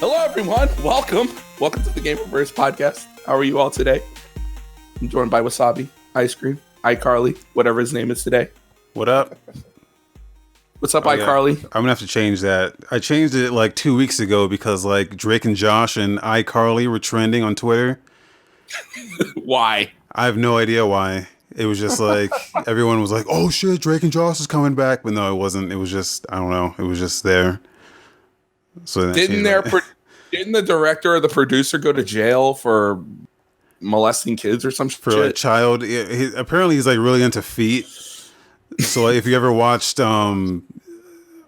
Hello, everyone. Welcome to the Gameoverse podcast. How are you all today? I'm joined by Wasabi, Ice Cream, iCarly, whatever his name is today. What up? What's up, iCarly? Yeah. I'm gonna have to change that. I changed it like 2 weeks ago because like Drake and Josh and iCarly were trending on Twitter. Why? I have no idea why. It was just like everyone was like, "Oh shit, Drake and Josh is coming back," but no, it wasn't. It was just I don't know. It was just there. So didn't the director or the producer go to jail for molesting kids or some shit? For a child, apparently he's like really into feet. So like, if you ever watched all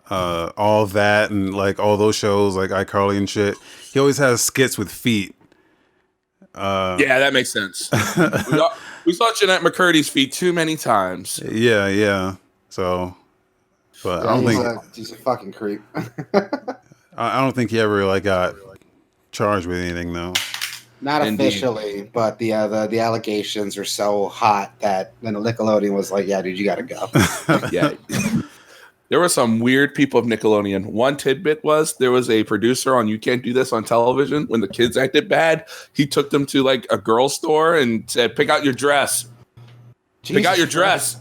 that and like all those shows like iCarly and shit, he always has skits with feet. Yeah, that makes sense. we saw Jeanette McCurdy's feet too many times. Yeah. So, but yeah, I don't think he's a fucking creep. I don't think he ever like got charged with anything though. Not officially, but the allegations are so hot that then the Nickelodeon was like, "Yeah, dude, you gotta go." Yeah. There were some weird people of Nickelodeon. One tidbit was there was a producer on You Can't Do This on television. When the kids acted bad, he took them to like a girl store and said, "Pick out your dress. Pick out your dress."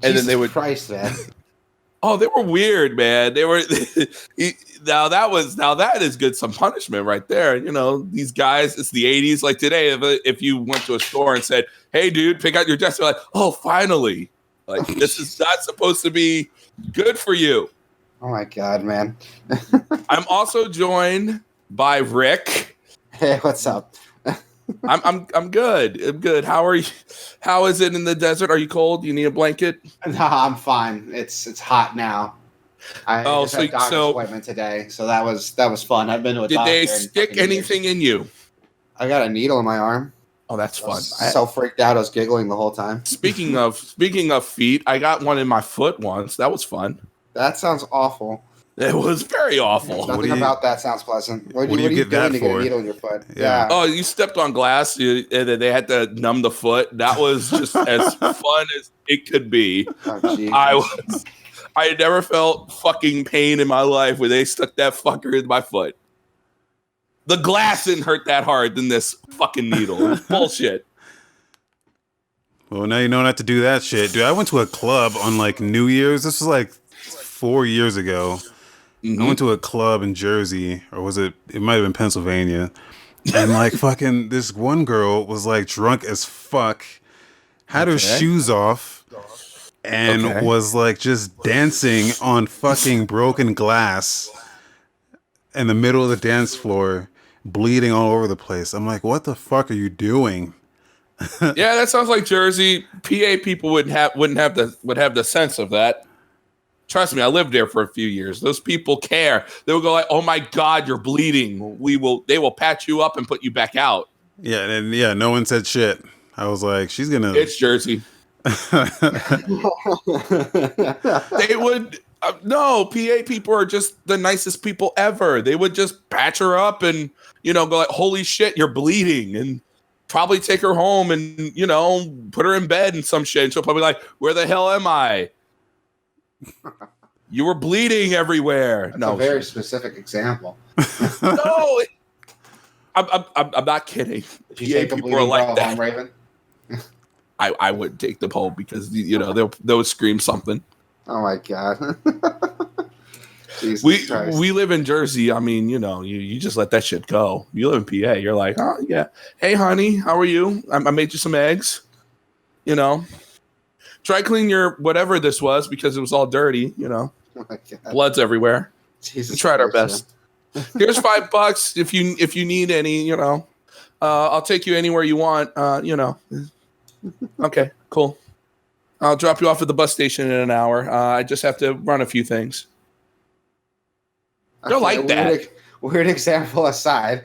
And then they would. Christ, man. Oh, they were weird, man. They were. Now that is good. Some punishment right there. You know, these guys. It's the '80s. Like today, if you went to a store and said, "Hey, dude, pick out your dress," they're like, "Oh, finally." Like this is not supposed to be good for you. Oh my god, man. I'm also joined by Rick. Hey, what's up? I'm good. I'm good. How are you? How is it in the desert? Are you cold? Do you need a blanket? No, I'm fine. It's hot now. I just had a doctor's appointment today, so that was fun. I've been to a doctor. Did they stick anything in you? I got a needle in my arm. Oh, that's fun. So freaked out, I was giggling the whole time. Speaking of feet, I got one in my foot once. That was fun. That sounds awful. It was very awful. Nothing about that sounds pleasant. What do you get that for? To get a needle in your foot? Yeah. Oh, you stepped on glass, and then they had to numb the foot. That was just as fun as it could be. Oh, I had never felt fucking pain in my life where they stuck that fucker in my foot. The glass didn't hurt that hard than this fucking needle. It's bullshit. Well, now you know not to do that shit. Dude, I went to a club on like New Year's. This was like 4 years ago. Mm-hmm. I went to a club in Jersey, or was it might have been Pennsylvania. And like fucking this one girl was like drunk as fuck, had her shoes off, and was like just dancing on fucking broken glass in the middle of the dance floor, bleeding all over the place. I'm like, what the fuck are you doing? Yeah, that sounds like Jersey. PA people would have the sense of that. Trust me, I lived there for a few years. Those people care. They will go like, "Oh my God, you're bleeding. They will patch you up and put you back out." Yeah, and yeah, no one said shit. I was like, she's gonna. It's Jersey. They would. No, PA people are just the nicest people ever. They would just patch her up and, go like, "Holy shit, you're bleeding," and probably take her home and, put her in bed and some shit. And she'll probably be like, "Where the hell am I? You were bleeding everywhere." That's a very specific example. No, I'm not kidding. Did you take a bleeding girl home, Raven? I wouldn't take them home because, they'll scream something. Oh my God. We live in Jersey. I mean, you just let that shit go. You live in PA. You're like, "Oh yeah, hey honey, how are you? I made you some eggs. Try clean your whatever this was because it was all dirty. Oh my God. Blood's everywhere. Jesus we tried our best. Here's $5 if you need any. I'll take you anywhere you want. Okay, cool. I'll drop you off at the bus station in an hour. I just have to run a few things. They're like that. Weird example aside.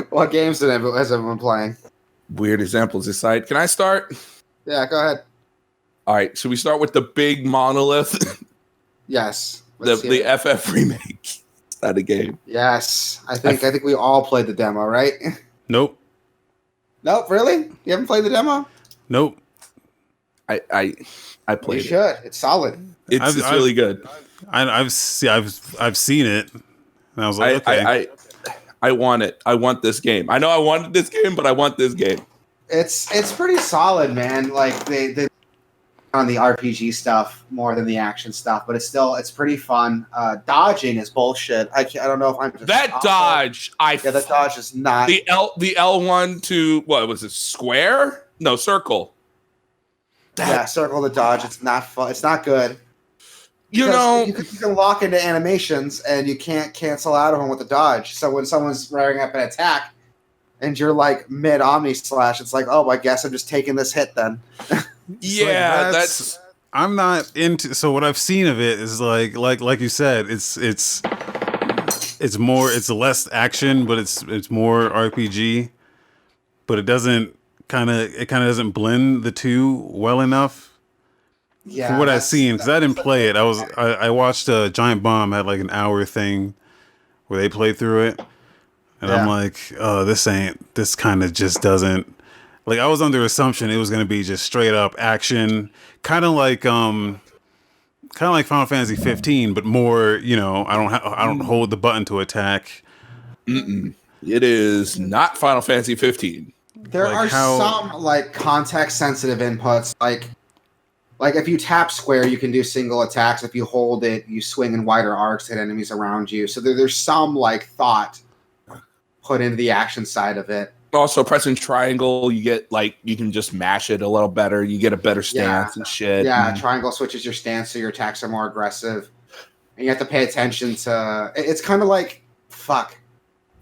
What games has everyone been playing? Weird examples aside. Can I start? Yeah, go ahead. All right. Should we start with the big monolith? Yes. The FF remake. Is that a game? Yes. I think we all played the demo, right? Nope. Nope, really? You haven't played the demo? Nope. I played it. You should. It's solid. It's really good. I've seen it. And I was like, okay. I want it. I want this game. I know I wanted this game, but I want this game. It's pretty solid, man. Like they on the RPG stuff more than the action stuff, but it's pretty fun. Dodging is bullshit. I don't know if I'm just that dodge. That dodge is not the L1 to what was it? Square? No, circle. Circle the dodge. It's not fun. It's not good. You know, you can lock into animations and you can't cancel out of them with the dodge. So when someone's rearing up an attack and you're like mid Omni Slash, it's like, oh, I guess I'm just taking this hit then. Yeah, like that's. I'm not into. So what I've seen of it is like you said, it's more, it's less action, but it's more RPG. But it kind of doesn't blend the two well enough. Yeah, for what I've seen, because I didn't play it. I watched Giant Bomb had like an hour thing where they played through it, and I'm like, oh, this kind of just doesn't. Like, I was under assumption it was going to be just straight up action, kind of like Final Fantasy 15, but more. You know, I don't hold the button to attack. It is not Final Fantasy 15. There are some like context sensitive inputs, like if you tap square, you can do single attacks. If you hold it, you swing in wider arcs to hit enemies around you. So there's some like thought put into the action side of it. Also, pressing triangle, you get like you can just mash it a little better. You get a better stance and shit. Yeah, triangle switches your stance, so your attacks are more aggressive, and you have to pay attention to. It's kind of like fuck.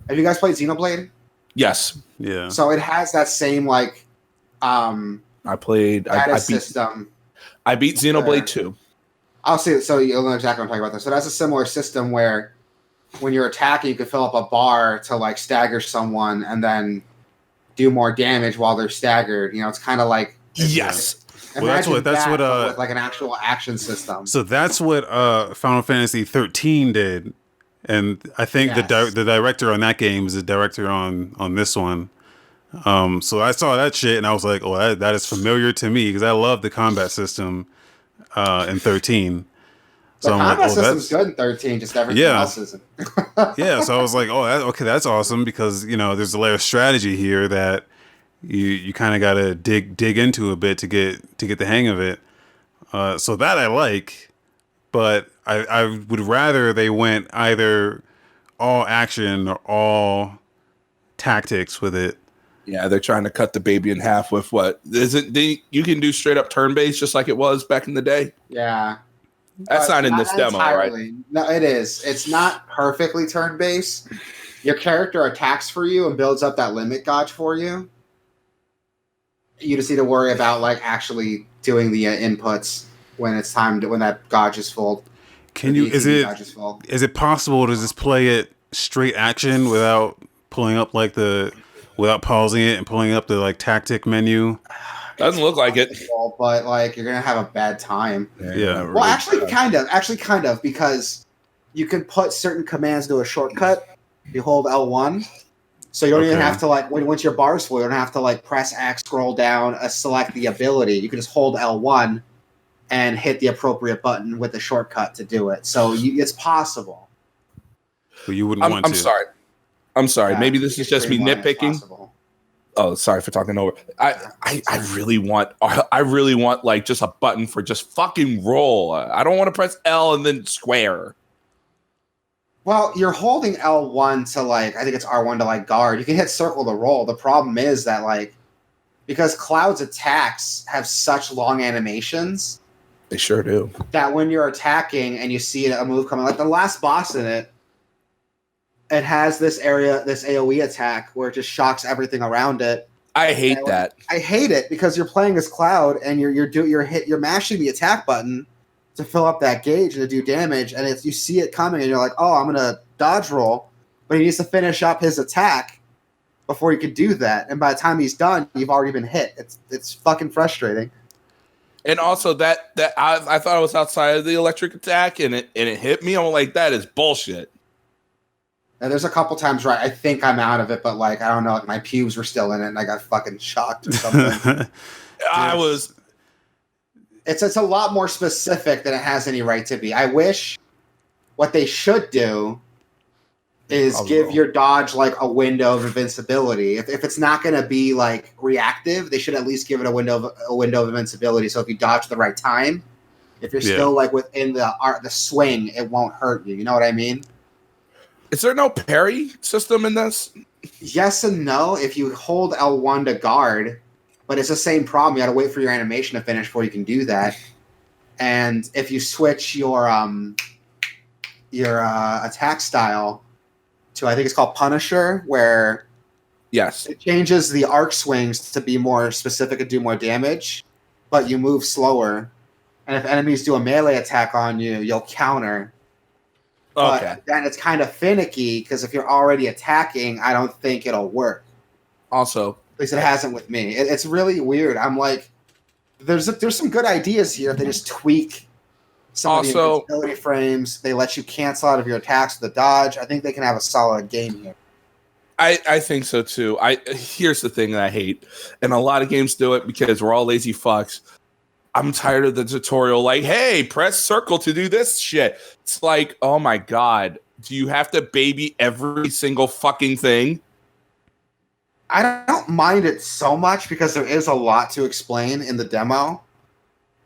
Have you guys played Xenoblade? Yes. Yeah. So it has that same like. I played. System. I beat Xenoblade 2. I'll see. So you'll know exactly what I'm talking about. This. So that's a similar system where, when you're attacking, you can fill up a bar to like stagger someone and then do more damage while they're staggered. You know, it's kind of like yes. Well, that's what with like an actual action system. So that's what Final Fantasy 13 did, and I think the director on that game is the director on this one. So I saw that shit and I was like, oh, that is familiar to me because I love the combat system in 13. So the combat system's good in 13, just everything else isn't. Yeah, so I was like, oh, that's awesome because, you know, there's a layer of strategy here that you kind of got to dig into a bit to get the hang of it. So that I like, but I would rather they went either all action or all tactics with it. Yeah, they're trying to cut the baby in half with what isn't you can do straight up turn based just like it was back in the day. Yeah, that's not in this demo, right? No, it is. It's not perfectly turn based. Your character attacks for you and builds up that limit gauge for you. You just need to worry about like actually doing the inputs when it's time when that gauge is full. Is it possible to just play it straight action without pulling up without pausing it and pulling up the like tactic menu? Doesn't look like it, but like you're gonna have a bad time. Yeah. Well, actually, kind of, because you can put certain commands to a shortcut. You hold L1, so you don't even have to like once your bar's full, you don't have to like press X, scroll down, select the ability. You can just hold L1 and hit the appropriate button with the shortcut to do it. So it's possible. But you wouldn't want to. I'm sorry. Yeah, maybe this is just me nitpicking. Oh, sorry for talking over. I really want like just a button for just fucking roll. I don't want to press L and then square. Well, you're holding L1 to like, I think it's R1 to like guard. You can hit circle to roll. The problem is that like, because Cloud's attacks have such long animations. They sure do. That when you're attacking and you see a move coming, like the last boss in it, it has this AoE attack where it just shocks everything around it. I hate that. I hate it because you're playing as Cloud and you're mashing the attack button to fill up that gauge and to do damage, and you see it coming and you're like, oh, I'm gonna dodge roll, but he needs to finish up his attack before he could do that, and by the time he's done, you've already been hit. It's fucking frustrating. And also that I thought it was outside of the electric attack and it hit me. I'm like, that is bullshit. And there's a couple times where I think I'm out of it, but like I don't know, like my pubes were still in it, and I got fucking shocked or something. It's a lot more specific than it has any right to be. I wish what they should do is Probably give will. your dodge like a window of invincibility. If it's not going to be like reactive, they should at least give it a window of invincibility. So if you dodge at the right time, if you're still like within the swing, it won't hurt you. You know what I mean? Is there no parry system in this? Yes and no. If you hold L1 to guard, but it's the same problem. You got to wait for your animation to finish before you can do that. And if you switch your attack style to, I think it's called Punisher, where Yes. it changes the arc swings to be more specific and do more damage, but you move slower. And if enemies do a melee attack on you, you'll counter. Okay. But then it's kind of finicky because if you're already attacking, I don't think it'll work. Also, At least it hasn't with me. It's really weird. I'm like, there's some good ideas here. They just tweak some of the invincibility frames. They let you cancel out of your attacks with the dodge. I think they can have a solid game here. I think so too. Here's the thing that I hate, and a lot of games do it because we're all lazy fucks. I'm tired of the tutorial. Like, hey, press circle to do this shit. It's like, oh my god, do you have to baby every single fucking thing? I don't mind it so much because there is a lot to explain in the demo.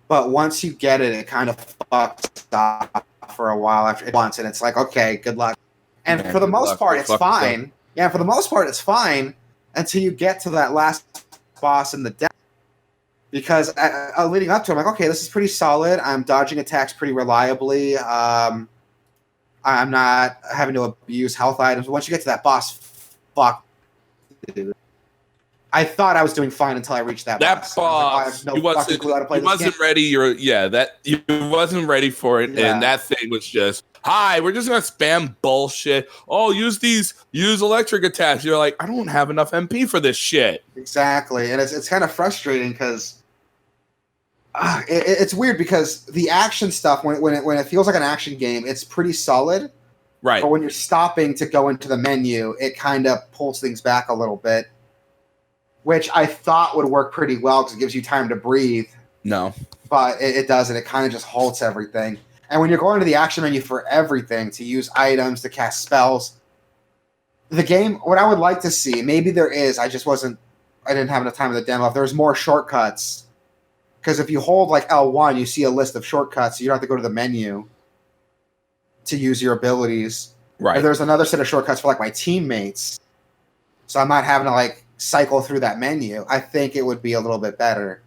But once you get it, it kind of fucks up for a while after it once, and it's like, okay, good luck. And for the most part, it's fine. Yeah, for the most part, it's fine until you get to that last boss in the demo. Because leading up to it, I'm like, okay, this is pretty solid. I'm dodging attacks pretty reliably. I'm not having to abuse health items. Once you get to that boss, fuck, dude. I thought I was doing fine until I reached that boss. Boss, he wasn't ready. You wasn't ready for it, and that thing was just, hi, we're just gonna spam bullshit. Oh, use electric attacks. You're like, I don't have enough MP for this shit. Exactly, and it's kind of frustrating because it's weird because the action stuff when it feels like an action game, it's pretty solid. Right. But when you're stopping to go into the menu, it kind of pulls things back a little bit, which I thought would work pretty well because it gives you time to breathe. No. But it doesn't. It kind of just halts everything. And when you're going to the action menu for everything, to use items, to cast spells, the game, what I would like to see, maybe there is, I didn't have enough time in the demo, if there's more shortcuts. Because if you hold like L1, you see a list of shortcuts, so you don't have to go to the menu to use your abilities. Right. Or there's another set of shortcuts for like my teammates, so I'm not having to like cycle through that menu. I think it would be a little bit better.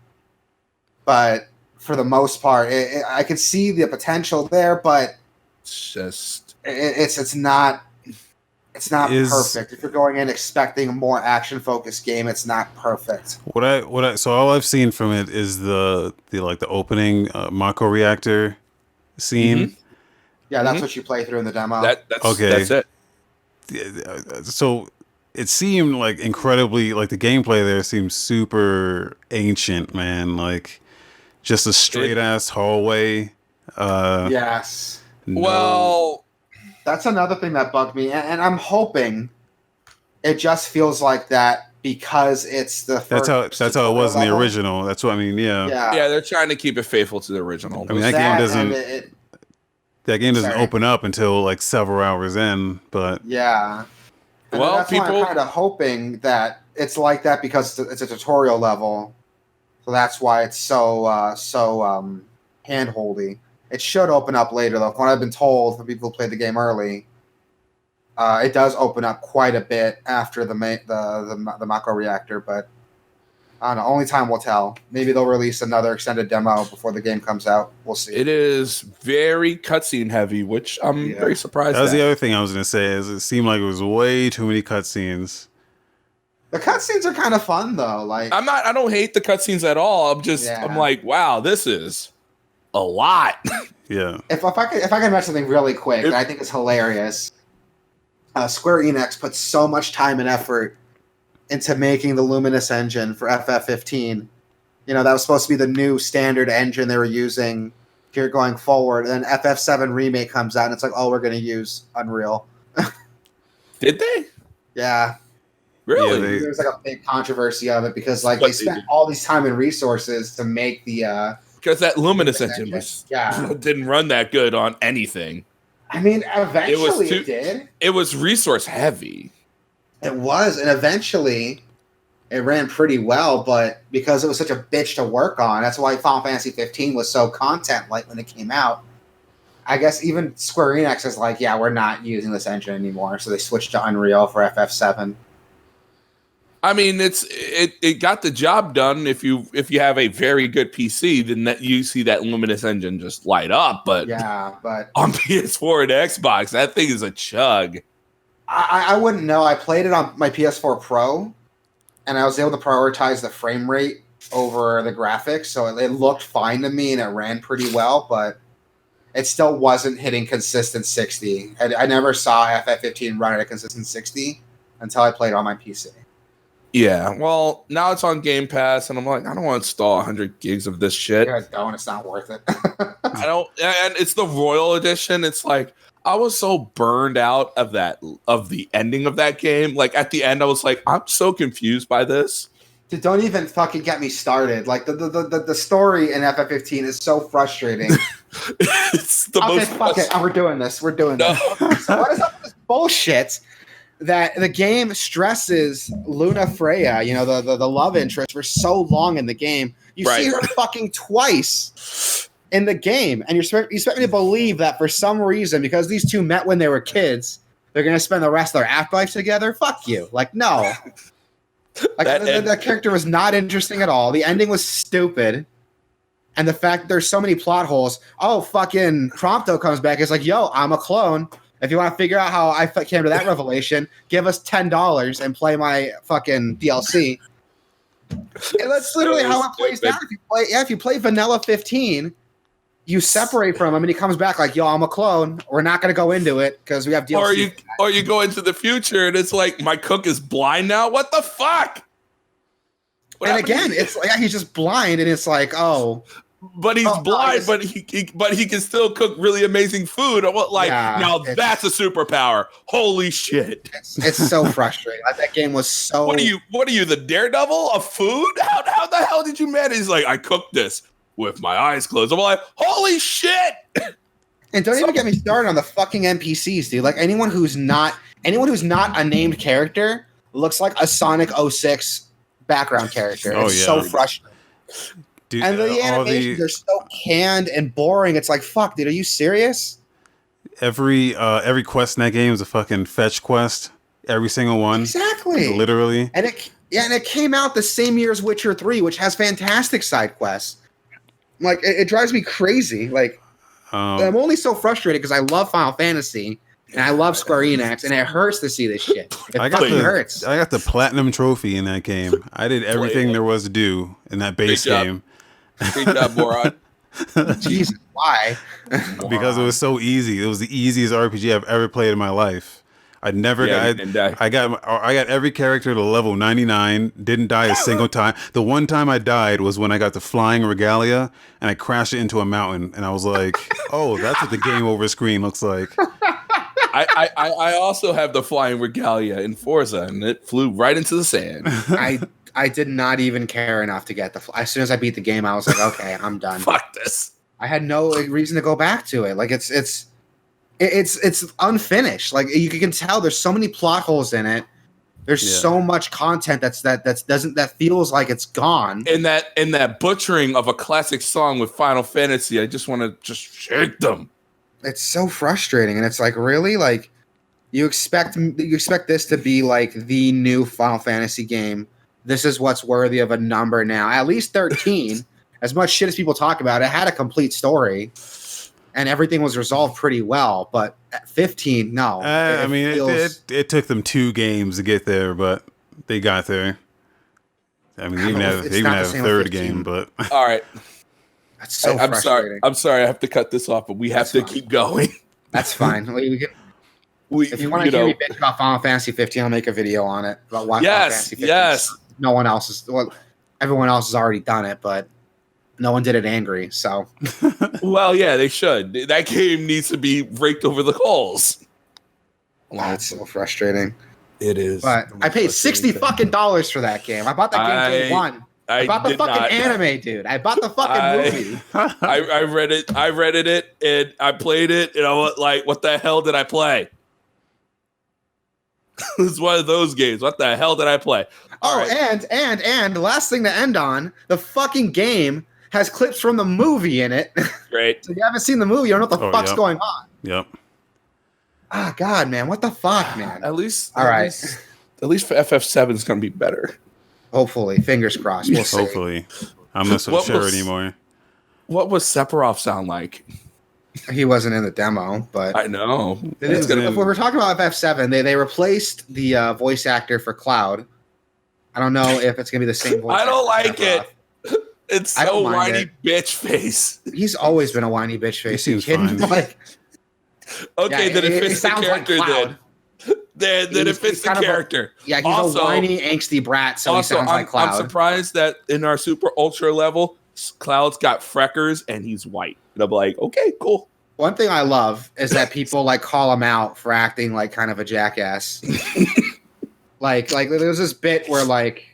But for the most part, I could see the potential there, but it's not perfect. If you're going in expecting a more action focused game, it's not perfect. So all I've seen from it is the opening Mako reactor scene. Mm-hmm. Yeah, that's what you play through in the demo. That's okay. That's it. So it seemed like incredibly, like the gameplay there seemed super ancient, man. Like just a straight ass hallway. Yes. Well, that's another thing that bugged me, and I'm hoping it just feels like that because it's the first. That's how it was in the original. That's what I mean. Yeah. They're trying to keep it faithful to the original. I mean, that game doesn't open up until like several hours in, but yeah. And well, that's why I'm kind of hoping that it's like that because it's a tutorial level, so that's why it's so hand-holdy. It should open up later, though. From what I've been told from people who played the game early, it does open up quite a bit after the Mako reactor, but I don't know. Only time will tell. Maybe they'll release another extended demo before the game comes out. We'll see. It is very cutscene heavy, which I'm very surprised. That was the other thing I was going to say. Is it seemed like it was way too many cutscenes. The cutscenes are kind of fun though. Like I don't hate the cutscenes at all. I'm like, wow, this is a lot. Yeah. If I can mention something really quick that I think is hilarious, Square Enix put so much time and effort into making the Luminous engine for FF15. That was supposed to be the new standard engine they were using here going forward. And then FF7 Remake comes out, and it's like, oh, we're going to use Unreal. Did they? Yeah. Really? There's like a big controversy of it because like they spent all these time and resources to make the because that Luminous engine yeah. didn't run that good on anything. I mean, eventually it did. It was resource heavy. It was, and eventually it ran pretty well, but because it was such a bitch to work on, that's why Final Fantasy 15 was so content light when it came out. I guess even Square Enix is like, yeah, we're not using this engine anymore, so they switched to Unreal for FF7. I mean, it got the job done. If you have a very good PC, then you see that Luminous engine just light up. But on PS4 and Xbox, that thing is a chug. I wouldn't know. I played it on my PS4 Pro, and I was able to prioritize the frame rate over the graphics, so it looked fine to me and it ran pretty well, but it still wasn't hitting consistent 60. I never saw FF15 run at a consistent 60 until I played it on my PC. Yeah, well, now it's on Game Pass, and I'm like, I don't want to install 100 gigs of this shit. Yeah, don't. It's not worth it. I don't, and it's the Royal Edition. It's like, I was so burned out of the ending of that game. Like, at the end, I was like, I'm so confused by this. Dude, don't even fucking get me started. Like, the story in FF15 is so frustrating. It's the most... fuck it. We're doing this. We're doing this. Okay, so what is up with this bullshit that the game stresses Luna Freya, the love interest, for so long in the game? You see her fucking twice in the game, and you expect me to believe that for some reason, because these two met when they were kids, they're going to spend the rest of their afterlife together? Fuck you. Like, no. Like, that character was not interesting at all. The ending was stupid. And the fact that there's so many plot holes. Oh, fucking Prompto comes back. It's like, yo, I'm a clone. If you want to figure out how I came to that revelation, give us $10 and play my fucking DLC. And that's literally how it plays down. If you play Vanilla 15, you separate from him and he comes back like, yo, I'm a clone. We're not going to go into it because we have DLC. Or you go into the future and it's like, my cook is blind now? What the fuck? And again, it's like he's just blind, and it's like, oh. But he's blind, but he can still cook really amazing food. That's a superpower. Holy shit! It's so frustrating. Like, that game was so. What are you, the Daredevil of food? How the hell did you manage? He's like, I cooked this with my eyes closed. I'm like, holy shit! And don't even get me started on the fucking NPCs, dude. Like, anyone who's not a named character looks like a Sonic 06 background character. It's so frustrating. Dude, and the animations are so canned and boring. It's like, fuck, dude, are you serious? Every quest in that game is a fucking fetch quest. Every single one. Exactly. Literally. And it came out the same year as Witcher 3, which has fantastic side quests. Like, it drives me crazy. Like, I'm only so frustrated because I love Final Fantasy and I love Square Enix, and it hurts to see this shit. It fucking hurts. I got the platinum trophy in that game. I did everything there was to do in that base game. Great job, moron. Jesus, why? Because it was so easy. It was the easiest RPG I've ever played in my life. I got every character to level 99. Didn't die a single time. The one time I died was when I got the flying regalia and I crashed it into a mountain. And I was like, "Oh, that's what the game over screen looks like." I also have the flying regalia in Forza, and it flew right into the sand. I did not even care enough to get as soon as I beat the game, I was like, okay, I'm done. Fuck this. I had no reason to go back to it. Like, it's unfinished. Like, you can tell there's so many plot holes in it. There's so much content that feels like it's gone. And that butchering of a classic song with Final Fantasy, I just want to just shake them. It's so frustrating, and it's like, really, like, you expect this to be like the new Final Fantasy game. This is what's worthy of a number now. At least 13, as much shit as people talk about, it had a complete story, and everything was resolved pretty well. But at 15, no. It took them 2 games to get there, but they got there. I mean, they even have a third game, but all right. That's so frustrating. I'm sorry. I have to cut this off, but we have to keep going. That's fine. If you want to hear me bitch about Final Fantasy 15, I'll make a video on it. About why Final Fantasy 15. Yes. No one else is. Well, everyone else has already done it, but no one did it angry. So. Well, yeah, they should. That game needs to be raked over the coals. That's so frustrating. It is. But I paid $60 fucking for that game. I bought that game day one. I bought the fucking anime, dude. I bought the fucking movie. I read it. I read it, and I played it, and I was like, "What the hell did I play?" It's one of those games. What the hell did I play? All right. and last thing to end on, the fucking game has clips from the movie in it. Great. So if you haven't seen the movie, you don't know what the fuck's going on. Yep. Ah, God, man, what the fuck, man? At least for FF7 is going to be better. Hopefully, fingers crossed. We'll see. Hopefully, I'm not so sure anymore. What was Sephiroth sound like? He wasn't in the demo, but I know. If we're talking about FF7, they replaced the voice actor for Cloud. I don't know if it's gonna be the same voice. I don't like it. It's so whiny bitch face. He's always been a whiny bitch face. He seems fine. Like, okay, then it fits the character. Then it fits the character. Yeah, he's also a whiny, angsty brat. So he sounds like Cloud. I'm surprised that in our super ultra level, Cloud's got freckles and he's white. And I'm like, okay, cool. One thing I love is that people like call him out for acting like kind of a jackass. like there's this bit where like,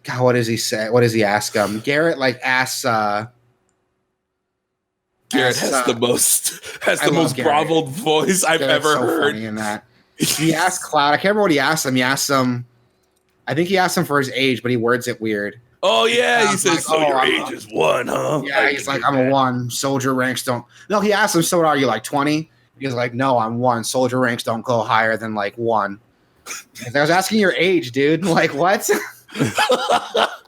God, what does he say? What does he ask him? Garrett like asks. Garrett has the most groveled voice I've ever heard. Funny in that. He asked Cloud. I can't remember what he asked him. He asked him. I think he asked him for his age, but he words it weird. Oh yeah, he says, "So your age is 1, huh?" Yeah, he's like, "I'm a 1. Soldier ranks don't." No, he asked him, "So what are you, like 20?" He was like, "No, I'm 1. Soldier ranks don't go higher than like 1." I was asking your age, dude. Like what?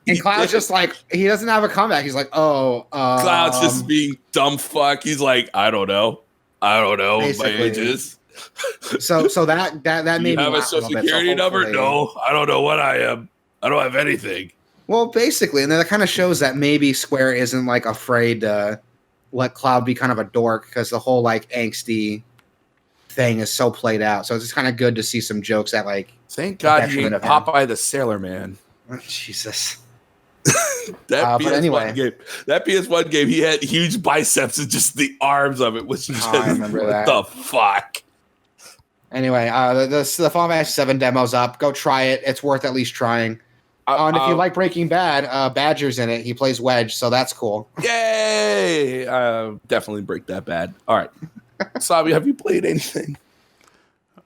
And Cloud's just like, he doesn't have a comeback. He's like, "Oh, Cloud's just being dumb fuck." He's like, "I don't know what my age is." So that made me have a social security number? No, I don't know what I am. I don't have anything. Well, basically, and then that kind of shows that maybe Square isn't like afraid to let Cloud be kind of a dork because the whole like angsty thing is so played out. So it's just kind of good to see some jokes that like. Thank God you ain't Popeye the Sailor Man. Oh, Jesus. That PS1 game, he had huge biceps and just the arms of it was just I remember that. What the fuck? Anyway, the Final Fantasy VII demo's up. Go try it. It's worth at least trying. And if you like Breaking Bad, Badger's in it. He plays Wedge, so that's cool. Yay! Definitely break that bad. All right. Sabi, have you played anything?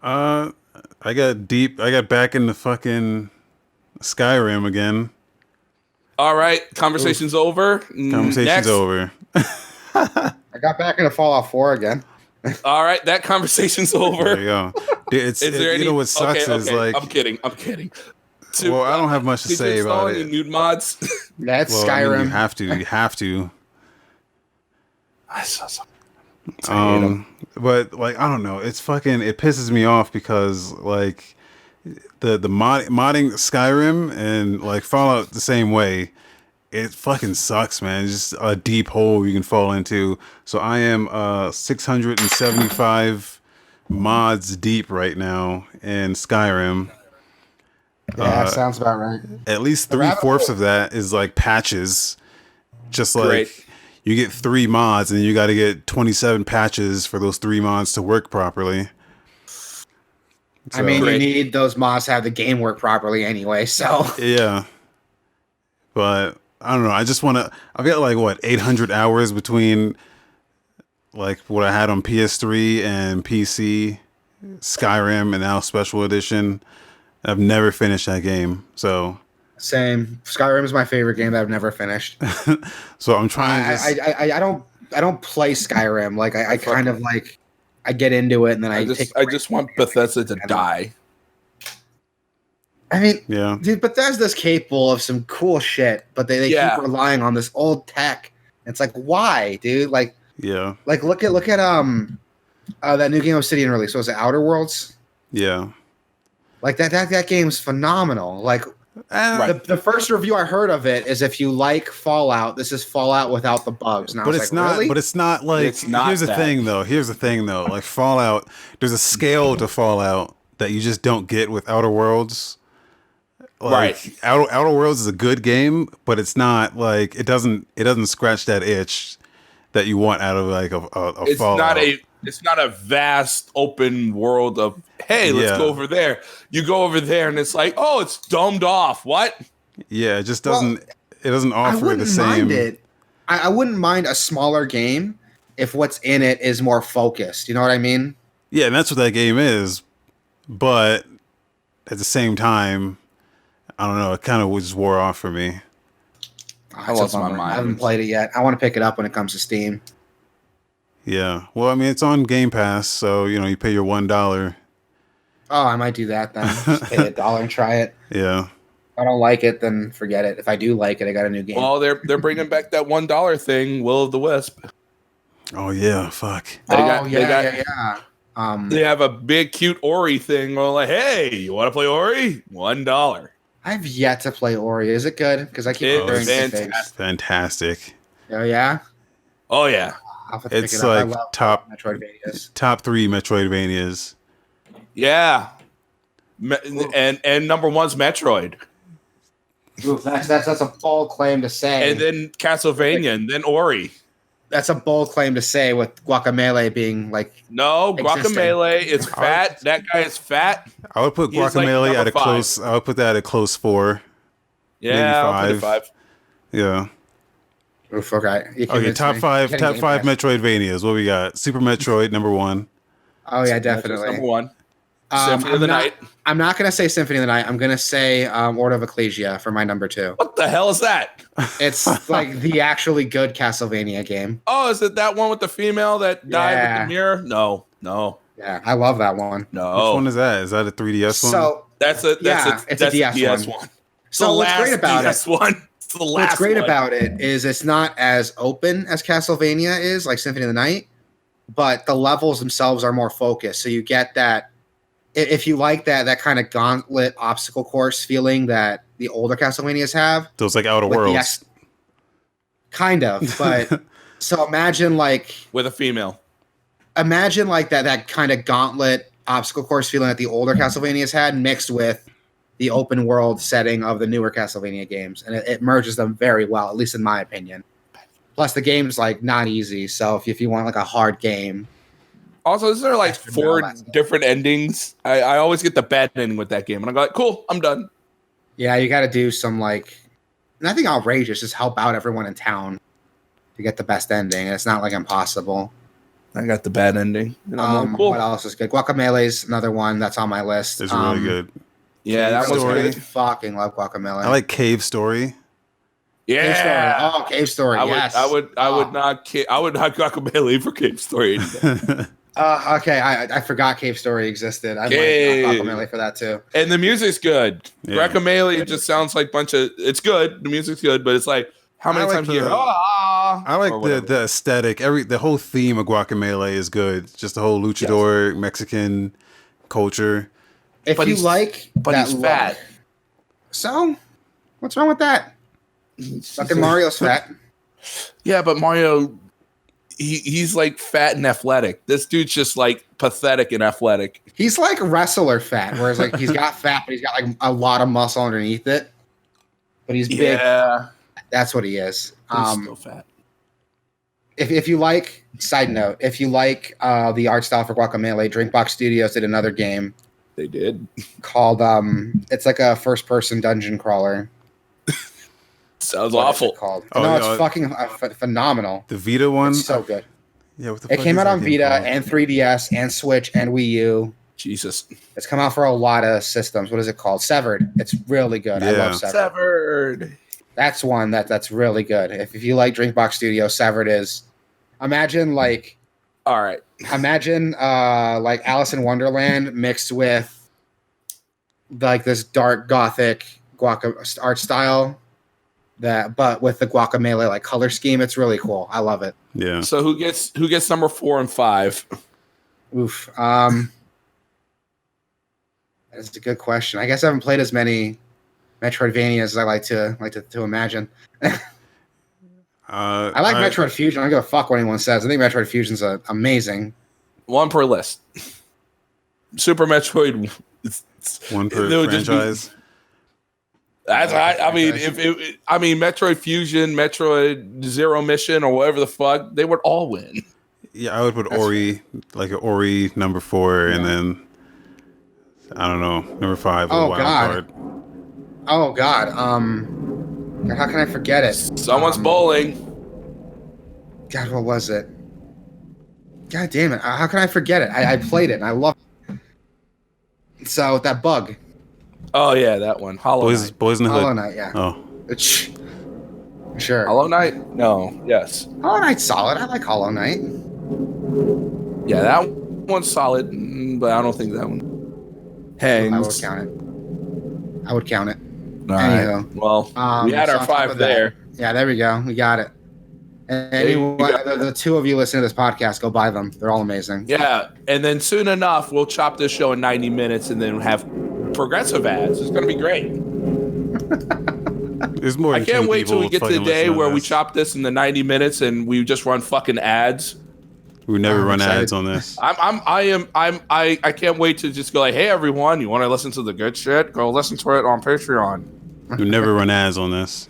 I got back into fucking Skyrim again. All right. Conversation's over. Conversation's over. I got back into Fallout 4 again. All right. That conversation's over. There you go. You know what sucks is like... I'm kidding. Well, I don't have much to say about it. Nude mods? That's Skyrim. I mean, you have to. I saw something. But like, I don't know. It pisses me off because like the modding Skyrim and like Fallout the same way. It fucking sucks, man. It's just a deep hole you can fall into. So I am 675 mods deep right now in Skyrim. Yeah, sounds about right. At least 3/4 of that is like patches. Just like you get 3 mods and you got to get 27 patches for those 3 mods to work properly. So, I mean, you need those mods to have the game work properly anyway, so. Yeah. But I don't know. I just want to. I've got like 800 hours between like what I had on PS3 and PC, Skyrim, and now Special Edition. I've never finished that game, so same. Skyrim is my favorite game that I've never finished. So I'm trying. I don't play Skyrim. Like I kind of like I get into it and then I just want Bethesda to die. I mean, yeah, dude, Bethesda's capable of some cool shit, but they keep relying on this old tech. It's like, why, dude? Like, yeah, like look at that new game Obsidian release. Was it Outer Worlds? Yeah. Like that game's phenomenal. Like the first review I heard of it is if you like Fallout, this is Fallout without the bugs. And but it's not. Really? But it's not like. Here's the thing, though. Like Fallout, there's a scale to Fallout that you just don't get with Outer Worlds. Like, Outer Worlds is a good game, but it's not like it doesn't scratch that itch that you want out of like a Fallout. It's not a vast open world of, hey, let's go over there. You go over there and it's like, oh, it's domed off. What? Yeah, it just doesn't. It doesn't I offer wouldn't the same. mind it. I wouldn't mind a smaller game if what's in it is more focused. You know what I mean? Yeah, and that's what that game is. But at the same time, I don't know. It kind of just wore off for me. I lost my mind. I haven't played it yet. I want to pick it up when it comes to Steam. Yeah. Well, I mean, it's on Game Pass, so you pay your $1. Oh, I might do that then. Just pay $1 and try it. Yeah. If I don't like it, then forget it. If I do like it, I got a new game. Well, they're bringing back that $1 thing, Will of the Wisp. Oh yeah. Fuck. They have a big cute Ori thing. Well, like, hey, you want to play Ori? $1. I've yet to play Ori. Is it good? Because I keep hearing good things. Fantastic. Oh yeah. Oh yeah. I'll have to pick It's it up. like I love top Metroidvanias. top 3 Metroidvanias. Yeah. And number one's Metroid. Ooh, that's a bold claim to say. And then Castlevania, and then Ori. That's a bold claim to say with Guacamelee being like No, existing. Guacamelee is fat. That guy is fat. I would put He is, like, Guacamelee at a number 5. close. I would put that at a close 4. Yeah, I'll put it 5. 5. Yeah. Oof, okay. Okay. Top 5. Top 5 Metroidvanias. What we got? Super Metroid number 1. Oh yeah, That's definitely. number 1. Symphony of the Night. I'm not gonna say Symphony of the Night. I'm gonna say Order of Ecclesia for my number 2. What the hell is that? It's like the actually good Castlevania game. Oh, is it that one with the female that died with the mirror? No. Yeah, I love that one. No. Which one is that? Is that a 3DS one? So That's a DS one. So what's great about DS one. It's the last what's great one. about it is it's not as open as Castlevania is, like Symphony of the Night, but the levels themselves are more focused. So you get that. If you like that kind of gauntlet obstacle course feeling that the older Castlevanias have, those like Outer with Worlds. Kind of, but so imagine like with a female. Imagine like that kind of gauntlet obstacle course feeling that the older Castlevanias had mixed with the open world setting of the newer Castlevania games, and it merges them very well, at least in my opinion. Plus, the game's like not easy, so if you want like a hard game. Also, is there like 4 different endings? I always get the bad ending with that game, and I go like, cool, I'm done. Yeah, you got to do some like nothing outrageous, just help out everyone in town to get the best ending. And it's not like impossible. I got the bad ending. And I'm like, cool. What else is good? Guacamelee's another one that's on my list. It's really good. Yeah, that was good. good. Fucking love Guacamele. I like Cave Story. Yeah. Cave Story. Oh, Cave Story. Yes. I would not Guacamele for Cave Story. Okay, I forgot Cave Story existed. I like Guacamele for that too. And the music's good. Yeah. Guacamele just sounds like it's good. The music's good, but it's like how many times you hear I like the aesthetic. The whole theme of Guacamele is good. Just the whole luchador Mexican culture. If you like but that he's fat. look, so what's wrong with that? Fucking Mario's fat. Yeah, but Mario he's like fat and athletic. This dude's just like pathetic and athletic. He's like wrestler fat, whereas like he's got fat, but he's got like a lot of muscle underneath it. But he's big. Yeah. That's what he is. He's still fat. If you like, side note, if you like the art style for Guacamele, Drinkbox Studios did another game. They did. Called it's like a first person dungeon crawler. Sounds awful. Called? It's fucking phenomenal. The Vita one? It's so good. Yeah, what the it fuck came is out that on game Vita called? and 3DS and Switch and Wii U. Jesus. It's come out for a lot of systems. What is it called? Severed. It's really good. I love Severed. That's one that's really good. If you like Drinkbox Studio, Severed is. Imagine like. All right. Imagine like Alice in Wonderland mixed with like this dark gothic art style. But with the Guacamele like color scheme, it's really cool. I love it. Yeah. So who gets number 4 and 5? Oof. That's a good question. I guess I haven't played as many Metroidvanias as I like to imagine. I like Metroid Fusion. I don't give a fuck what anyone says. I think Metroid Fusion's amazing. 1 per list. Super Metroid. 1 per franchise. That's right. I mean, Metroid Fusion, Metroid Zero Mission, or whatever the fuck, they would all win. Yeah, I would put Ori, like an Ori number 4, and then I don't know, number 5. Oh wild God. card. Oh God. How can I forget it? Someone's bowling. God, what was it? God damn it! How can I forget it? I played it and I love it. So that bug. Oh yeah, that one. Hollow Knight. Boys in the Hood. Hollow Knight, yeah. Oh, Sure. Hollow Knight? No. Yes. Hollow Knight's solid. I like Hollow Knight. Yeah, that one's solid, but I don't think that one hangs. I would count it. I would count it. All right. Anywho. Well, we had so our on top 5 of that- there. Yeah, there we go. We got it. And anyone, the 2 of you listening to this podcast, go buy them. They're all amazing. Yeah, and then soon enough, we'll chop this show in 90 minutes and then have progressive ads. It's going to be great. there's more. I Than can't 10 wait till we people get to the fucking day listening where we this. chop this in the 90 minutes and we just run fucking ads. We never run excited. ads on this. I can't wait to just go like, hey everyone, you want to listen to the good shit? Go listen to it on Patreon. We never run ads on this.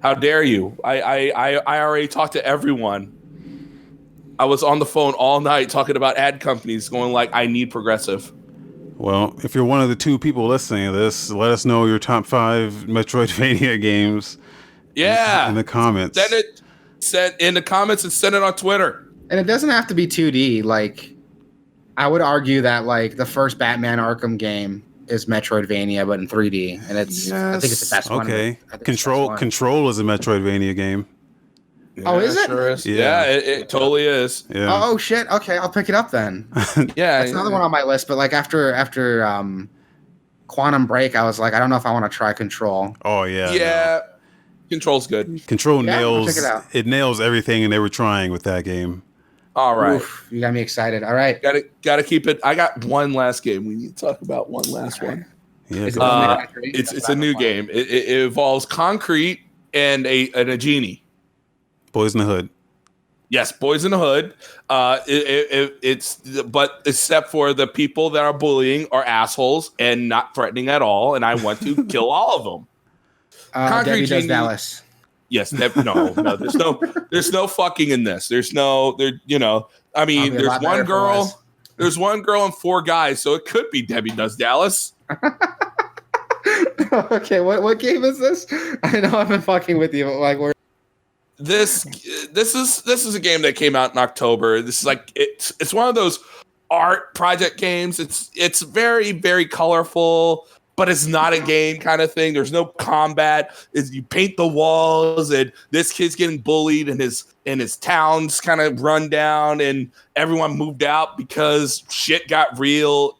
How dare you? I already talked to everyone. I was on the phone all night talking about ad companies going like, I need progressive. Well, if you're one of the 2 people listening to this, let us know your top 5 Metroidvania games. Yeah. In the comments. Send in the comments and send it on Twitter. And it doesn't have to be 2D. Like, I would argue that like the first Batman Arkham game is Metroidvania, but in 3D, and it's I think it's the best one. Okay. Control is a Metroidvania game. Oh, is it? Sure is. Yeah. Yeah, it totally is. Yeah. Oh shit. Okay, I'll pick it up then. Yeah. That's another one on my list. But like after Quantum Break, I was like, I don't know if I want to try Control. Oh yeah. Yeah. Control's good. No. Control Yeah, I'll nails check it out. it nails everything and they were trying with that game. All right. Oof, you got me excited. All right. Gotta keep it. I got one last game. We need to talk about one last one. Yeah. Is it go- Ultimate Country? It's That's a what new I'm playing. game. It involves concrete and a genie. Boys in the Hood. Yes, Boys in the Hood. It's but except for the people that are bullying are assholes and not threatening at all, and I want to kill all of them. Concrete Debbie Does Genie- Dallas. Yes, no, there's no fucking in this. I mean, Probably a lot better for less. There's one girl and 4 guys, so it could be Debbie Does Dallas. Okay, what game is this? I know I've been fucking with you, but like we're This is a game that came out in October. This is like it's one of those art project games. It's very, very colorful, but it's not a game kind of thing. There's no combat. You paint the walls, and this kid's getting bullied, and his town's kind of run down, and everyone moved out because shit got real.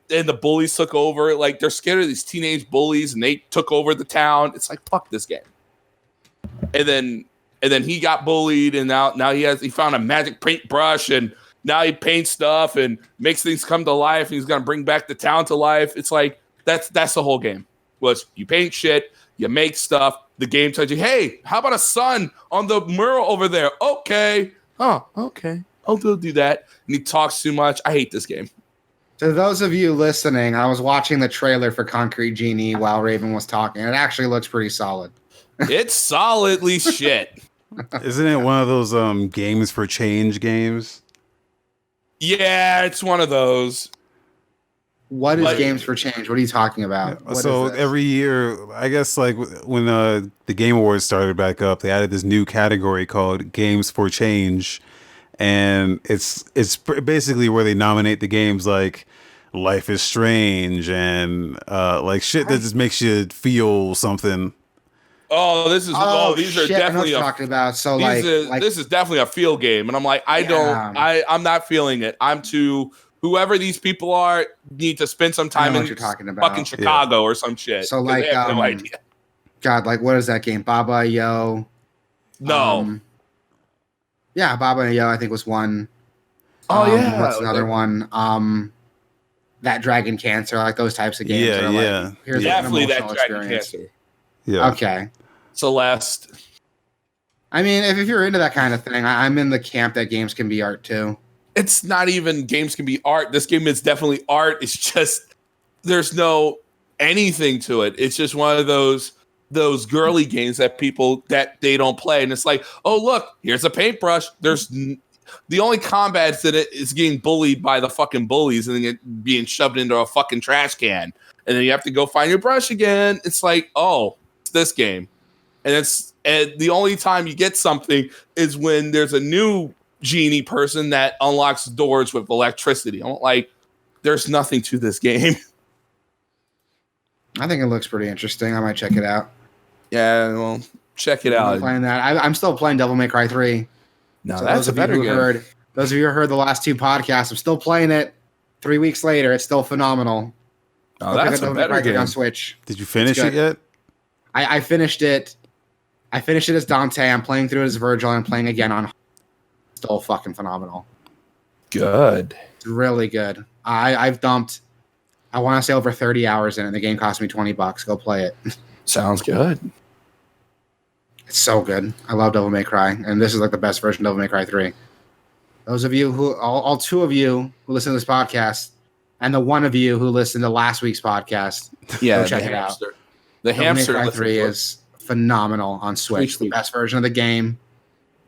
And the bullies took over. Like, they're scared of these teenage bullies, and they took over the town. It's like, fuck this game. And then he got bullied, and now he found a magic paintbrush, and now he paints stuff and makes things come to life, and he's gonna bring back the town to life. It's like that's the whole game. Was you paint shit, you make stuff. The game tells you, hey, how about a sun on the mural over there? Okay, okay, I'll go do that. And he talks too much. I hate this game. To those of you listening, I was watching the trailer for Concrete Genie while Raven was talking. It actually looks pretty solid. It's solidly shit. Isn't it one of those games for change games? Yeah, it's one of those. What is Like- Games for Change? What are you talking about? What So is this? every year, I guess like when the Game Awards started back up, they added this new category called Games for Change, and it's basically where they nominate the games like Life is Strange and like shit that just makes you feel something. Oh, these are shit, I know what definitely you're a talking about. So this is definitely a field game, and I'm like, I'm not feeling it. I'm too. Whoever these people are need to spend some I time know in what you're talking about. fucking Chicago or some shit. So 'Cause like, they have no idea. God, like what is that game? Baba Yo. No. Yeah, Baba Yo, I think was one. Oh, yeah. What's another one? That Dragon Cancer, like those types of games. Yeah, that are like, yeah. Here's Definitely an that emotional Dragon experience. Cancer. Yeah. Okay. Celeste. I mean, if you're into that kind of thing, I'm in the camp that games can be art too. It's not even games can be art. This game is definitely art. It's just there's no anything to it. It's just one of those girly games that people that they don't play. And it's like, oh look, here's a paintbrush. The only combat in it is getting bullied by the fucking bullies and then being shoved into a fucking trash can. and then you have to go find your brush again. It's like, oh, it's this game. And the only time you get something is when there's a new genie person that unlocks doors with electricity. I'm like, there's nothing to this game. I think it looks pretty interesting. I might check it out. Yeah, well, check it out. I'm playing that. I'm still playing Devil May Cry 3. No, So that's a better game. Those of you who heard the last 2 podcasts, I'm still playing it. 3 weeks later, it's still phenomenal. No, that's a better game. On Switch. Did you finish it yet? I finished it. I finished it as Dante. I'm playing through it as Virgil. I'm playing again on. Still fucking phenomenal. Good. It's really good. I've dumped. I want to say over 30 hours in it. And the game cost me $20. Go play it. Sounds good. It's so good. I love Devil May Cry, and this is like the best version of Devil May Cry 3. Those of you who, all 2 of you who listen to this podcast, and the 1 of you who listened to last week's podcast, Yeah, go check it out. The Devil hamster May Cry 3 is phenomenal on Switch. The best version of the game.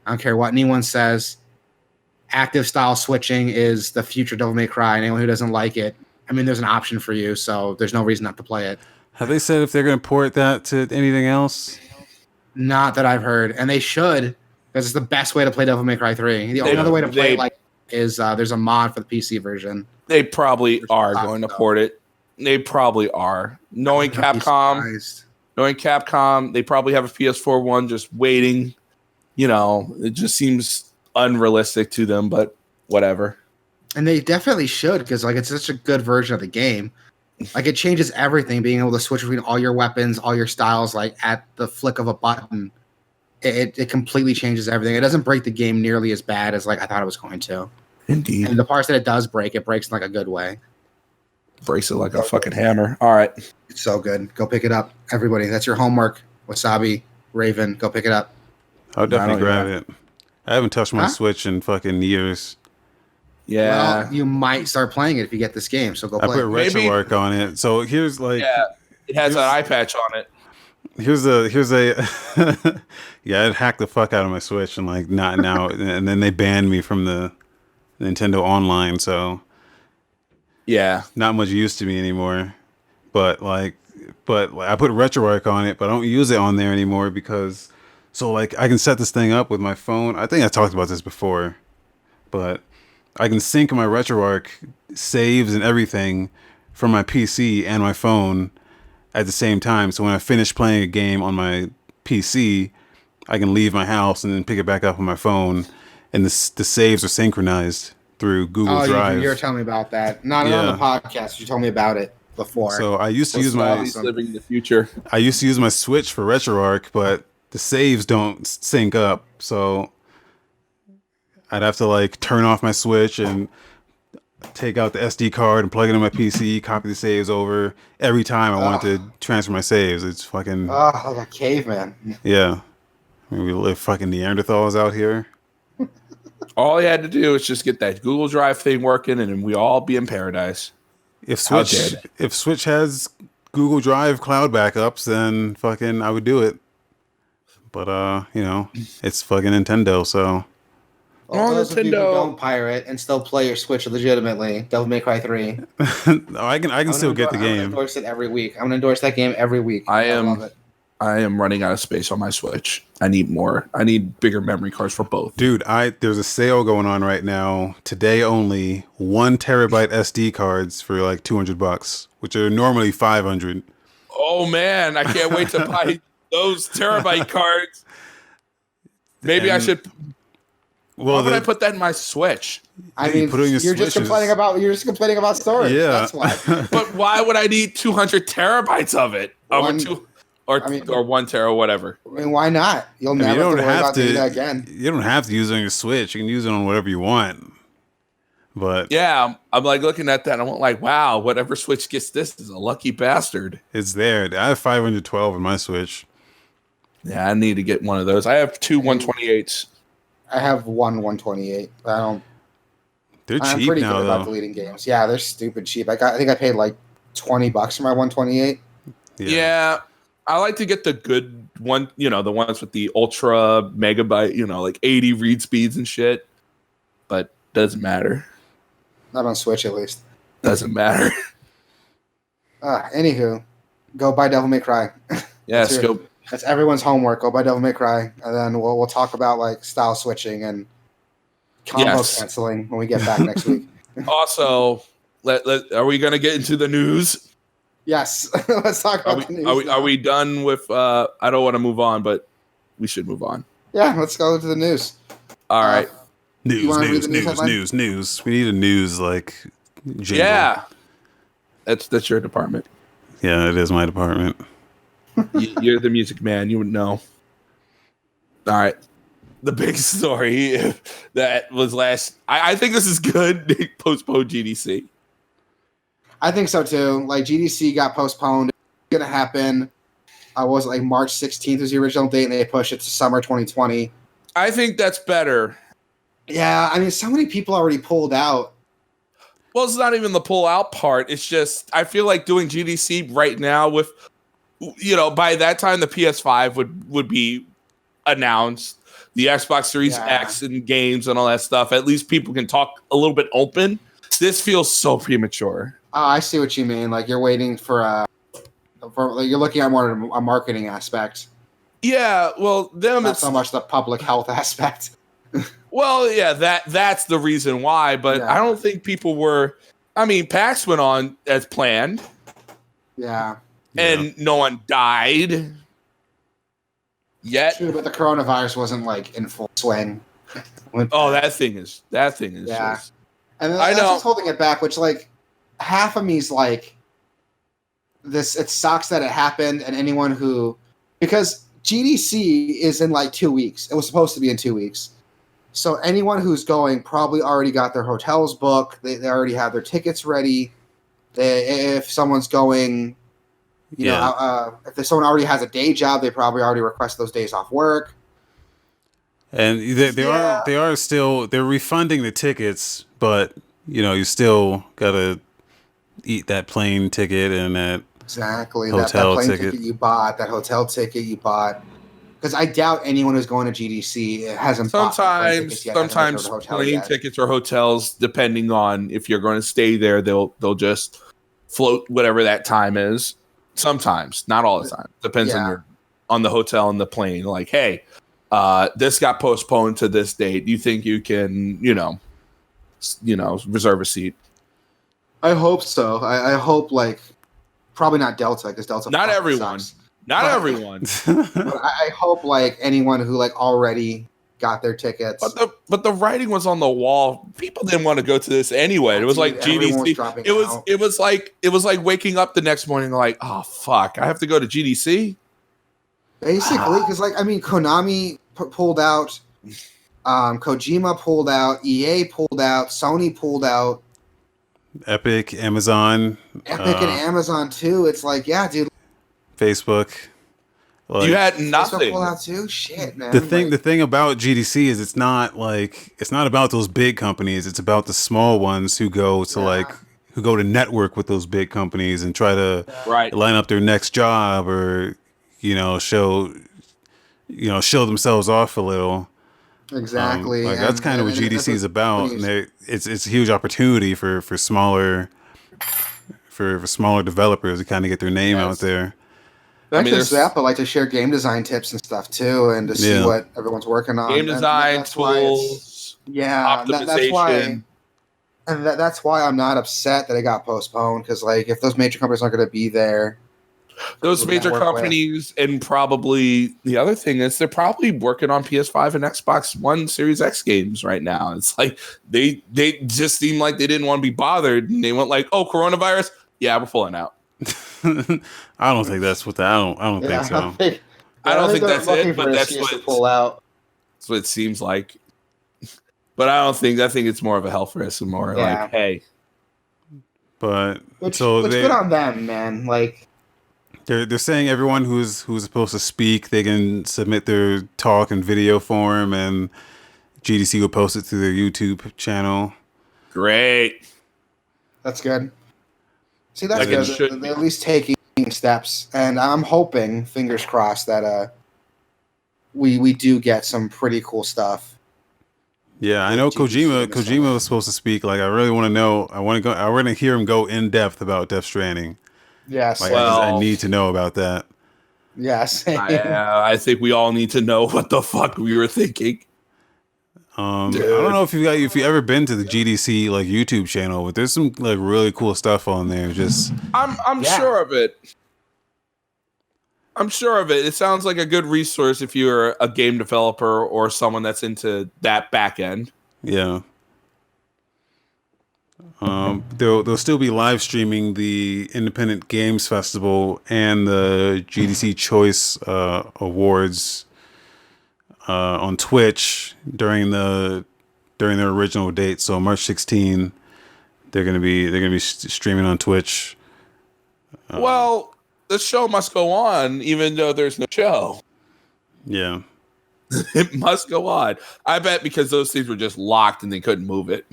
I don't care what anyone says. Active style switching is the future Devil May Cry. And anyone who doesn't like it, I mean, there's an option for you, so there's no reason not to play it. Have they said if they're going to port that to anything else? Not that I've heard, and they should, because it's the best way to play Devil May Cry 3. The only other way to play it is there's a mod for the PC version. They probably are going to port it. They probably are. Knowing Capcom, they probably have a PS4 one just waiting. You know, it just seems unrealistic to them, but whatever. And they definitely should, because like it's such a good version of the game. Like it changes everything, being able to switch between all your weapons, all your styles, like at the flick of a button. It completely changes everything. It doesn't break the game nearly as bad as like I thought it was going to. Indeed. And the parts that it does break, it breaks in like a good way. Breaks it like a fucking hammer. All right. It's so good. Go pick it up, everybody. That's your homework. Wasabi, Raven, go pick it up. I'll definitely grab it. I haven't touched my Switch in fucking years. Yeah. Well, you might start playing it if you get this game, so go play it. I put RetroArch on it. So here's like... Yeah, it has an eye patch on it. Here's a yeah, it hacked the fuck out of my Switch and like not now, and then they banned me from the Nintendo Online, so yeah, not much use to me anymore. But I put RetroArch on it, but I don't use it on there anymore because so like I can set this thing up with my phone. I think I talked about this before, but I can sync my RetroArch saves and everything from my PC and my phone at the same time. So when I finish playing a game on my PC, I can leave my house and then pick it back up on my phone, and the saves are synchronized through Google Drive. You were telling me about that. Not on the podcast. You told me about it before. So I used to use my living in the future. I used to use my Switch for RetroArch, but the saves don't sync up. So I'd have to like turn off my Switch and take out the SD card and plug it in my PC, copy the saves over every time I wanted to transfer my saves. It's fucking like a caveman. Yeah. I mean, we live fucking Neanderthals out here. All you had to do is just get that Google Drive thing working, and then we all be in paradise. If Switch has Google Drive cloud backups, then fucking I would do it. But you know, it's fucking Nintendo, so. Well, those of you who don't pirate and still play your Switch legitimately, Devil May Cry 3. No, I can still get the game. I'm gonna endorse it every week. I'm gonna endorse that game every week. I am running out of space on my Switch. I need more. I need bigger memory cards for both. Dude, there's a sale going on right now. Today only, 1 terabyte SD cards for like $200, which are normally $500. Oh man, I can't wait to buy those terabyte cards. Maybe I should. Why would I put that in my Switch? I mean, you're just complaining about storage. Yeah, that's why. But why would I need 200 terabytes of it? Or 1 tera, whatever. I mean, why not? You'll never have to worry about doing that again. You don't have to use it on your Switch. You can use it on whatever you want. But yeah, I'm like looking at that and I'm like, wow, whatever Switch gets this is a lucky bastard. It's there. I have 512 in my Switch. Yeah, I need to get one of those. I have 2 128s. I have 1 128. I don't. They're cheap I'm pretty now, good though. about deleting games. Yeah, they're stupid cheap. I think I paid like $20 for my 128. Yeah, I like to get the good one. You know, the ones with the ultra megabyte. You know, like 80 read speeds and shit. But doesn't matter. Not on Switch, at least. Doesn't matter. Anywho, go buy Devil May Cry. Yes, go. That's everyone's homework. Go buy Devil May Cry, and then we'll talk about like style switching and combo canceling when we get back next week. Also, are we going to get into the news? Yes, let's talk about the news. Are we done with? I don't want to move on, but we should move on. Yeah, let's go to the news. All right. News. We need a news like jingle. Yeah. That's your department. Yeah, it is my department. You're the music man. You would know. All right. The big story that was last. I think this is good. They postponed GDC. I think so too. Like GDC got postponed. It's gonna happen. Was it like March 16th was the original date, and they pushed it to summer 2020. I think that's better. Yeah, I mean, so many people already pulled out. Well, it's not even the pull out part. It's just I feel like doing GDC right now with, by that time the PS5 would be announced, the Xbox Series X and games and all that stuff. At least people can talk a little bit open. This feels so premature. Oh, I see what you mean. Like you're waiting for you're looking at more a marketing aspect. Yeah, well, not so much the public health aspect. Well, yeah, that's the reason why, but I don't think people were. I mean, PAX went on as planned. Yeah. And no one died yet. True, but the coronavirus wasn't like in full swing. That thing is yeah. just, and that's what's holding it back, which like half of me's like this. It sucks that it happened, and anyone who because GDC is in like 2 weeks. It was supposed to be in 2 weeks. So anyone who's going probably already got their hotels booked. They already have their tickets ready. If someone's going, if someone already has a day job, they probably already request those days off work. And they are still refunding the tickets, but you still gotta eat that plane ticket and that hotel that plane ticket you bought, that hotel ticket you bought. Because I doubt anyone who's going to GDC hasn't bought sometimes plane tickets or hotels, depending on if you're going to stay there, they'll just float whatever that time is. Sometimes, not all the time. Depends on the hotel and the plane. Like, hey, this got postponed to this date. Do you think you can, reserve a seat? I hope so. I hope probably not Delta because Delta. Not everyone. Sucks. Not everyone. But I hope anyone who already got their tickets. But the writing was on the wall. People didn't want to go to this anyway. It was like GDC. It was like waking up the next morning like, oh fuck, I have to go to GDC. Basically, because Konami pulled out, Kojima pulled out, EA pulled out, Sony pulled out, Epic, Amazon, and Amazon too. It's like, yeah, dude. Facebook. You had nothing. Facebook pull out too? Shit, man. The thing about GDC is it's not about those big companies. It's about the small ones who go to network with those big companies and try to line up their next job or show themselves off a little. Exactly. That's kind of what GDC is about. And it's a huge opportunity for smaller developers to kind of get their name out there. Zappa like to share game design tips and stuff too, and to see what everyone's working on. Game design tools, optimization. That's why I'm not upset that it got postponed. Because if those major companies aren't going to be there, those major companies, and probably the other thing is they're probably working on PS5 and Xbox One Series X games right now. It's like they just seem like they didn't want to be bothered, and they went like, "Oh, coronavirus, yeah, we're pulling out." I don't think that's what I don't think so. I don't think that's it, but that's what to pull out. That's what it seems like. But I think it's more of a health risk and more like, hey. But which good on them, man. They're saying everyone who's supposed to speak, they can submit their talk in video form, and GDC will post it to their YouTube channel. Great. That's good. See, that's good. They're at least taking steps, and I'm hoping, fingers crossed, that we do get some pretty cool stuff. Yeah, I know Kojima was supposed to speak. I really want to know. I want to hear him go in depth about Death Stranding. Yes. Like, Well- I need to know about that. Yes. I think we all need to know what the fuck we were thinking. I don't know if you ever been to the GDC like YouTube channel, but there's some like really cool stuff on there. Just I'm sure of it. I'm sure of it. It sounds like a good resource if you're a game developer or someone that's into that back end. yeah. They'll still be live streaming the Independent Games Festival and the GDC Choice Awards on Twitch during their original date. So March 16, they're gonna be streaming on Twitch. Well, the show must go on, even though there's no show. Yeah. It must go on. I bet because those things were just locked and they couldn't move it.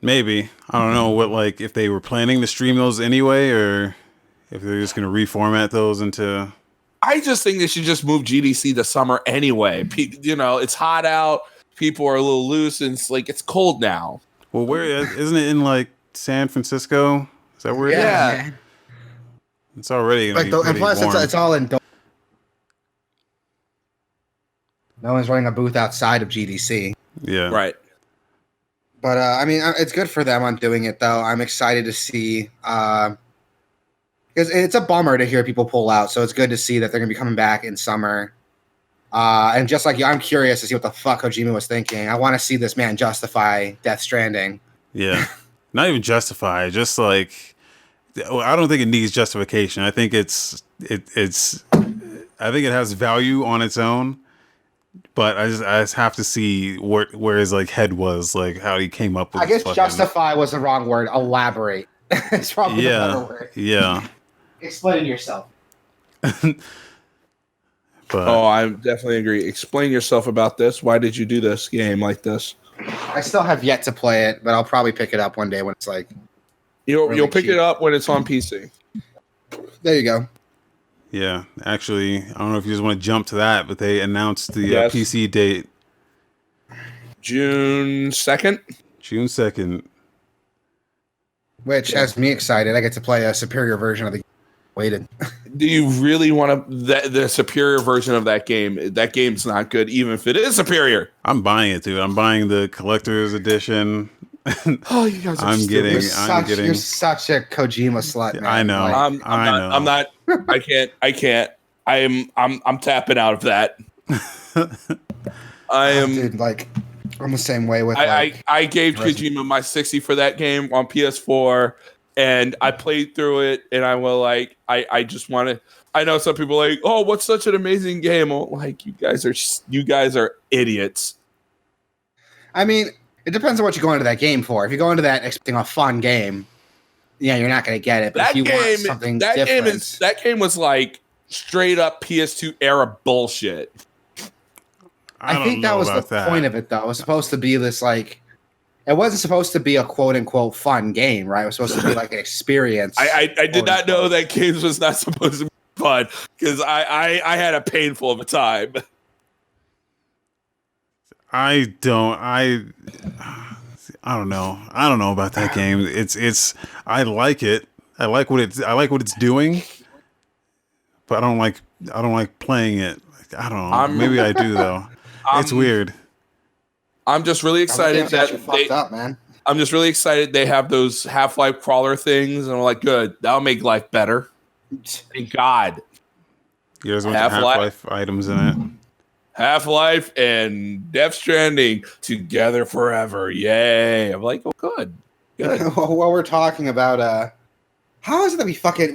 Maybe. I don't know what, like, if they were planning to stream those anyway, or if they're just going to reformat those into... I just think they should just move GDC to summer anyway. It's hot out. People are a little loose, and it's cold now. Well, isn't it in, like, San Francisco? Is that where it is? Yeah. It's already going to be and pretty plus, warm. it's all in. No one's running a booth outside of GDC. Yeah. Right. But I mean, it's good for them on doing it, though. I'm excited to see because it's a bummer to hear people pull out. So it's good to see that they're going to be coming back in summer. And just like you, I'm curious to see what the fuck Kojima was thinking. I want to see this man justify Death Stranding. Yeah. Not even justify. Just like, I don't think it needs justification. I think I think it has value on its own. But I just have to see where his like head was, like how he came up with. I guess justify was the wrong word. Elaborate. It's probably the better word. Yeah. Explain yourself. But I definitely agree. Explain yourself about this. Why did you do this game like this? I still have yet to play it, but I'll probably pick it up one day when it's like. You'll pick it up when it's on PC. There you go. yeah, actually, I don't know if you just want to jump to that, but they announced the Yes. PC date, June 2nd. June 2nd. Which has me excited. I get to play a superior version of the game. Waited. Do you really want the superior version of that game? That game's not good, even if it is superior. I'm buying it, dude. I'm buying the collector's edition. Oh, you guys are I'm stupid. getting. You're such a Kojima slut, man. I know. Like, I'm not. I can't. I'm tapping out of that. I am. Dude, like, I'm the same way with. I gave Kojima my 60 for that game on PS4, and I played through it, and I was like, I just want to. I know some people are like, oh, what's such an amazing game? I'm like, you guys are idiots. I mean, it depends on what you go into that game for. If you go into that expecting a fun game, yeah, you're not going to get it. But That if you game, want something different, that game was like straight up PS2 era bullshit. I think that was the point of it, though. It was supposed to be this like. It wasn't supposed to be a quote unquote fun game, right? It was supposed to be like an experience. I did not know that games was not supposed to be fun because I had a painful of a time. I don't know. I don't know about that game. It's I like it. I like what it's doing. But I don't like playing it. I don't know. Maybe I do though. It's weird. I'm just really excited that fucked up, man. I'm just really excited they have those Half-Life crawler things, and I'm like, good, that'll make life better. Thank God. There's a bunch of Half-Life items in it. Half-Life and Death Stranding together forever. Yay. I'm like, oh, good. While we're talking about how is it that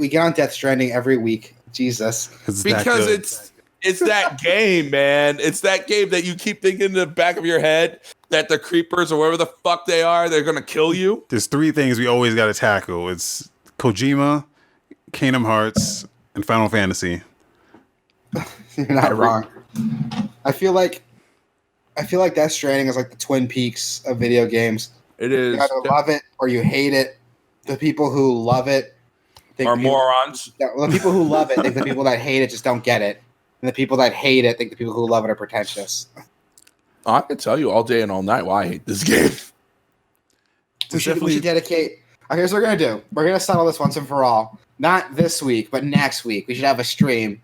we get on Death Stranding every week? Jesus. Because it's that game, man. It's that game that you keep thinking in the back of your head that the creepers or whatever the fuck they are, they're gonna kill you. There's three things we always gotta tackle. It's Kojima, Kingdom Hearts, and Final Fantasy. You're not wrong. I feel like Death Stranding is like the Twin Peaks of video games. It is. You either love it or you hate it. The people who love it are morons. The people who love it think the people that hate it just don't get it. And the people that hate it think the people who love it are pretentious. I can tell you all day and all night why I hate this game. We should dedicate. Here's what we're gonna do. We're gonna settle this once and for all. Not this week, but next week. We should have a stream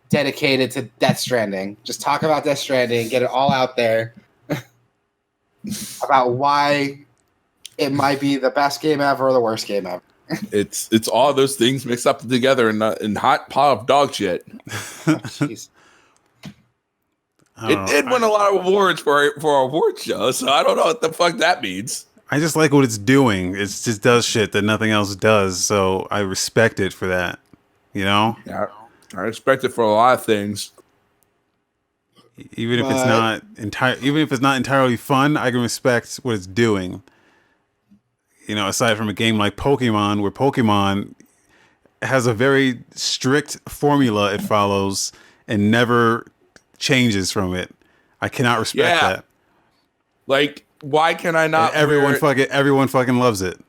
dedicated to Death Stranding. Just talk about Death Stranding, get it all out there about why it might be the best game ever or the worst game ever. It's all those things mixed up together in hot pot of dog shit. Jeez. It did win a lot of awards for an award show, so I don't know what the fuck that means. I just like what it's doing. It just does shit that nothing else does, so I respect it for that. You know? Yeah, I respect it for a lot of things. Even if it's not entirely fun, I can respect what it's doing. You know, aside from a game like Pokemon, where Pokemon has a very strict formula it follows and never changes from it. I cannot respect that. Like, why can I not? And everyone fucking loves it.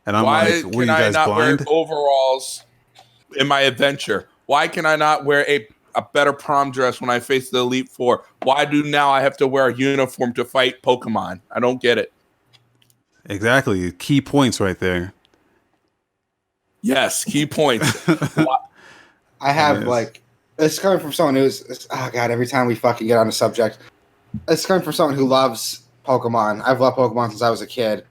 And I'm like, what are you guys blind? Wear overalls in my adventure? Why can I not wear a better prom dress when I face the Elite Four? Why do now I have to wear a uniform to fight Pokemon? I don't get it. Exactly. Key points right there. Yes, key points. I have it's coming from someone who's every time we fucking get on a subject, it's coming from someone who loves Pokemon. I've loved Pokemon since I was a kid.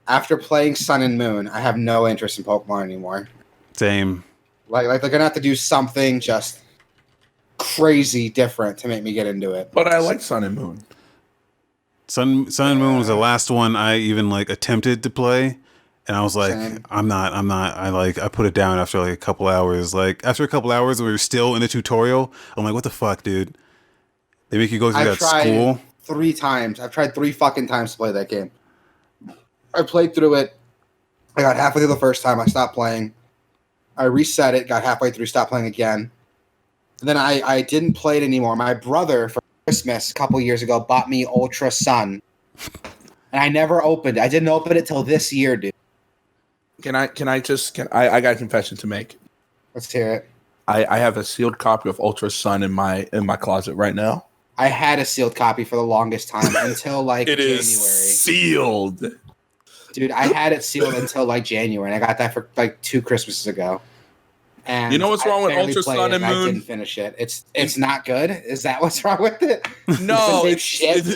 After playing Sun and Moon, I have no interest in Pokemon anymore. Same. Like they're gonna have to do something just crazy different to make me get into it. But I like Sun and Moon. Sun and Moon was the last one I even attempted to play, and I was like, Same. I'm not. I put it down after a couple hours. After a couple hours, we were still in the tutorial. I'm like, what the fuck, dude? They make you go through that school 3 times. I've tried 3 fucking times to play that game. I played through it. I got halfway through the first time. I stopped playing. I reset it. Got halfway through. Stopped playing again. And then I didn't play it anymore. My brother for Christmas a couple years ago bought me Ultra Sun, and I never opened it. I didn't open it till this year, dude. I got a confession to make. Let's hear it. I have a sealed copy of Ultra Sun in my closet right now. I had a sealed copy for the longest time until it January. Is sealed. Dude, I had it sealed until January, and I got that for 2 Christmases ago. And you know what's wrong with Ultra Sun and Moon? I didn't finish it. It's not good. Is that what's wrong with it? No, it's shit.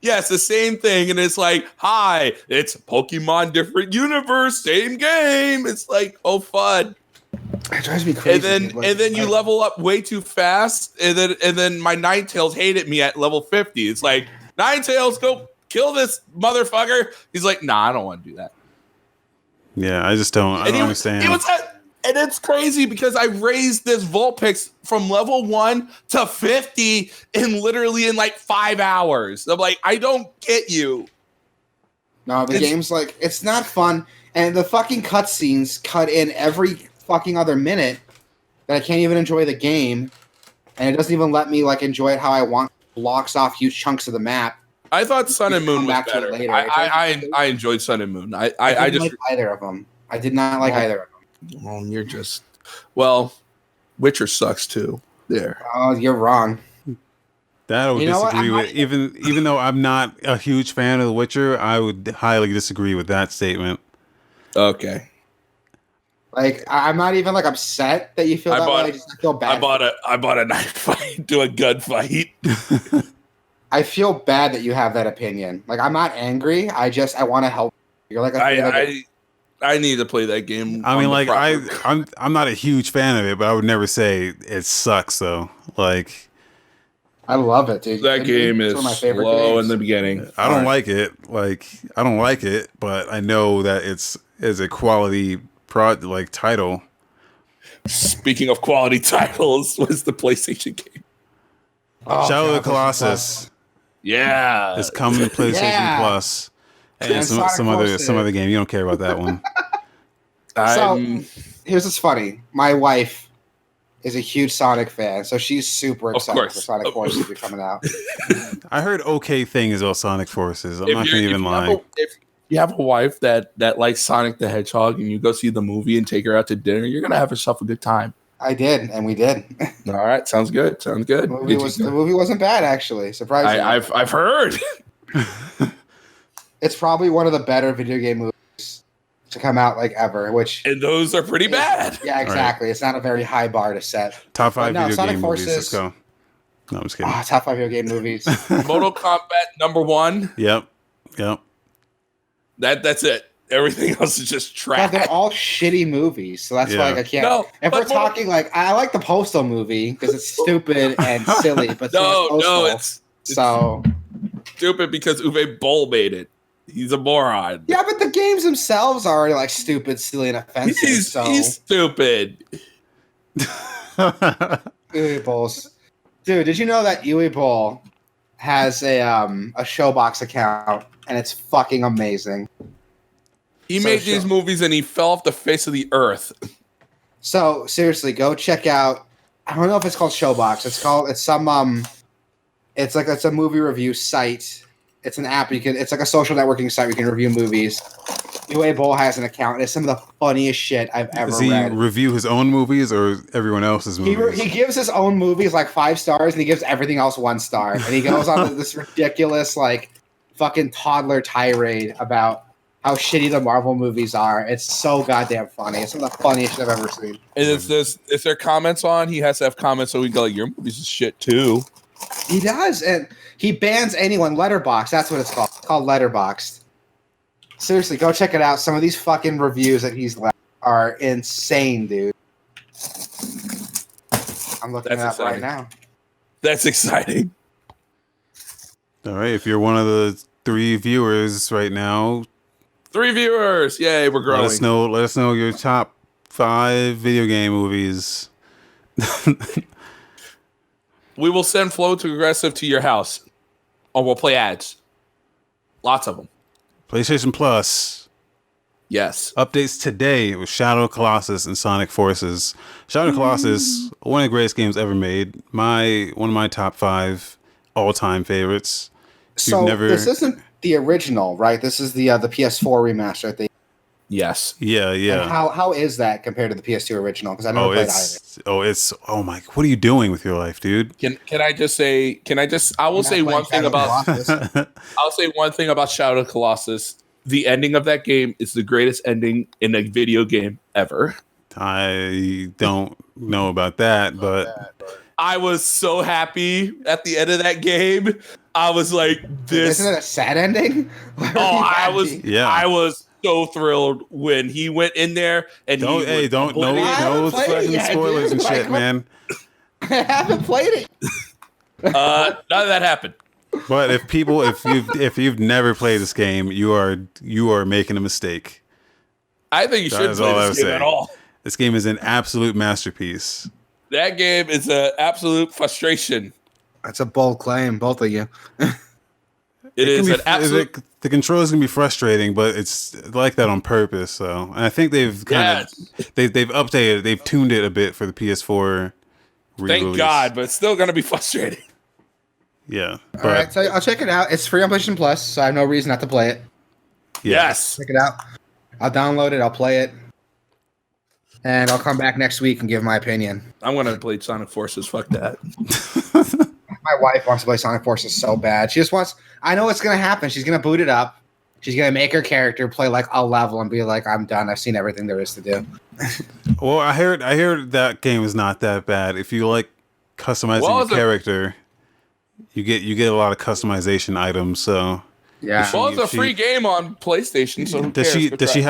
It's the same thing, and it's like, hi, it's Pokemon, different universe, same game. It's like, oh, fun. It drives me crazy. And then you level up way too fast, and then my Ninetales hated me at level 50. It's like, Ninetales, go kill this motherfucker. He's like, nah, I don't want to do that. Yeah, I just don't. I don't understand. And it's crazy because I raised this Vulpix from level 1 to 50 in 5 hours. I'm like, I don't get you. No, the game's it's not fun, and the fucking cutscenes cut in every fucking other minute that I can't even enjoy the game, and it doesn't even let me enjoy it how I want. Blocks off huge chunks of the map. I thought Sun and Moon was better. I enjoyed Sun and Moon. I didn't like either of them. I did not like either of them. Well, you're just Witcher sucks too. There. Oh, you're wrong. That I would disagree with. Even though I'm not a huge fan of The Witcher, I would highly disagree with that statement. Okay. I'm not even upset that you feel that way. I just feel bad. I bought a knife fight to a gun fight. I feel bad that you have that opinion. I'm not angry. I want to help. You're I need to play that game. I mean, I'm not a huge fan of it, but I would never say it sucks though. I love it, dude. That game is slow in the beginning. I don't like it. I don't like it, but I know that it's a quality title. Speaking of quality titles, what's the PlayStation game? Shadow of the Colossus. Yeah, it's coming to PlayStation Plus. And some other game. You don't care about that one. So here's what's funny. My wife is a huge Sonic fan, so she's super excited for Sonic Forces to be coming out. I heard okay things about Sonic Forces. I'm not gonna even lie. If you have a wife that likes Sonic the Hedgehog and you go see the movie and take her out to dinner, you're gonna have yourself a good time. I did, and we did. All right, sounds good. The movie wasn't bad, actually. Surprisingly, I've heard. It's probably one of the better video game movies to come out like ever, which And those are pretty bad. Yeah, exactly. Right. It's not a very high bar to set. Top 5 video game movies. Let's go. No, I'm just kidding. Top 5 video game movies. Mortal Kombat #1. Yep. That's it. Everything else is just trash. Yeah, they're all shitty movies, so that's why I can't. No, if we're talking I like the Postal movie because it's stupid and silly, but it's so stupid because Uwe Boll made it. He's a moron. Yeah, but the games themselves are already like stupid, silly, and offensive. He's stupid. Uwe Boll's. Dude, did you know that Uwe Boll has a Showbox account and it's fucking amazing? He made these movies and he fell off the face of the earth. So seriously, go check out. I don't know if it's called Showbox. It's a movie review site. It's an app it's like a social networking site where you can review movies. Uwe Boll has an account. It's some of the funniest shit I've ever read. Does he review his own movies or everyone else's movies? He gives his own movies like 5 stars and he gives everything else 1 star. And he goes on this ridiculous like fucking toddler tirade about how shitty the Marvel movies are. It's so goddamn funny. It's some of the funniest shit I've ever seen. And is there comments on? He has to have comments so we can go like, your movies is shit too. He does, and he bans anyone. Letterboxd, that's what it's called. It's called Letterboxd. Seriously, go check it out. Some of these fucking reviews that he's left are insane, dude. I'm looking it up right now. That's exciting. All right, if you're one of the 3 viewers right now, 3 viewers, yay, we're growing. Let us know your top 5 video game movies. We will send Flow to Aggressive to your house, or we'll play ads. Lots of them. PlayStation Plus. Yes. Updates today with Shadow Colossus and Sonic Forces. Shadow Colossus, one of the greatest games ever made. One of my top 5 all-time favorites. So this isn't the original, right? This is the PS4 remaster, I think. Yes. Yeah. And how is that compared to the PS2 original? Because I never played either. Oh my! What are you doing with your life, dude? Can I just say? I will say one thing about. I'll say one thing about Shadow of the Colossus. The ending of that game is the greatest ending in a video game ever. I don't know about that, but I was so happy at the end of that game. I was like, "This isn't it a sad ending?" I was so thrilled when he went in there and no spoilers and shit, man. I haven't played it. None of that happened. But if you've never played this game, you are making a mistake. I think you shouldn't play this game at all. This game is an absolute masterpiece. That game is an absolute frustration. That's a bold claim, both of you. It is an absolute. The controls can be frustrating, but it's like that on purpose. So, and I think they've they've updated, they've tuned it a bit for the PS4 re-release. Thank God, but it's still going to be frustrating. Yeah. All right, so I'll check it out. It's free on PlayStation Plus, so I have no reason not to play it. Yes. Check it out. I'll download it. I'll play it. And I'll come back next week and give my opinion. I'm going to play Sonic Forces. Fuck that. My wife wants to play Sonic Forces so bad. She just wants... I know what's going to happen. She's going to boot it up. She's going to make her character play like a level and be like, I'm done. I've seen everything there is to do. Well, I heard that game is not that bad. If you like customizing your character, you get a lot of customization items. So yeah, well, it's a free game on PlayStation. So does she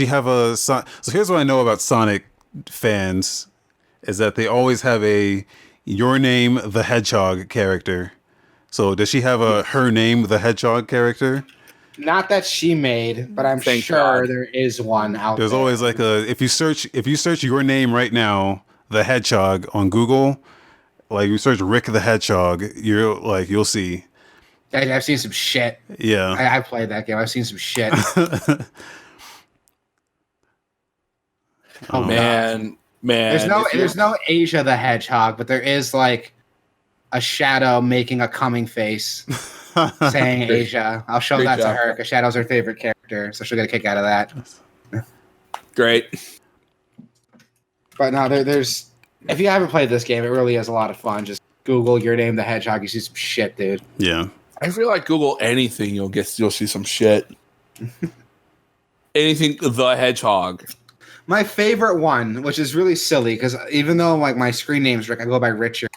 have a? So here's what I know about Sonic fans is that they always have a Your Name the Hedgehog character. So does she have a Her Name the Hedgehog character? Not that she made, but I'm sure there is one out there. There's always like a if you search Your Name right now, the Hedgehog on Google, like you search Rick the Hedgehog, you'll see. I've seen some shit. Yeah, I played that game. I've seen some shit. Oh man. There's no Asia the Hedgehog, but there is like a shadow making a coming face saying Asia. I'll show that to her because Shadow's her favorite character, so she'll get a kick out of that. Great. But no, there's if you haven't played this game, it really is a lot of fun. Just Google Your Name the Hedgehog, you see some shit, dude. Yeah. I feel like Google anything, you'll see some shit. Anything the Hedgehog. My favorite one, which is really silly, because even though like my screen name's Rick, I go by Richard.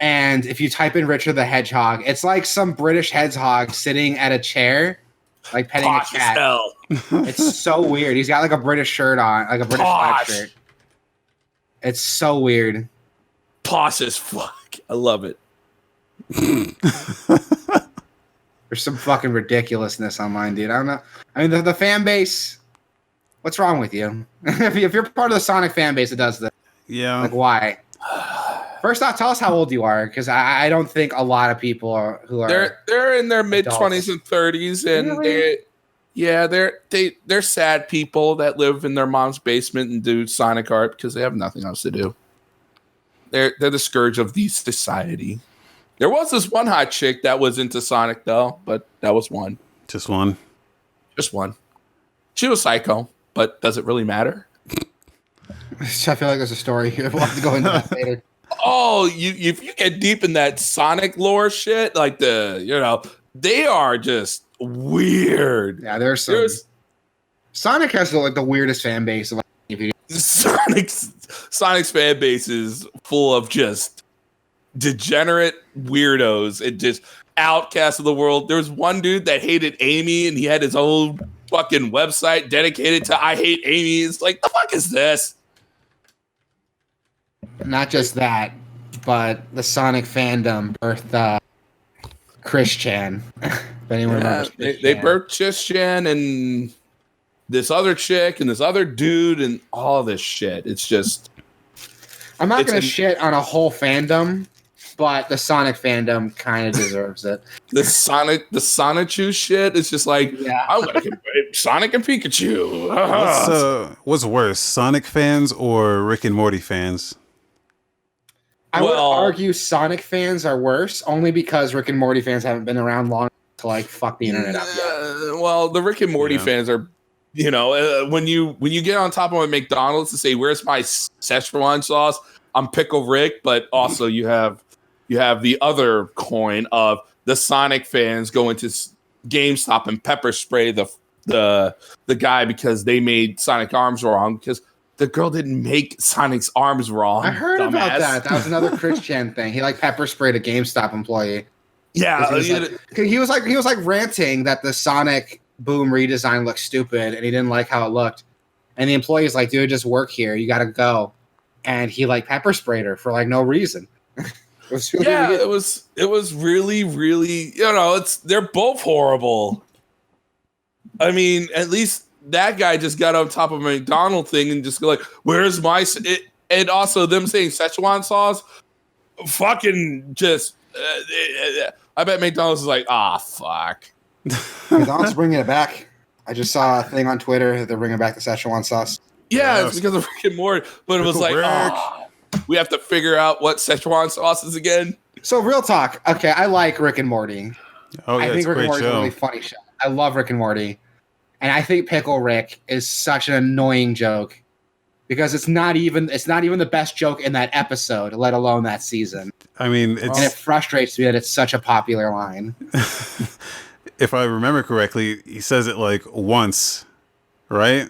And if you type in Richard the Hedgehog, it's like some British hedgehog sitting at a chair, like petting Posh a cat. as hell. It's so weird. He's got like a British shirt on, like a British flag shirt. It's so weird. Posh as fuck. I love it. There's some fucking ridiculousness online, dude. I don't know. I mean, the fan base. What's wrong with you? if you're part of the Sonic fan base that does this, Yeah. like why? First off, tell us how old you are, because I don't think a lot of people who are they're in their mid adults. 20s and 30s, and Really? they're sad people that live in their mom's basement and do Sonic art because they have nothing else to do. They're the scourge of the society. There was this one hot chick that was into Sonic though, but that was one. Just one. Just one. She was psycho, but does it really matter? I feel like there's a story here. We'll have to go into that later. Oh, if you get deep in that Sonic lore shit, like they are just weird. Yeah, there's Sonic has the weirdest fan base of any video. Sonic's fan base is full of just degenerate weirdos and just outcasts of the world. There was one dude that hated Amy, and he had his own fucking website dedicated to "I hate Amy." It's like, the fuck is this? Not just that, but the Sonic fandom birthed Chris Chan. If anyone remembers Chris They Chan. birthed Chris Chan and this other chick and this other dude and all this shit. It's just... I'm not going to shit on a whole fandom, but the Sonic fandom kind of deserves it. The Sonichu shit is just like, Yeah. I'm going to compare Sonic and Pikachu. What's worse, Sonic fans or Rick and Morty fans? I would argue Sonic fans are worse, only because Rick and Morty fans haven't been around long to like fuck the internet up yet. Well, the Rick and Morty fans are, when you get on top of a McDonald's to say, "Where's my Szechuan sauce?" I'm Pickle Rick, but also you have the other coin of the Sonic fans going to GameStop and pepper spray the guy because they made Sonic arms wrong because the girl didn't make Sonic's arms wrong. I heard dumbass. about that. That was another Chris Chan thing. He like pepper sprayed a GameStop employee. Yeah, He was like ranting that the Sonic Boom redesign looked stupid and he didn't like how it looked. And the employee's like, "Dude, just work here. You got to go." And he like pepper sprayed her for like no reason. It was really weird. it was really, really, they're both horrible. I mean, at least that guy just got on top of a McDonald's thing and just go like, "Where's my?" And also them saying Szechuan sauce, fucking just. I bet McDonald's is like, fuck. McDonald's bringing it back. I just saw a thing on Twitter that they're bringing back the Szechuan sauce. Yeah, it's because of Rick and Morty. But it was like, we have to figure out what Szechuan sauce is again. So real talk. Okay, I like Rick and Morty. Oh yeah, I think it's a Rick and great Morty's a show. really funny show. I love Rick and Morty. And I think Pickle Rick is such an annoying joke because it's not even the best joke in that episode, let alone that season. I mean, And it frustrates me that it's such a popular line. if I remember correctly, he says it like once, right?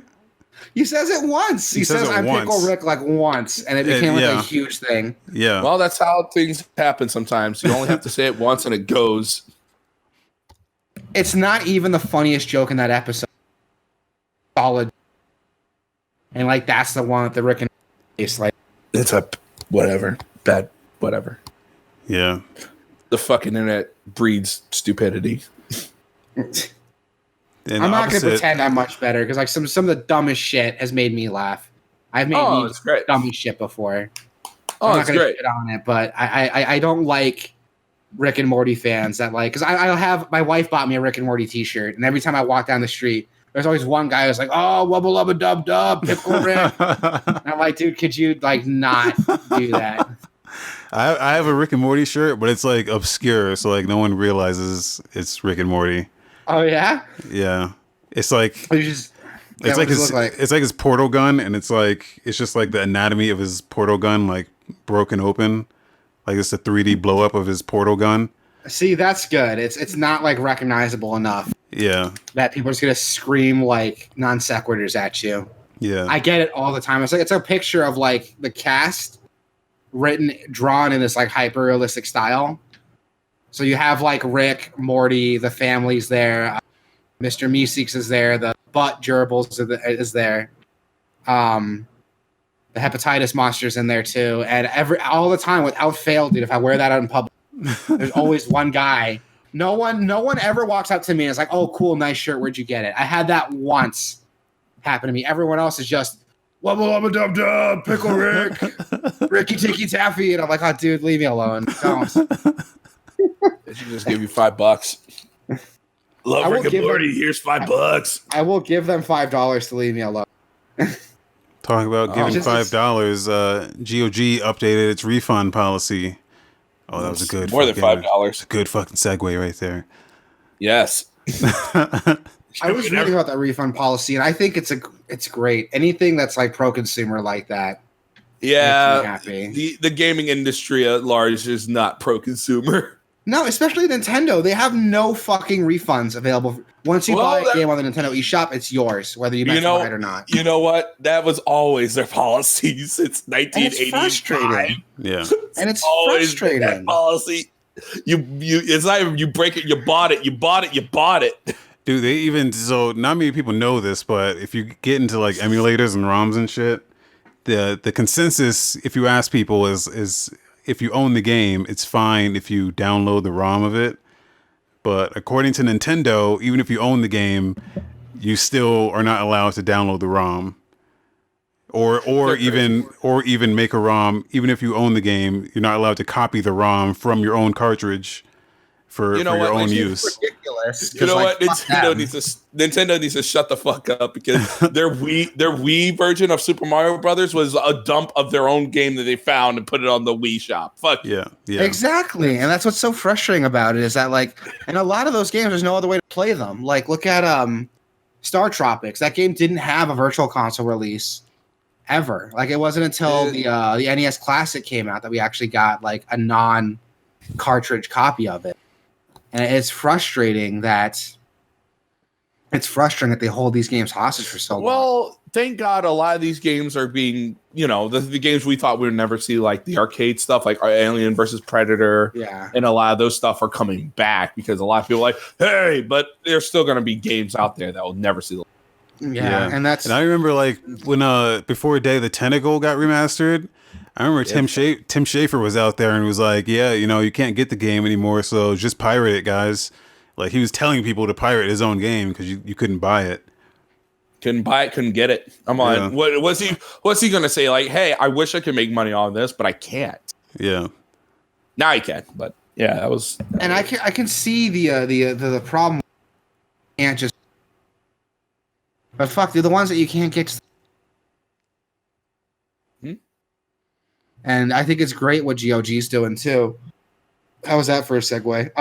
He says it once. He says it I'm once. Pickle Rick like once, and it became like yeah. a huge thing. Yeah. Well, that's how things happen sometimes. You only have to say it once and it goes. It's not even the funniest joke in that episode. Solid. And like that's the one with the Rick and it's like It's a whatever. Bad whatever. Yeah. The fucking internet breeds stupidity. And I'm not going to opposite- pretend I'm much better because like some of the dumbest shit has made me laugh. I've made It's great. dummy shit before. Oh, I'm not it's going to great. shit on it, but I don't like Rick and Morty fans that like because I'll have my wife bought me a Rick and Morty T-shirt, and every time I walk down the street, there's always one guy who's like, "Oh, wubba lubba dub dub, Pickle Rick." And I'm like, dude, could you like not do that? I have a Rick and Morty shirt, but it's like obscure, so like no one realizes it's Rick and Morty. Oh yeah, Yeah. It's like you just it's like his it's like his portal gun, and it's just like the anatomy of his portal gun like broken open. Like it's a 3D blow up of his portal gun. See, that's good. It's not like recognizable enough. Yeah. That people are just gonna scream like non sequiturs at you. Yeah. I get it all the time. It's like it's a picture of like the cast drawn in this like hyper realistic style. So you have like Rick, Morty, the family's there, Mr. Meeseeks is there, the butt gerbils is there, the hepatitis monster's in there too, and all the time without fail, dude. If I wear that out in public, there's always one guy. No one ever walks up to me and is like, "Oh, cool, nice shirt. Where'd you get it?" I had that once happen to me. Everyone else is just wubba wubba dub dub, pickle Rick, Ricky Ticky Taffy, and I'm like, "Oh, dude, leave me alone. Don't." They should just give you $5. Love Rick and Morty. Here's $5. I will give them $5 to leave me alone. Talking about giving $5, GOG updated its refund policy. Oh, that was a good more than $5. A good fucking segue right there. Yes. I was reading about that refund policy, and I think it's great. Anything that's like pro-consumer like that. Yeah, makes me happy. The gaming industry at large is not pro-consumer. No, especially Nintendo. They have no fucking refunds available. Once you buy a game on the Nintendo eShop, it's yours, whether you mention it or not. You know what? That was always their policy since 1985. And it's frustrating. Yeah, and it's frustrating. That policy. It's not even you break it. You bought it. You bought it. You bought it. Dude, they even not many people know this, but if you get into like emulators and ROMs and shit, the consensus, if you ask people, is if you own the game, it's fine if you download the ROM of it. But according to Nintendo, even if you own the game, you still are not allowed to download the ROM. Or even make a ROM. Even if you own the game, you're not allowed to copy the ROM from your own cartridge for your own use. Ridiculous. You know what? Nintendo needs to shut the fuck up because their Wii version of Super Mario Brothers was a dump of their own game that they found and put it on the Wii shop. Fuck yeah. Exactly, and that's what's so frustrating about it is that like, in a lot of those games, there's no other way to play them. Like, look at Star Tropics. That game didn't have a virtual console release ever. Like, it wasn't until the NES Classic came out that we actually got like a non-cartridge copy of it. And it's frustrating that they hold these games hostage for so long. Well, thank God a lot of these games are being, the games we thought we would never see, like the arcade stuff, like Alien versus Predator. Yeah. And a lot of those stuff are coming back because a lot of people are like, hey, but there's still going to be games out there that will never see the Yeah. And I remember like when before Day of the Tentacle got remastered, I remember Tim Schafer was out there and was like, yeah, you can't get the game anymore, so just pirate it, guys. Like, he was telling people to pirate his own game because you couldn't buy it. Couldn't buy it, couldn't get it. I'm on. What's he going to say? Like, hey, I wish I could make money on this, but I can't. Yeah. Now he can, but yeah, that was. And I can see the problem. You can't just. But fuck, they're the ones that you can't get. And I think it's great what GOG's doing too. How was that for a segue?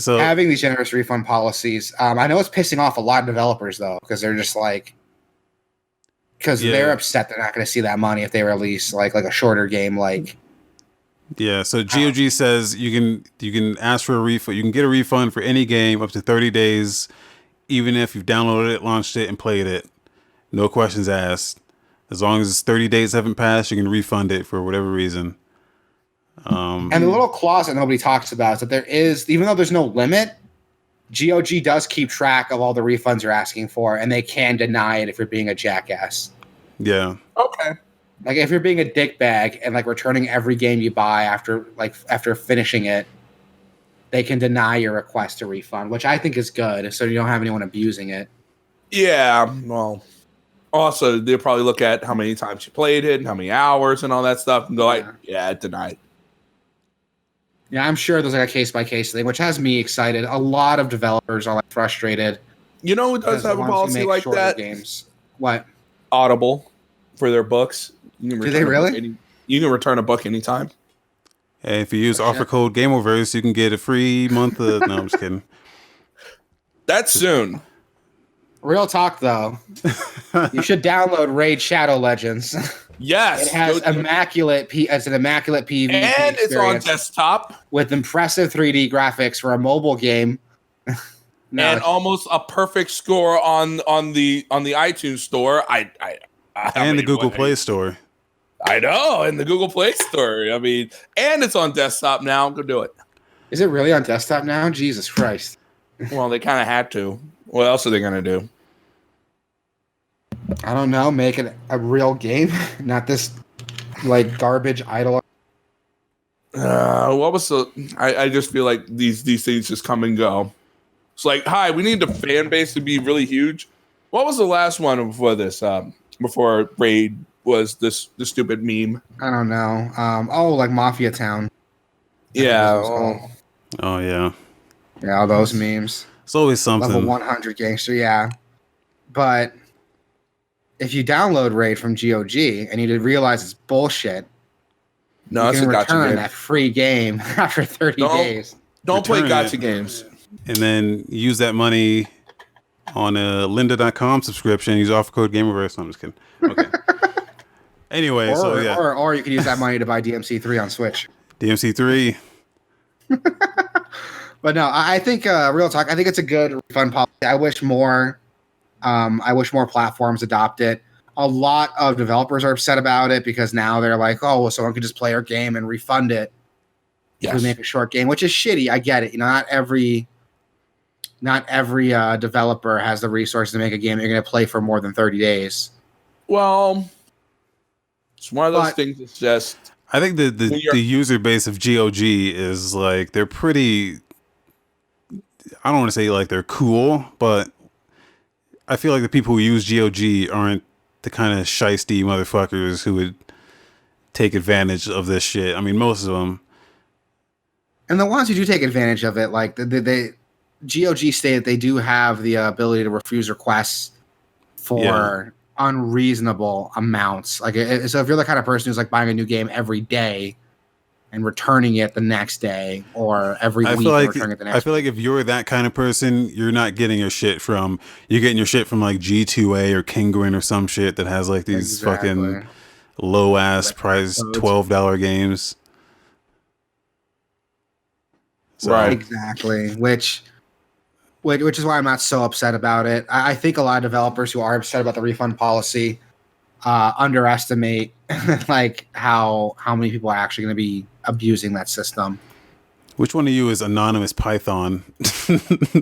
So having these generous refund policies. I know it's pissing off a lot of developers though, because they're just like, they're upset they're not going to see that money if they release like a shorter game. Like, yeah. So GOG says you can ask for a refund. You can get a refund for any game up to 30 days, even if you've downloaded it, launched it, and played it. No questions asked. As long as 30 days haven't passed, you can refund it for whatever reason. And the little clause that nobody talks about is that there is, even though there's no limit, GOG does keep track of all the refunds you're asking for, and they can deny it if you're being a jackass. Yeah. Okay. Like, if you're being a dickbag and like returning every game you buy after finishing it, they can deny your request to refund, which I think is good, so you don't have anyone abusing it. Yeah. Well. Also, they'll probably look at how many times you played it and how many hours and all that stuff and go like, denied. Yeah, I'm sure there's like a case-by-case thing, which has me excited. A lot of developers are like frustrated. You know who does have a policy like that? Games. What? Audible for their books. Do they really? You can return a book anytime. Hey, if you use offer code Gameoverse, you can get a free month of... No, I'm just kidding. That's soon. Real talk, though. You should download Raid Shadow Legends. Yes, It has it's an immaculate PvP and it's on experience desktop with impressive 3D graphics for a mobile game. and almost a perfect score on the iTunes store. And the Google Play Store. I know, and the Google Play Store. I mean, and it's on desktop now. Go do it. Is it really on desktop now? Jesus Christ. Well, they kind of had to. What else are they going to do? I don't know. Make it a real game, not this like garbage idle. What was the? I just feel like these things just come and go. It's like, hi, we need the fan base to be really huge. What was the last one before this? Before Raid was the stupid meme. I don't know. Like Mafia Town. Yeah. Oh yeah. Yeah, all those memes. It's always something. Level 100 gangster, yeah. But if you download Raid from GOG and you realize it's bullshit, no, you it's can a gotcha return game. that free game after 30 days. Don't play Return gotcha it. games. And then use that money on a lynda.com subscription. Use offer code Gameoverse. No, I'm just kidding. Okay. Anyway, or you can use that money to buy DMC3 on Switch. DMC3. But no, I think real talk. I think it's a good refund policy. I wish more platforms adopt it. A lot of developers are upset about it because now they're like, oh, well, someone could just play our game and refund it if we make a short game, which is shitty. I get it. You know, not every developer has the resources to make a game you're going to play for more than 30 days. Well, it's one of those things that's just. I think the user base of GOG is like, they're pretty. I don't want to say like they're cool, but I feel like the people who use GOG aren't the kind of shiesty motherfuckers who would take advantage of this shit. I mean, most of them. And the ones who do take advantage of it, like they GOG stated they do have the ability to refuse requests for unreasonable amounts. Like, so if you're the kind of person who's like buying a new game every day and returning it the next day or every week and returning it the next I feel like if you're that kind of person, you're not getting your shit from, you're getting your shit from like G2A or Kinguin or some shit that has like these fucking low ass price $12 games. So, right. Exactly. Which is why I'm not so upset about it. I think a lot of developers who are upset about the refund policy underestimate like how many people are actually going to be abusing that system. Which one of you is Anonymous Python?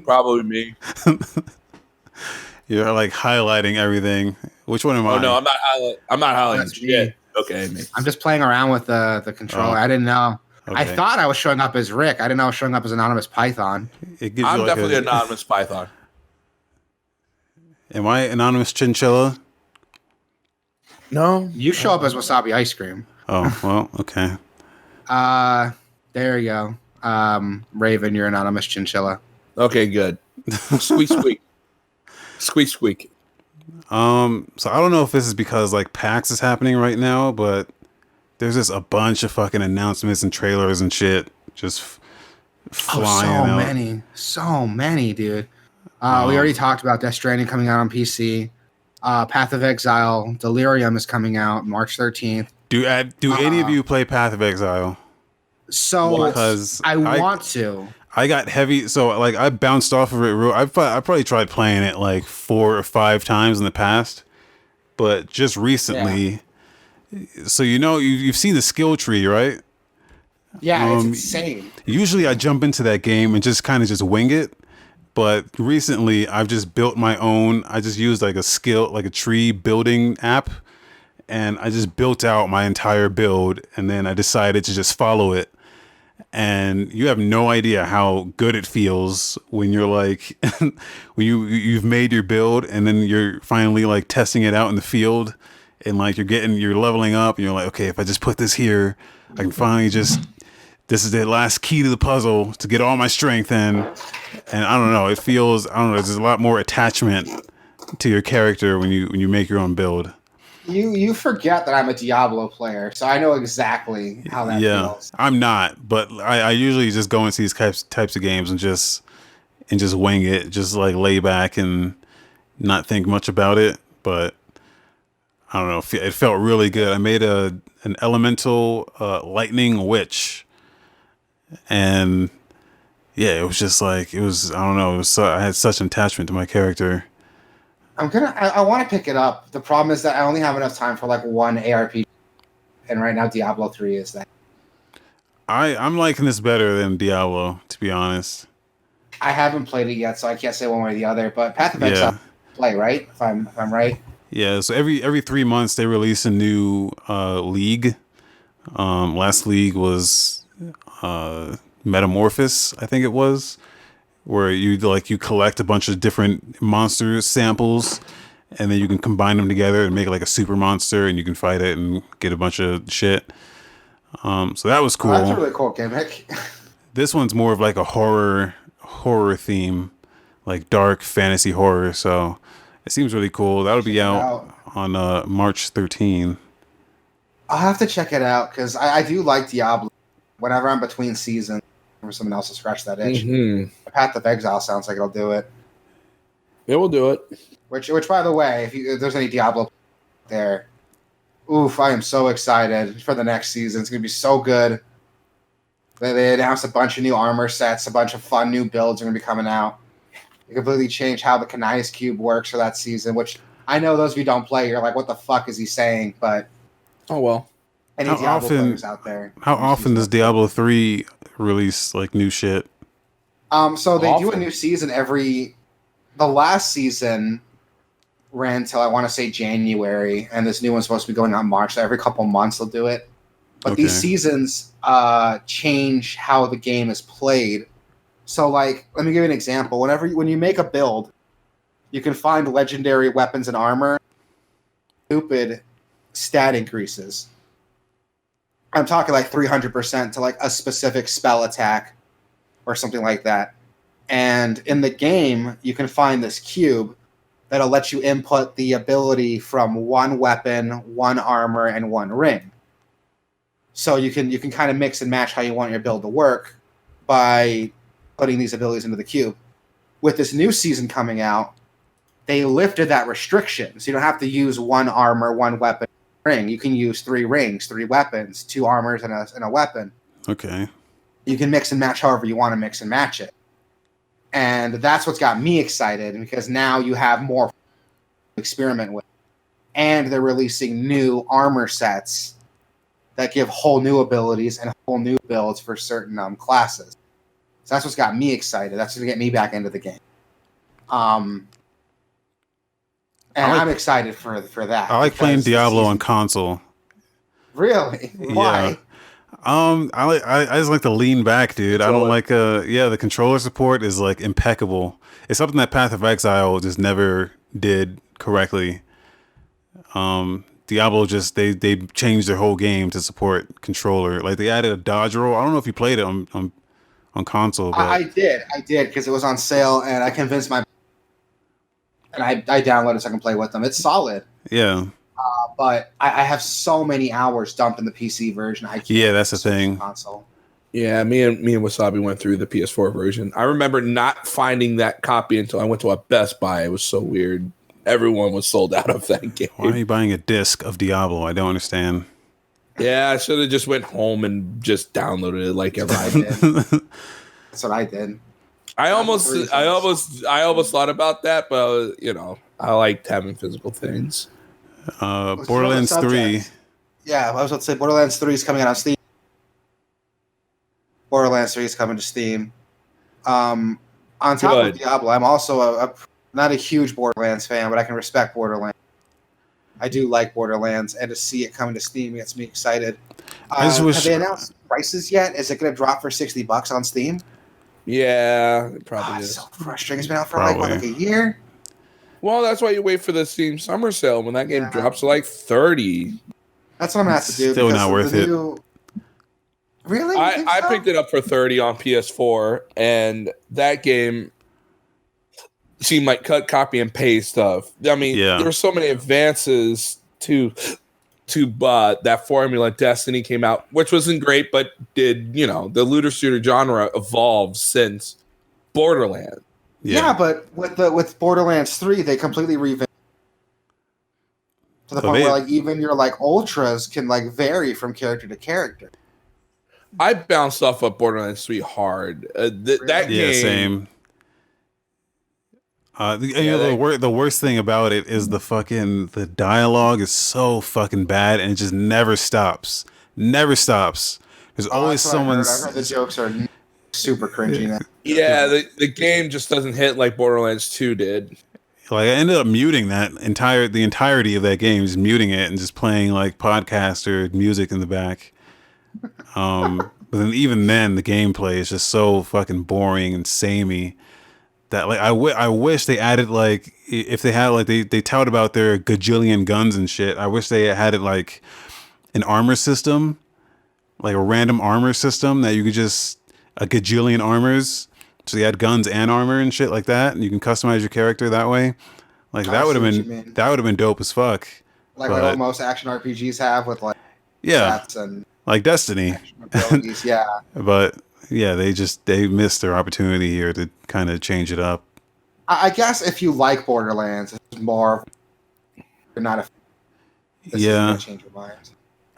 Probably me. You're like highlighting everything. Which one am I? Oh no, I'm not highlighting shit. Okay, me. I'm just playing around with the controller. I didn't know. Okay. I thought I was showing up as Rick. I didn't know I was showing up as Anonymous Python. I'm definitely Anonymous Python. Am I Anonymous Chinchilla? No. You show up as Wasabi Ice Cream. Oh, well, okay. There you go. Raven, you're Anonymous Chinchilla. Okay, good. Squeak, squeak. Squeak, squeak. So I don't know if this is because like PAX is happening right now, but there's just a bunch of fucking announcements and trailers and shit just flying out. So many, dude. We already talked about Death Stranding coming out on PC. Path of Exile, Delirium is coming out March 13th. Do any of you play Path of Exile? So because I want to. I got heavy, so like I bounced off of it. I probably tried playing it like 4 or 5 times in the past, but just recently. Yeah. So you've seen the skill tree, right? Yeah, it's insane. Usually I jump into that game and just kind of just wing it, but recently I've just built my own. I just used like a tree building app, and I just built out my entire build, and then I decided to just follow it. And you have no idea how good it feels when you're like, when you've made your build, and then you're finally like testing it out in the field. And like you're leveling up and you're like, okay, if I just put this here, I can finally this is the last key to the puzzle to get all my strength in. And I don't know, there's a lot more attachment to your character when you make your own build. You forget that I'm a Diablo player, so I know exactly how that feels. I'm not, but I usually just go into these types of games and just wing it, just like lay back and not think much about it. But I don't know. It felt really good. I made an elemental lightning witch, and yeah, it was just like it was. I don't know. It was I had such an attachment to my character. I want to pick it up. The problem is that I only have enough time for like one ARPG, and right now Diablo 3 is that. I'm liking this better than Diablo, to be honest. I haven't played it yet, so I can't say one way or the other. But Path of Exile, play right? If I'm right. Yeah. So every 3 months they release a new league. Last league was Metamorphosis, I think it was, where you collect a bunch of different monster samples, and then you can combine them together and make like a super monster, and you can fight it and get a bunch of shit. So that was cool. Oh, that's a really cool gimmick. This one's more of like a horror theme, like dark fantasy horror. So it seems really cool. That'll be out on March 13th. I'll have to check it out because I do like Diablo. Whenever I'm between seasons, for someone else to scratch that itch. Mm-hmm. Path of Exile sounds like it'll do it. It will do it. Which by the way, if there's any Diablo there, oof, I am so excited for the next season. It's going to be so good. They announced a bunch of new armor sets, a bunch of fun new builds are going to be coming out. They completely changed how the Canais Cube works for that season, which I know those of you don't play, you're like, what the fuck is he saying? But oh well. Any Diablo players out there? How often does Diablo 3 release like new shit? So they do a new season every. The last season ran till I want to say January, and this new one's supposed to be going on March. So every couple months they'll do it. But these seasons change how the game is played. So, like, let me give you an example. When you make a build, you can find legendary weapons and armor. Stupid stat increases. I'm talking like 300% to like a specific spell attack or something like that. And in the game, you can find this cube that'll let you input the ability from one weapon, one armor, and one ring. So you can kind of mix and match how you want your build to work by putting these abilities into the cube. With this new season coming out, they lifted that restriction. So you don't have to use one armor, one weapon, ring. You can use 3 rings, 3 weapons, 2 armors, and a weapon. Okay. You can mix and match however you want to mix and match it. And that's what's got me excited, because now you have more to experiment with. And they're releasing new armor sets that give whole new abilities and whole new builds for certain classes. So that's what's got me excited. That's going to get me back into the game. And I'm excited for that. I like playing Diablo on console. Really? Why? Yeah. I just like to lean back, dude. I don't like the controller support is like impeccable. It's something that Path of Exile just never did correctly. Diablo just they changed their whole game to support controller. Like they added a dodge roll. I don't know if you played it on console. But I did because it was on sale, and I convinced my and I downloaded it so I can play with them. It's solid. Yeah. But I have so many hours dumped in the PC version. I can't that's the thing. Console. Yeah, me and Wasabi went through the PS4 version. I remember not finding that copy until I went to a Best Buy. It was so weird. Everyone was sold out of that game. Why are you buying a disc of Diablo? I don't understand. Yeah, I should have just went home and just downloaded it like I did. That's what I did. I almost thought about that, but I liked having physical things. Borderlands 3. Yeah, I was about to say Borderlands 3 is coming out on Steam. Borderlands 3 is coming to Steam. On top of Diablo, I'm also not a huge Borderlands fan, but I can respect Borderlands. I do like Borderlands, and to see it coming to Steam gets me excited. Have they announced prices yet? Is it going to drop for $60 on Steam? Yeah, it probably is. It's so frustrating. It's been out for like a year. Well, that's why you wait for the Steam Summer Sale when that game drops to like $30. That's what I'm going to have to do. Still not worth it. Really? I picked it up for $30 on PS4, and that game seemed like cut, copy, and paste stuff. I mean, there were so many advances to that formula. Destiny came out, which wasn't great, but did the looter shooter genre evolved since Borderlands? Yeah, but with Borderlands 3, they completely revamped. to the point where like even your like ultras can like vary from character to character. I bounced off of Borderlands 3 hard. That game, same. The worst thing about it is the dialogue is so fucking bad and it just never stops. Never stops. There's always someone's. I heard the jokes are super cringy now. Yeah, the game just doesn't hit like Borderlands 2 did. Like I ended up muting the entirety of that game, just muting it and just playing like podcast or music in the back. But then even then, the gameplay is just so fucking boring and samey. That like I wish they added like if they had like they tout about their gajillion guns and shit. I wish they had it like an armor system, like a random armor system that you could just a gajillion armors. So you had guns and armor and shit like that, and you can customize your character that way. Like that would have been dope as fuck. Like what most action RPGs have with like stats and like Destiny. Yeah. But yeah, they missed their opportunity here to kind of change it up. I guess if you like Borderlands, it's more you're not a change your mind.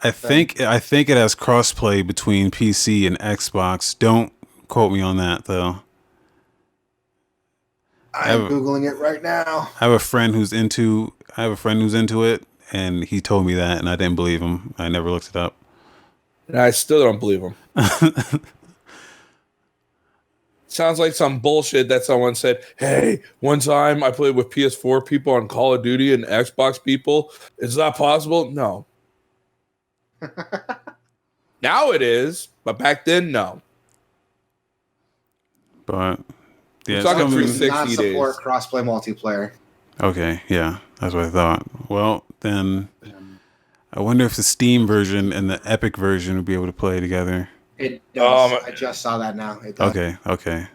I think it has crossplay between PC and Xbox. Don't quote me on that though. I'm Googling it right now. I have a friend who's into it, and he told me that, and I didn't believe him. I never looked it up. And I still don't believe him. Sounds like some bullshit that someone said, hey, one time I played with PS4 people on Call of Duty and Xbox people. Is that possible? No. Now it is, but back then, no. But yeah, it's talking 360 not support days. Crossplay multiplayer. Okay, yeah, that's what I thought. Well, then I wonder if the Steam version and the Epic version would be able to play together. It does. I just saw that now. It does. Okay.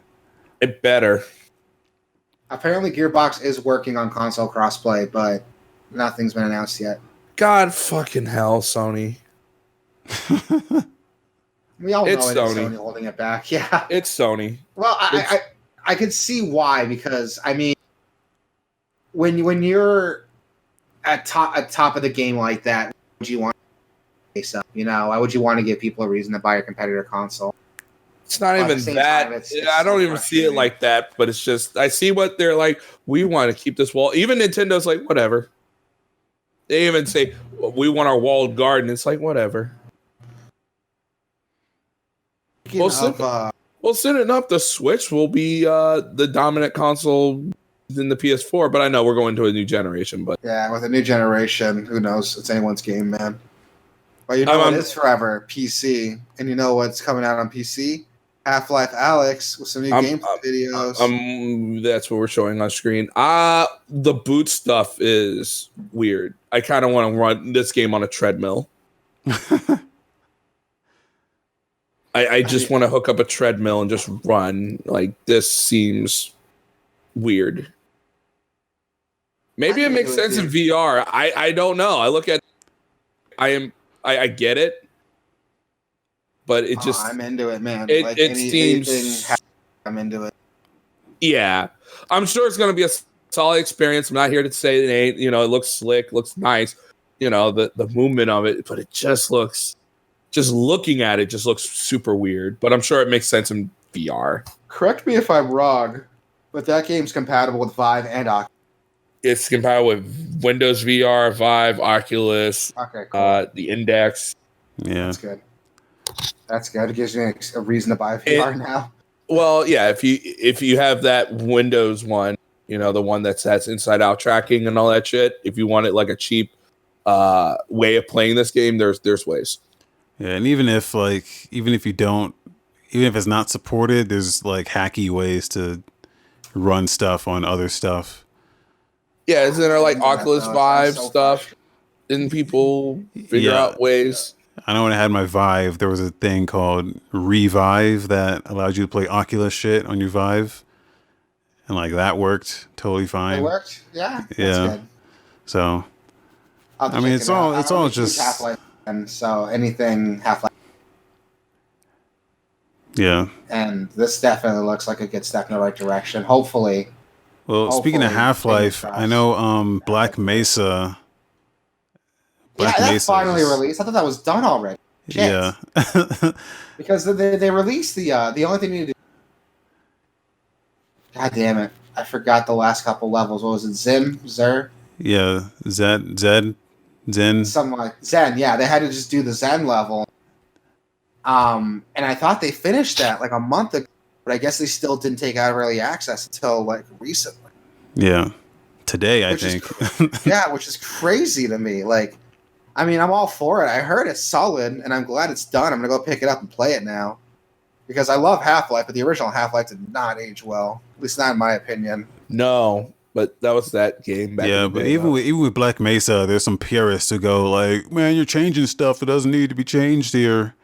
It better. Apparently, Gearbox is working on console crossplay, but nothing's been announced yet. God fucking hell, Sony. We all know it's Sony holding it back. Yeah, it's Sony. Well, I could see why, because I mean, when you're at top of the game like that, would you want to face up? You know, why would you want to give people a reason to buy a competitor console? It's not even that. I don't even see it like that, but it's just I see what they're like. We want to keep this wall. Even Nintendo's like, whatever. They even say we want our walled garden. It's like whatever. Well, soon enough, the Switch will be the dominant console in the PS4. But I know we're going to a new generation. But yeah, with a new generation, who knows? It's anyone's game, man. But you know what is forever? PC. And you know what's coming out on PC? Half-Life Alyx with some new gameplay videos. That's what we're showing on screen. The boot stuff is weird. I kind of want to run this game on a treadmill. I just want to hook up a treadmill and just run. Like, this seems weird. Maybe it makes sense in VR. I don't know. I look at I get it, but it just I'm into it, man. It seems I'm into it. Yeah, I'm sure it's going to be a solid experience. I'm not here to say it ain't. You know, it looks slick, looks nice. You know, the movement of it, but it just looks. Just looking at it just looks super weird, but I'm sure it makes sense in VR. Correct me if I'm wrong, but that game's compatible with Vive and Oculus. It's compatible with Windows VR, Vive, Oculus, cool. The Index. Yeah, that's good. It gives me a reason to buy VR now. Well, yeah, if you have that Windows one, you know, the one that has inside out tracking and all that shit. If you want it like a cheap way of playing this game, there's ways. Yeah, and even if it's not supported, there's like hacky ways to run stuff on other stuff. Yeah, isn't there like Oculus Vive stuff? Didn't people figure out ways? I know when I had my Vive, there was a thing called Revive that allowed you to play Oculus shit on your Vive. And like that worked totally fine. It worked? Yeah. Yeah. Good. So I mean it's all just Half-Life, and so anything Half-Life. Yeah. And this definitely looks like a good step in the right direction. Hopefully. Well, speaking of Half-Life, I know Black Mesa Black that's Mesa finally is- released. I thought that was done already. Shit. Yeah. Because they released the only thing you need to do. God damn it! I forgot the last couple levels. What was it? Zer, Yeah. Zen. something like Zen. Yeah, they had to just do the Zen level. And I thought they finished that like a month ago, but I guess they still didn't take out early access until like recently. Yeah. Today, I Which is think. Yeah, which is crazy to me. Like, I mean, I'm all for it. I heard it's solid, and I'm glad it's done. I'm gonna go pick it up and play it now because I love Half-Life, but the original Half-Life did not age well. At least not in my opinion. No, but that was that game back. Yeah, in the but day, even with Black Mesa, there's some purists who go like, "Man, you're changing stuff that doesn't need to be changed here."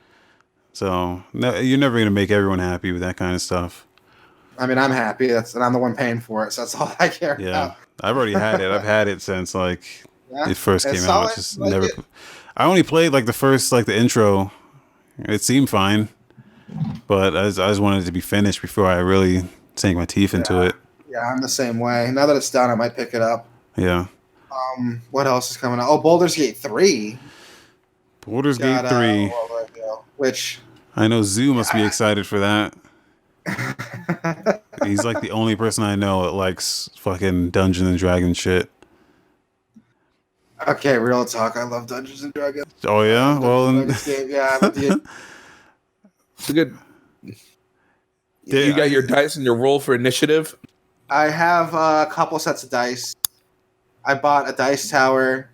So no, you're never gonna make everyone happy with that kind of stuff. I mean, I'm happy. And I'm the one paying for it, so that's all I care Yeah, about. I've already had it. I've had it since like Yeah, it first it's came solid. out. Just Like never. it. I only played like the first like the intro. It seemed fine, but I just wanted it to be finished before I really sank my teeth into it. Yeah, I'm the same way. Now that it's done, I might pick it up. Yeah. What else is coming out? Oh, Baldur's Gate 3. Baldur's Gate 3. Which I know Zoo must be excited for that. He's like the only person I know that likes fucking Dungeons and Dragons shit. Okay, real talk. I love Dungeons and Dragons. Oh yeah, well, Dragons game. Yeah, but It's a good. You got your dice and your roll for initiative. I have a couple sets of dice. I bought a dice tower.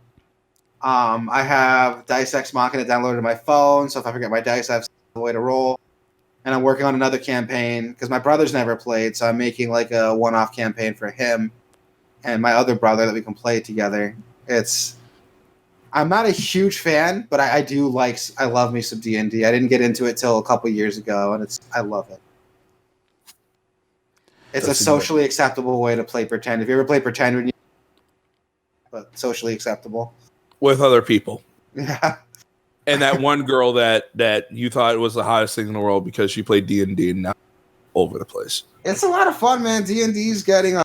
I have Dice Ex Machina downloaded to my phone, so if I forget my dice, I have a way to roll. And I'm working on another campaign because my brother's never played, so I'm making like a one-off campaign for him and my other brother that we can play together. I'm not a huge fan, but I do like. I love me some D&D. I didn't get into it till a couple years ago, and I love it. It's That's a socially acceptable way to play pretend. If you ever play pretend, when you, but socially acceptable With other people. Yeah. And that one girl that you thought was the hottest thing in the world because she played D&D and now over the place. It's a lot of fun, man. D&D's getting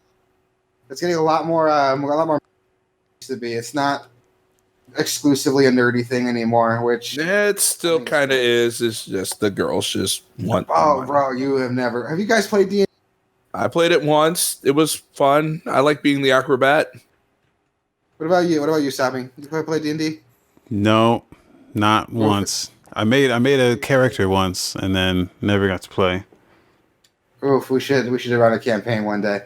it's getting a lot more to be. It's not exclusively a nerdy thing anymore, which It still kind of is. It's just the girls just want. oh, bro, you have never. Have you guys played D&D? I played it once. It was fun. I like being the acrobat. What about you? What about you, Sammy? You play D&D? No, not once. I made a character once and then never got to play. Oof, we should run a campaign one day.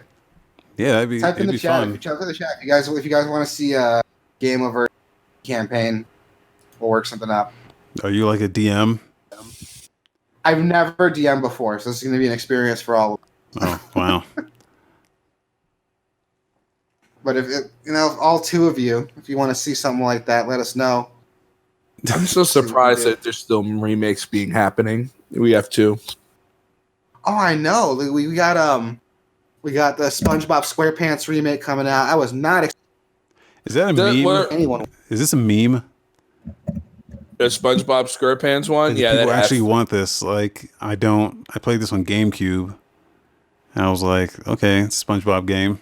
Yeah, that'd be, Type in it'd the be chat. fun. If you type in the chat, if you guys want to see a Gameoverse campaign, we'll work something up. Are you like a DM? I've never DM'd before, so this is going to be an experience for all of us. Oh, wow. But if all two of you, if you want to see something like that, let us know. I'm so surprised that there's still remakes being happening. We have two. Oh, I know. We got the SpongeBob SquarePants remake coming out. I was not Is that a meme? anyone. Is this a meme? The SpongeBob SquarePants one? Do Yeah, people that actually want this. Like, I don't. I played this on GameCube, and I was like, okay, it's a SpongeBob game.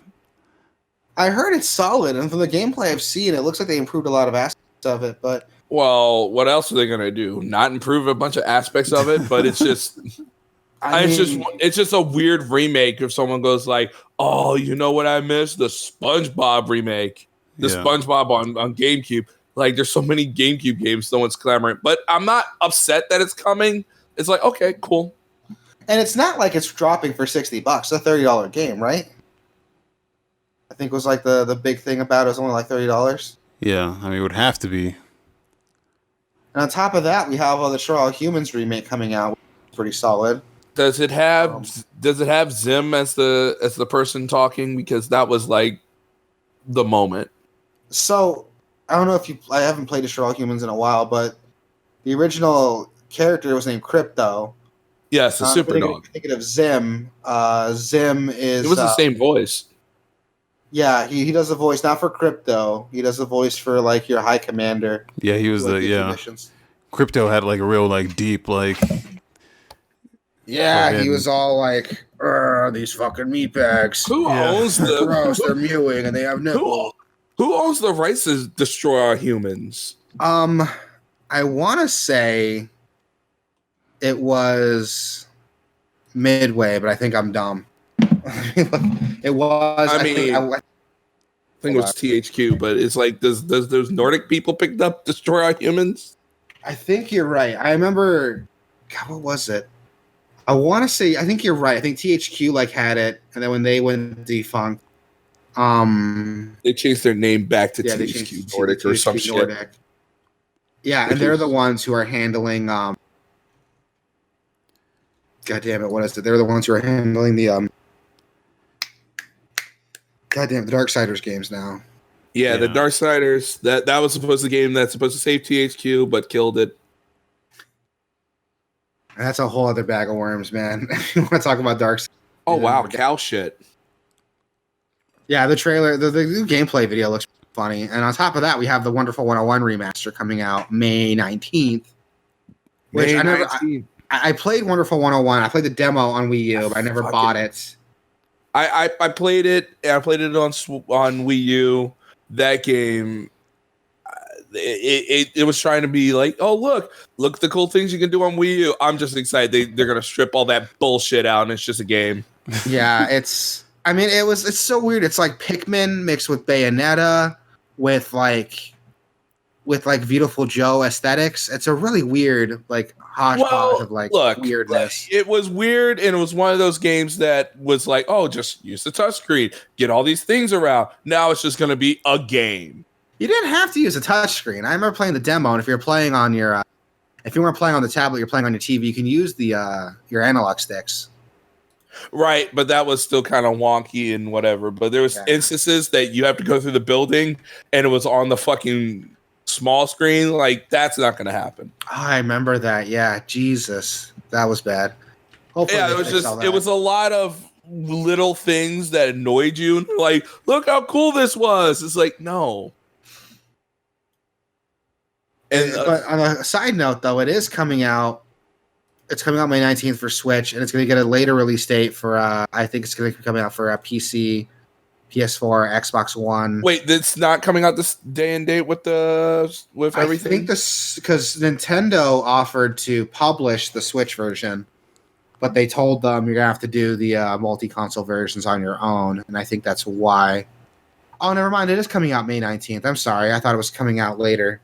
I heard it's solid, and from the gameplay I've seen, it looks like they improved a lot of aspects of it. But Well, what else are they gonna do? Not improve a bunch of aspects of it, but it's just it's just a weird remake. If someone goes like, "Oh, you know what I missed? The SpongeBob remake, the Yeah. SpongeBob on GameCube." Like, there's so many GameCube games, no one's clamoring. But I'm not upset that it's coming. It's like, okay, cool. and it's not like it's dropping for $60. It's a $30 game, right? I think was like the big thing about it was only like $30. Yeah, I mean, it would have to be. And on top of that, we have the Trial Humans remake coming out, which is pretty solid. Does it have Zim as the person talking? Because that was like the moment. So I don't know if I haven't played Trial Humans in a while, but the original character was named Crypto. Yes, the super dog. Thinking of Zim. Zim is It was the same voice. Yeah, he does the voice not for Crypto. He does the voice for like your high commander. Yeah, he was like, the Crypto had like a real like deep like. Yeah, he was all like, "These fucking meatbags. Who owns Gross, they're mewing and they have nipples." Who owns the rights to destroy our humans? I want to say it was Midway, but I think I'm dumb. It was. I mean, I think it was THQ, but it's like, does those Nordic people picked up Destroy All Humans? I think you're right. I remember. God, what was it? I want to say. I think you're right. I think THQ like had it, and then when they went defunct, they changed their name back to yeah, THQ Nordic or some shit. Yeah, and they're the ones who are handling. God damn it! What is it? They're the ones who are handling the God damn, the Darksiders games now. Yeah, the Darksiders. That was supposed to be a game that's supposed to save THQ, but killed it. And that's a whole other bag of worms, man. If you want to talk about Darksiders. Oh wow, cow shit. Yeah, the trailer, the new gameplay video looks funny. And on top of that, we have the Wonderful 101 remaster coming out May 19th. Which May I never 19th. I played Wonderful 101. I played the demo on Wii U, but I never bought it. I played it. I played it on Wii U. That game, it was trying to be like, oh look at the cool things you can do on Wii U. I'm just excited. They're gonna strip all that bullshit out, and it's just a game. Yeah, it's so weird. It's like Pikmin mixed with Bayonetta with Beautiful Joe aesthetics. It's a really weird hodgepodge of weirdness. It was weird, and it was one of those games that was like, oh, just use the touchscreen, get all these things around. Now it's just going to be a game. You didn't have to use a touchscreen. I remember playing the demo, and if you're playing on your, if you weren't playing on the tablet, you're playing on your TV. You can use the your analog sticks. Right, but that was still kind of wonky and whatever. But there was instances that you have to go through the building, and it was on the fucking small screen. Like, that's not going to happen. Oh, I remember that. Yeah, Jesus, that was bad. Hopefully it was a lot of little things that annoyed you. Like, look how cool this was. It's like, no. And but on a side note, though, it is coming out. It's coming out May 19th for Switch, and it's going to get a later release date for. I think it's going to be coming out for PC, PS4, Xbox One. Wait, it's not coming out this day and date with everything? I think this because Nintendo offered to publish the Switch version, but they told them you're going to have to do the multi-console versions on your own, and I think that's why. Oh, never mind. It is coming out May 19th. I'm sorry. I thought it was coming out later.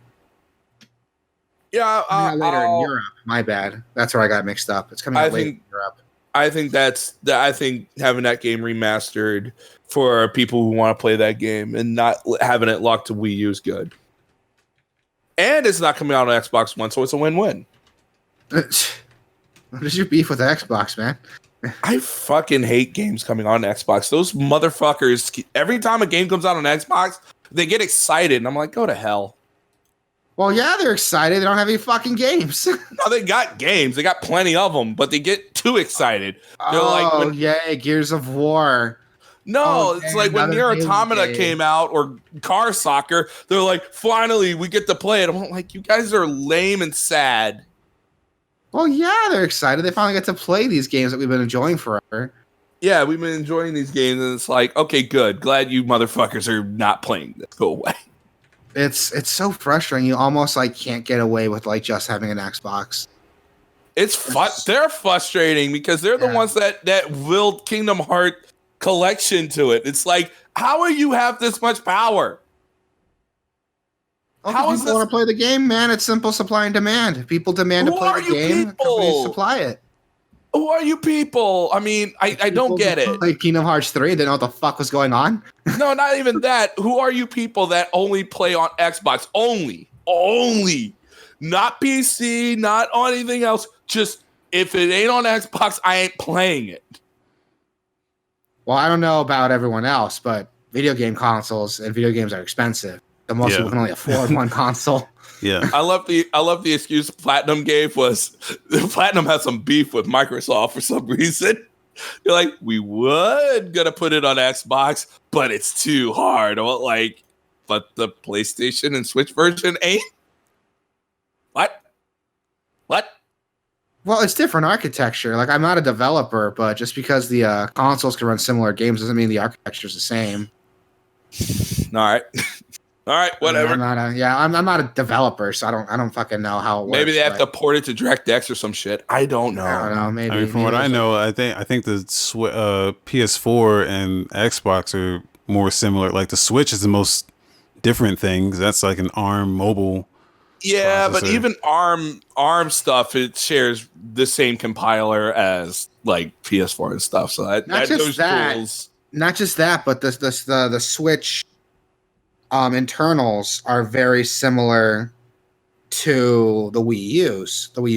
Yeah, later in Europe. My bad. That's where I got mixed up. It's coming out later in Europe. I think I think having that game remastered for people who want to play that game and not having it locked to Wii U is good. And it's not coming out on Xbox One, so it's a win-win. What is your beef with Xbox, man? I fucking hate games coming on Xbox. Those motherfuckers, every time a game comes out on Xbox, they get excited, and I'm like, go to hell. Well, yeah, they're excited. They don't have any fucking games. No, they got games. They got plenty of them, but they get too excited. They're yay, Gears of War. No, it's like when Nier Automata came out or Car Soccer, they're like, finally, we get to play it. I'm like, you guys are lame and sad. Well, yeah, they're excited. They finally get to play these games that we've been enjoying forever. Yeah, we've been enjoying these games, and it's like, okay, good. Glad you motherfuckers are not playing this. Go away. It's so frustrating. You almost can't get away with just having an Xbox. They're frustrating because they're the ones that willed Kingdom Hearts collection to it. It's like, how do you have this much power? How people want to play the game, man? It's simple supply and demand. If people demand to play the game, companies supply it. Who are you people? I mean, I don't get it. Played Kingdom Hearts 3, didn't know what the fuck was going on. No, not even that. Who are you people that only play on Xbox? Only. Not PC, not on anything else. Just, if it ain't on Xbox, I ain't playing it. Well, I don't know about everyone else, but video game consoles and video games are expensive. The most people can only afford one console. Yeah, I love the excuse Platinum gave was Platinum has some beef with Microsoft for some reason. You're like, we would gonna put it on Xbox, but it's too hard. But the PlayStation and Switch version ain't. What? Well, it's different architecture. I'm not a developer, but just because the consoles can run similar games doesn't mean the architecture is the same. All right. All right, whatever. I'm not a developer, so I don't fucking know how it works. Maybe they have to port it to DirectX or some shit. I don't know. I don't know. Maybe. I mean, from what I know, I think the PS4 and Xbox are more similar. Like the Switch is the most different thing 'cause that's like an ARM mobile. Yeah, processor. but even ARM stuff, it shares the same compiler as like PS4 and stuff. So Not just that. tools. Not just that, but the Switch internals are very similar to the Wii U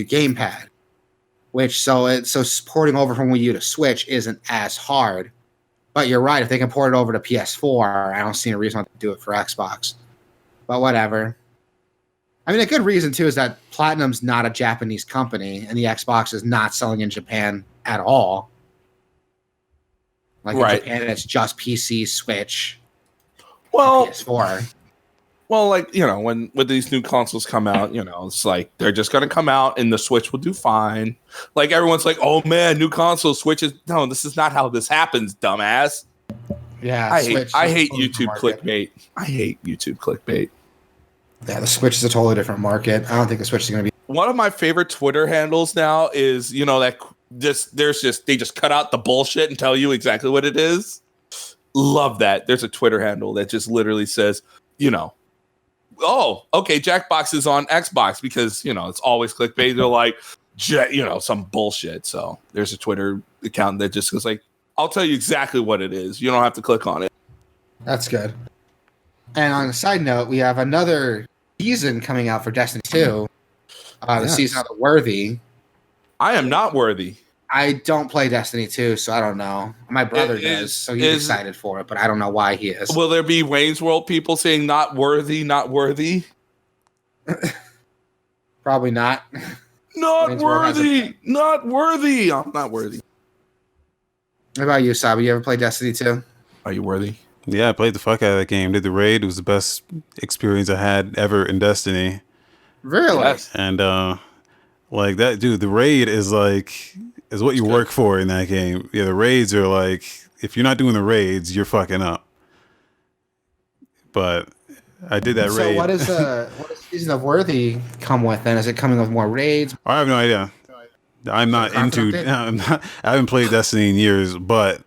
gamepad, which so porting over from Wii U to Switch isn't as hard. But you're right, if they can port it over to PS4, I don't see a reason not to do it for Xbox. But whatever. I mean, a good reason too is that Platinum's not a Japanese company, and the Xbox is not selling in Japan at all. Like in Japan, it's just PC, Switch, Well, PS4. Well, like, you know, when these new consoles come out, you know, it's like they're just going to come out and the Switch will do fine. Like everyone's like, oh man, new console Switches. No, this is not how this happens, dumbass. Yeah, I hate YouTube clickbait. I hate YouTube clickbait. Yeah, the Switch is a totally different market. I don't think the Switch is going to be. One of my favorite Twitter handles now is, you know, that they just cut out the bullshit and tell you exactly what it is. Love that. There's a Twitter handle that just literally says, you know, oh, okay, Jackbox is on Xbox because, you know, it's always clickbait. They're like, you know, some bullshit. So there's a Twitter account that just goes like, I'll tell you exactly what it is. You don't have to click on it. That's good. And on a side note, we have another season coming out for Destiny 2. The season of the Worthy. I am not worthy. I don't play Destiny 2, so I don't know. My brother does, so he's excited for it, but I don't know why he is. Will there be Wayne's World people saying not worthy, not worthy? Probably not. Not worthy, not worthy. I'm not worthy. What about you, Sabi? You ever played Destiny 2? Are you worthy? Yeah, I played the fuck out of that game. Did the raid. It was the best experience I had ever in Destiny. Really? Yes. And like that, dude, the raid is what you work for in that game. Yeah, the raids are like, if you're not doing the raids, you're fucking up. But I did that raid. So what does Season of Worthy come with then? Is it coming with more raids? I have no idea. I'm not into. I haven't played Destiny in years, but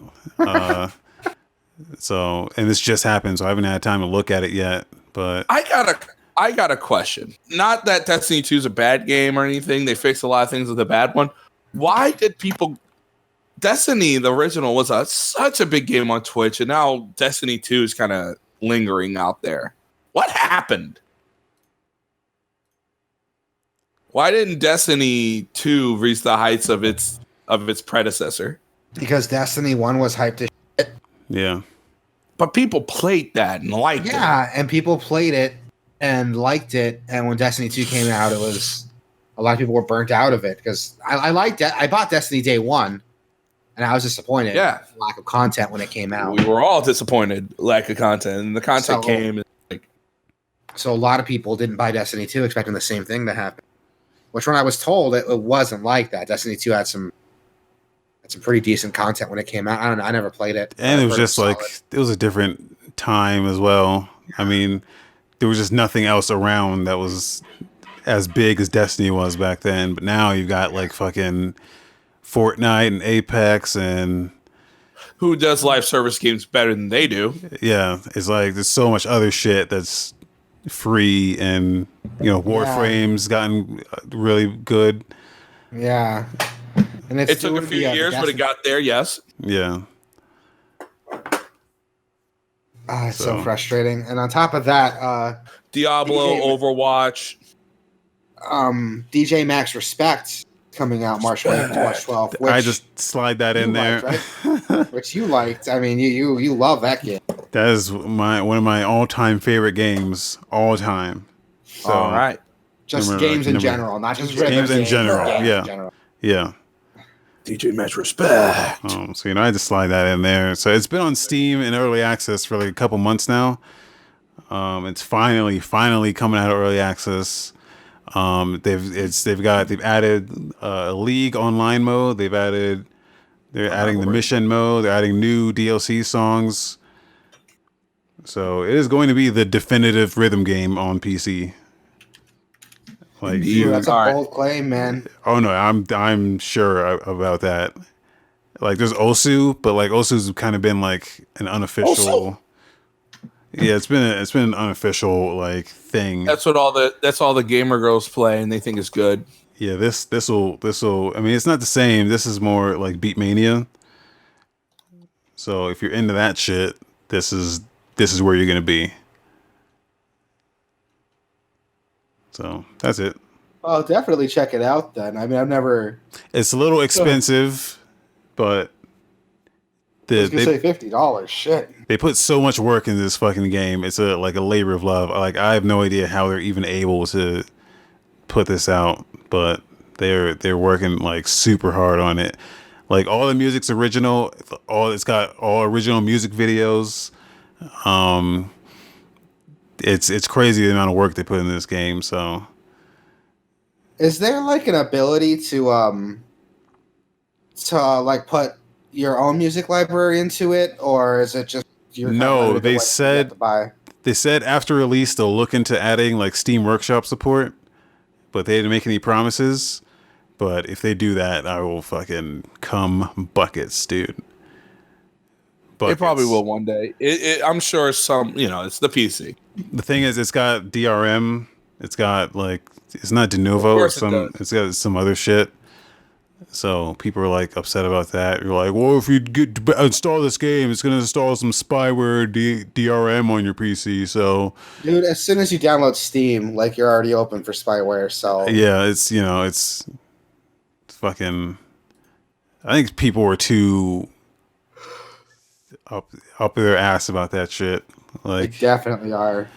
so, and this just happened, so I haven't had time to look at it yet. But I got a question. Not that Destiny 2 is a bad game or anything. They fixed a lot of things with the bad one. Why did people? Destiny, the original, was such a big game on Twitch, and now Destiny 2 is kind of lingering out there. What happened? Why didn't Destiny 2 reach the heights of its predecessor? Because Destiny 1 was hyped as shit. yeah. But people played that and liked it. Yeah, and people played it and liked it, and when Destiny 2 came out, it was a lot of people were burnt out of it because I liked it. I bought Destiny day one, and I was disappointed. Yeah, with the lack of content when it came out. We were all disappointed, lack of content, and the content came. So a lot of people didn't buy Destiny 2 expecting the same thing to happen. Which, when I was told, it wasn't like that. Destiny 2 had some pretty decent content when it came out. I don't know. I never played it. And it was just like, it was a different time as well. I mean, there was just nothing else around that was as big as Destiny was back then. But now you've got like fucking Fortnite and Apex and... Who does live service games better than they do? Yeah. It's like, there's so much other shit that's free, and, you know, Warframe's gotten really good. Yeah. And it took a few years, but it got there, yes. Yeah. It's so frustrating. And on top of that, Diablo, Overwatch, DJ Max Respect coming out March 12th. I just slide that in there. Liked, right? Which you liked. I mean, you love that game. That is one of my all-time favorite games, all time. So, all right. Just games in general, not just games in general. Yeah. DJ Max Respect. So, you know, I just slide that in there. So it's been on Steam in early access for like a couple months now. It's finally coming out of early access. They've added a League online mode. They're adding the mission mode. They're adding new DLC songs. So it is going to be the definitive rhythm game on PC. Like Indeed. That's a All right. bold claim, man. oh no, I'm sure about that. Like there's Osu, but like Osu's kind of been like an unofficial. Yeah, it's been an unofficial like thing. That's all the gamer girls play, and they think it's good. Yeah, this will. I mean, it's not the same. This is more like Beatmania. So if you're into that shit, this is where you're gonna be. So that's it. Oh, definitely check it out then. I mean, I've never. It's a little expensive, but I was gonna say $50. Shit. they put so much work into this fucking game. It's a labor of love. Like I have no idea how they're even able to put this out, but they're working like super hard on it. Like all the music's original. It's got all original music videos. It's crazy the amount of work they put in this game. So, Is there like an ability to like put your own music library into it, or is it just no? They said after release they'll look into adding like Steam Workshop support, but they didn't make any promises. But if they do that, I will fucking come buckets, dude. They probably will one day. I'm sure it's the PC. The thing is, it's got DRM. It's got like it's not de novo. It's got some other shit. So people are like upset about that. You're like, well, if you install this game, it's gonna install some spyware DRM on your PC. So, dude, as soon as you download Steam, like you're already open for spyware. So yeah, it's fucking. I think people were too up their ass about that shit. Like they definitely are.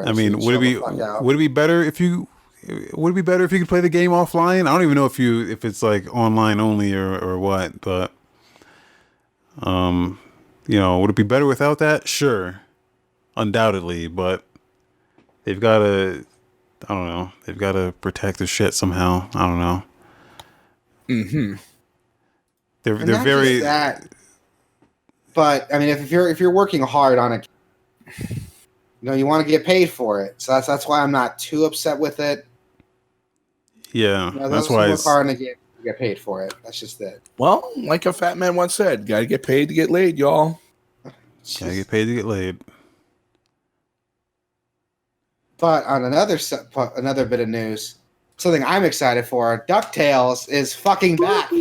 I mean, would it be better if you could play the game offline? I don't even know if it's like online only or what, but would it be better without that? Sure. Undoubtedly, but they've got to they've got to protect their shit somehow. I don't know. Mhm. They're very but I mean, if you're working hard on it, you want to get paid for it. So that's why I'm not too upset with it. Yeah, that's why work hard on a game to get paid for it. That's just it. Well, like a fat man once said, "Gotta get paid to get laid, y'all." Gotta get paid to get laid. But on another bit of news, something I'm excited for: DuckTales is fucking back.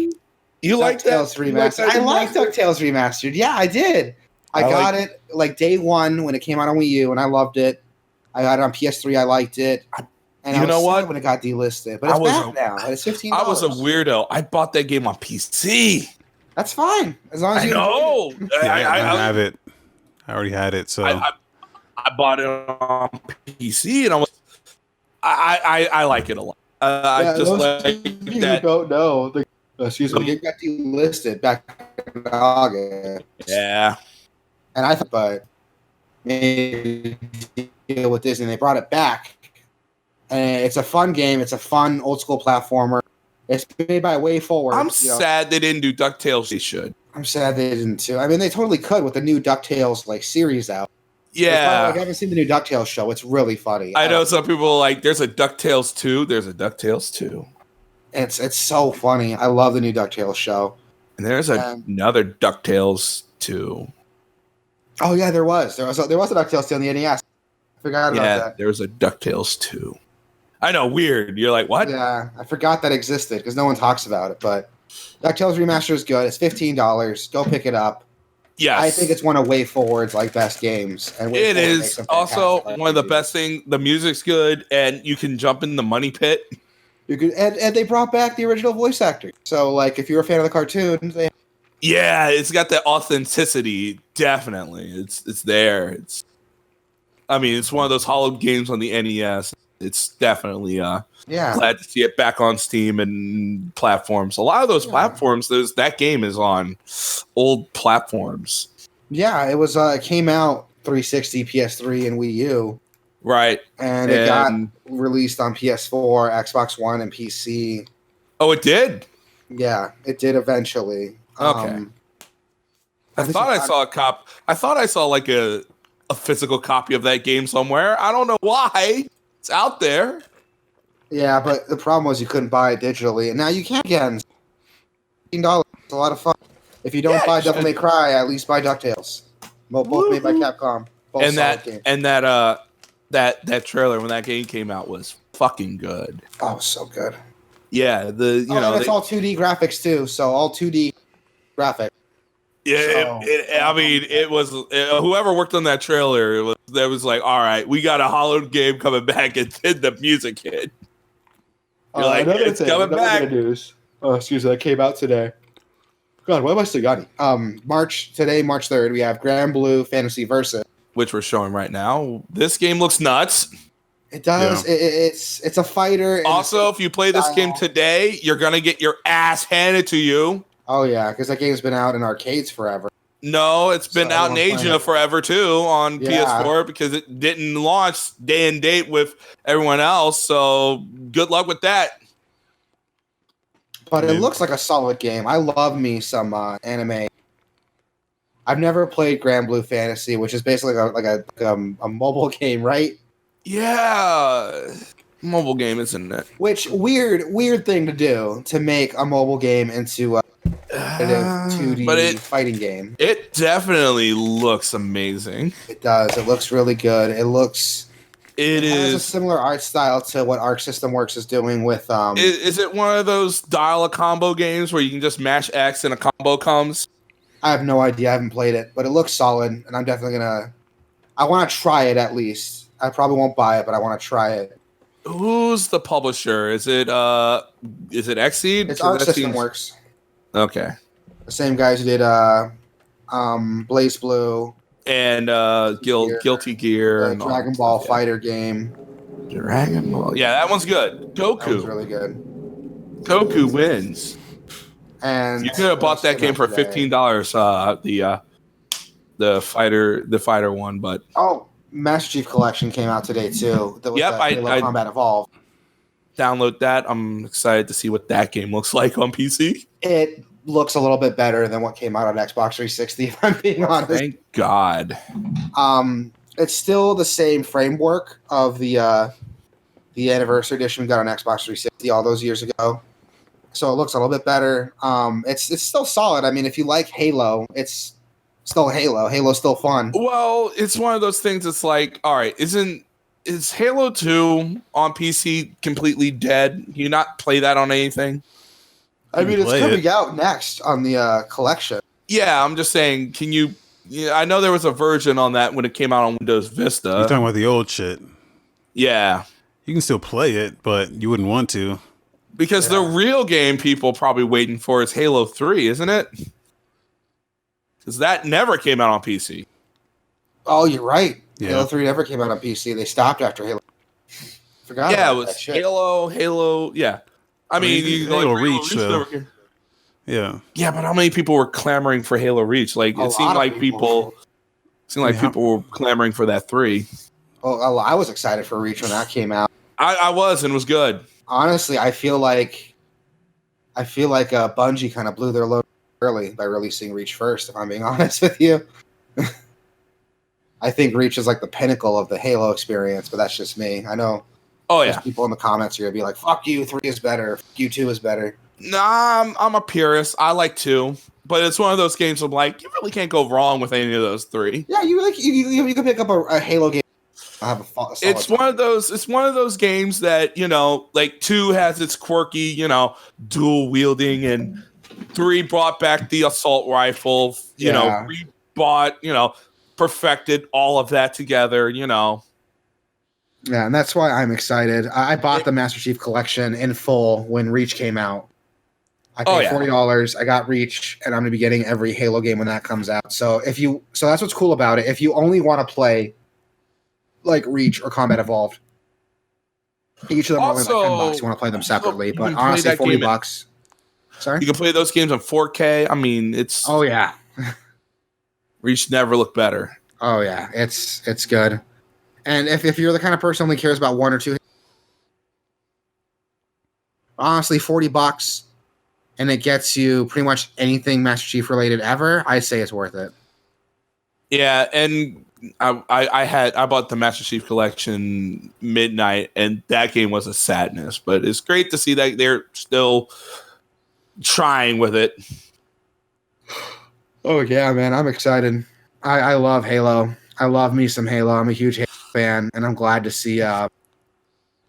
You like that? Remastered. I like DuckTales Remastered. Yeah, I did. I got it like day one when it came out on Wii U, and I loved it. I got it on PS3. I liked it. And you know what? When it got delisted, but it's back now. It's $15. I was a weirdo. I bought that game on PC. That's fine as long as you know. I have it. I already had it, so I bought it on PC, and I like it a lot. I just like that. You don't know. The game got delisted back in August. Yeah. And I thought, but maybe deal with Disney. They brought it back. And it's a fun game. It's a fun old school platformer. It's made by Way Forward. I'm sad they didn't do DuckTales. They should. I'm sad they didn't too. I mean, they totally could with the new DuckTales like series out. Yeah. I haven't seen the new DuckTales show. It's really funny. I know some people are like, there's a DuckTales 2. There's a DuckTales 2. It's so funny. I love the new DuckTales show. And there's another DuckTales 2. Oh yeah, there was a DuckTales 2 on the NES. I forgot about that. There was a DuckTales 2. I know, weird. You're like, what? Yeah, I forgot that existed because no one talks about it. But DuckTales Remaster is good. It's $15. Go pick it up. Yes. I think it's one of Way Forward's like best games. And it is also one of the best things. The music's good, and you can jump in the money pit. You could, and they brought back the original voice actor. So, like, if you're a fan of the cartoon, yeah, it's got that authenticity. Definitely, it's there. It's one of those hollowed games on the NES. It's definitely glad to see it back on Steam and platforms. A lot of those platforms, that game is on old platforms. Yeah, it was. It came out 360, PS3, and Wii U. Right, and it got released on PS4, Xbox One, and PC. Oh, it did. Yeah, it did eventually. Okay. I thought I saw like a a physical copy of that game somewhere. I don't know why. It's out there. Yeah, but the problem was you couldn't buy it digitally, and now you can again. $15. It's a lot of fun. If you don't buy Devil May Cry, at least buy DuckTales. Both made by Capcom. Both And solid games. that trailer when that game came out was fucking good. Oh, so good. Yeah, and it's all 2D graphics too, so all 2D graphics. Yeah, it was whoever worked on that trailer. That was like, all right, we got a Hollow game coming back, and then the music hit. You're like, it's coming back. News. Oh, excuse me, that came out today. God, why am I still got it? March 3rd, we have Grand Blue Fantasy Versus, which we're showing right now. This game looks nuts. It does. Yeah. It's a fighter. And also, if you play this game today, you're gonna get your ass handed to you. Oh yeah, because that game's been out in arcades forever. No, it's been out in Asia forever too on PS4 because it didn't launch day and date with everyone else. So good luck with that. But it looks like a solid game. I love me some anime. I've never played Grand Blue Fantasy, which is basically a mobile game, right? Yeah, mobile game, isn't it? Which weird thing to do, to make a mobile game into a 2D fighting game. It definitely looks amazing. It does. It looks really good. It has a similar art style to what Arc System Works is doing with. Is it one of those dial a combo games where you can just mash X and a combo comes? I have no idea. I haven't played it, but it looks solid, and I'm definitely gonna. I want to try it at least. I probably won't buy it, but I want to try it. Who's the publisher? Is it Xseed? It's Arc System Works. Okay. The same guys who did Blaze Blue and Guilty Gear, and Dragon Ball Fighter game. Dragon Ball, yeah, that one's good. Goku, that was really good. Goku wins. And you could have bought that game for $15. The fighter one, but Master Chief Collection came out today too. I Combat Evolved. Download that. I'm excited to see what that game looks like on PC. It looks a little bit better than what came out on Xbox 360, if I'm being honest. Thank God. It's still the same framework of the Anniversary Edition we got on Xbox 360 all those years ago. So it looks a little bit better. It's still solid. I mean, if you like Halo, it's still Halo. Halo's still fun. Well, it's one of those things. It's like, all right, is Halo 2 on PC completely dead? Can you not play that on anything? I mean, it's coming out next on the collection. Yeah, I'm just saying, can you... Yeah, I know there was a version on that when it came out on Windows Vista. You're talking about the old shit. Yeah. You can still play it, but you wouldn't want to. Because the real game people probably waiting for is Halo 3, isn't it? Because that never came out on PC. Oh, you're right. Yeah. Halo 3 never came out on PC. They stopped after Halo. Forgot. Yeah, it was Halo. Yeah. I mean, Halo Reach, though. Yeah. Yeah, but how many people were clamoring for Halo Reach? Like, it seemed like people were clamoring for that 3. Well, I was excited for Reach when that came out. I was, and it was good. Honestly, I feel like Bungie kind of blew their load early by releasing Reach first, if I'm being honest with you. I think Reach is like the pinnacle of the Halo experience, but that's just me. I know people in the comments are going to be like, fuck you, 3 is better, fuck you, 2 is better. Nah, I'm a purist. I like 2, but it's one of those games I'm like, you really can't go wrong with any of those 3. Yeah, you can pick up a Halo game. It's one of those games that, like 2 has its quirky, dual wielding, and 3 brought back the assault rifle, 3 bought, perfected all of that together, Yeah, and that's why I'm excited. I bought the Master Chief Collection in full when Reach came out. I paid $40. I got Reach, and I'm going to be getting every Halo game when that comes out. So that's what's cool about it. If you only want to play like Reach or Combat Evolved, each of them are only like $10. You want to play them separately, but honestly, $40. Sorry, you can play those games on 4K. I mean, it's Reach never looked better. Oh yeah, it's good. And if you're the kind of person who only cares about 1 or 2, honestly, $40, and it gets you pretty much anything Master Chief related ever, I say it's worth it. Yeah, and I bought the Master Chief Collection midnight, and that game was a sadness. But it's great to see that they're still trying with it. Oh yeah, man, I'm excited. I love Halo. I love me some Halo. I'm a huge Halo fan, and I'm glad to see Halo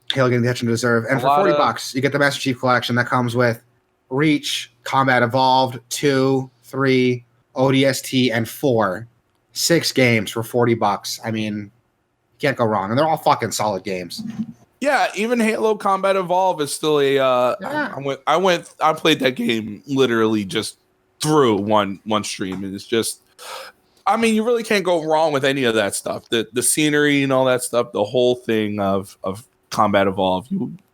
getting the attention it deserves. And for $40, you get the Master Chief Collection that comes with Reach, Combat Evolved, 2, 3, ODST, and 4. 6 games for $40. I mean, you can't go wrong, and they're all fucking solid games. Yeah, even Halo Combat Evolve is still a. I played that game literally just through one stream, and it's just. I mean, you really can't go wrong with any of that stuff. The scenery and all that stuff, the whole thing of Combat Evolve.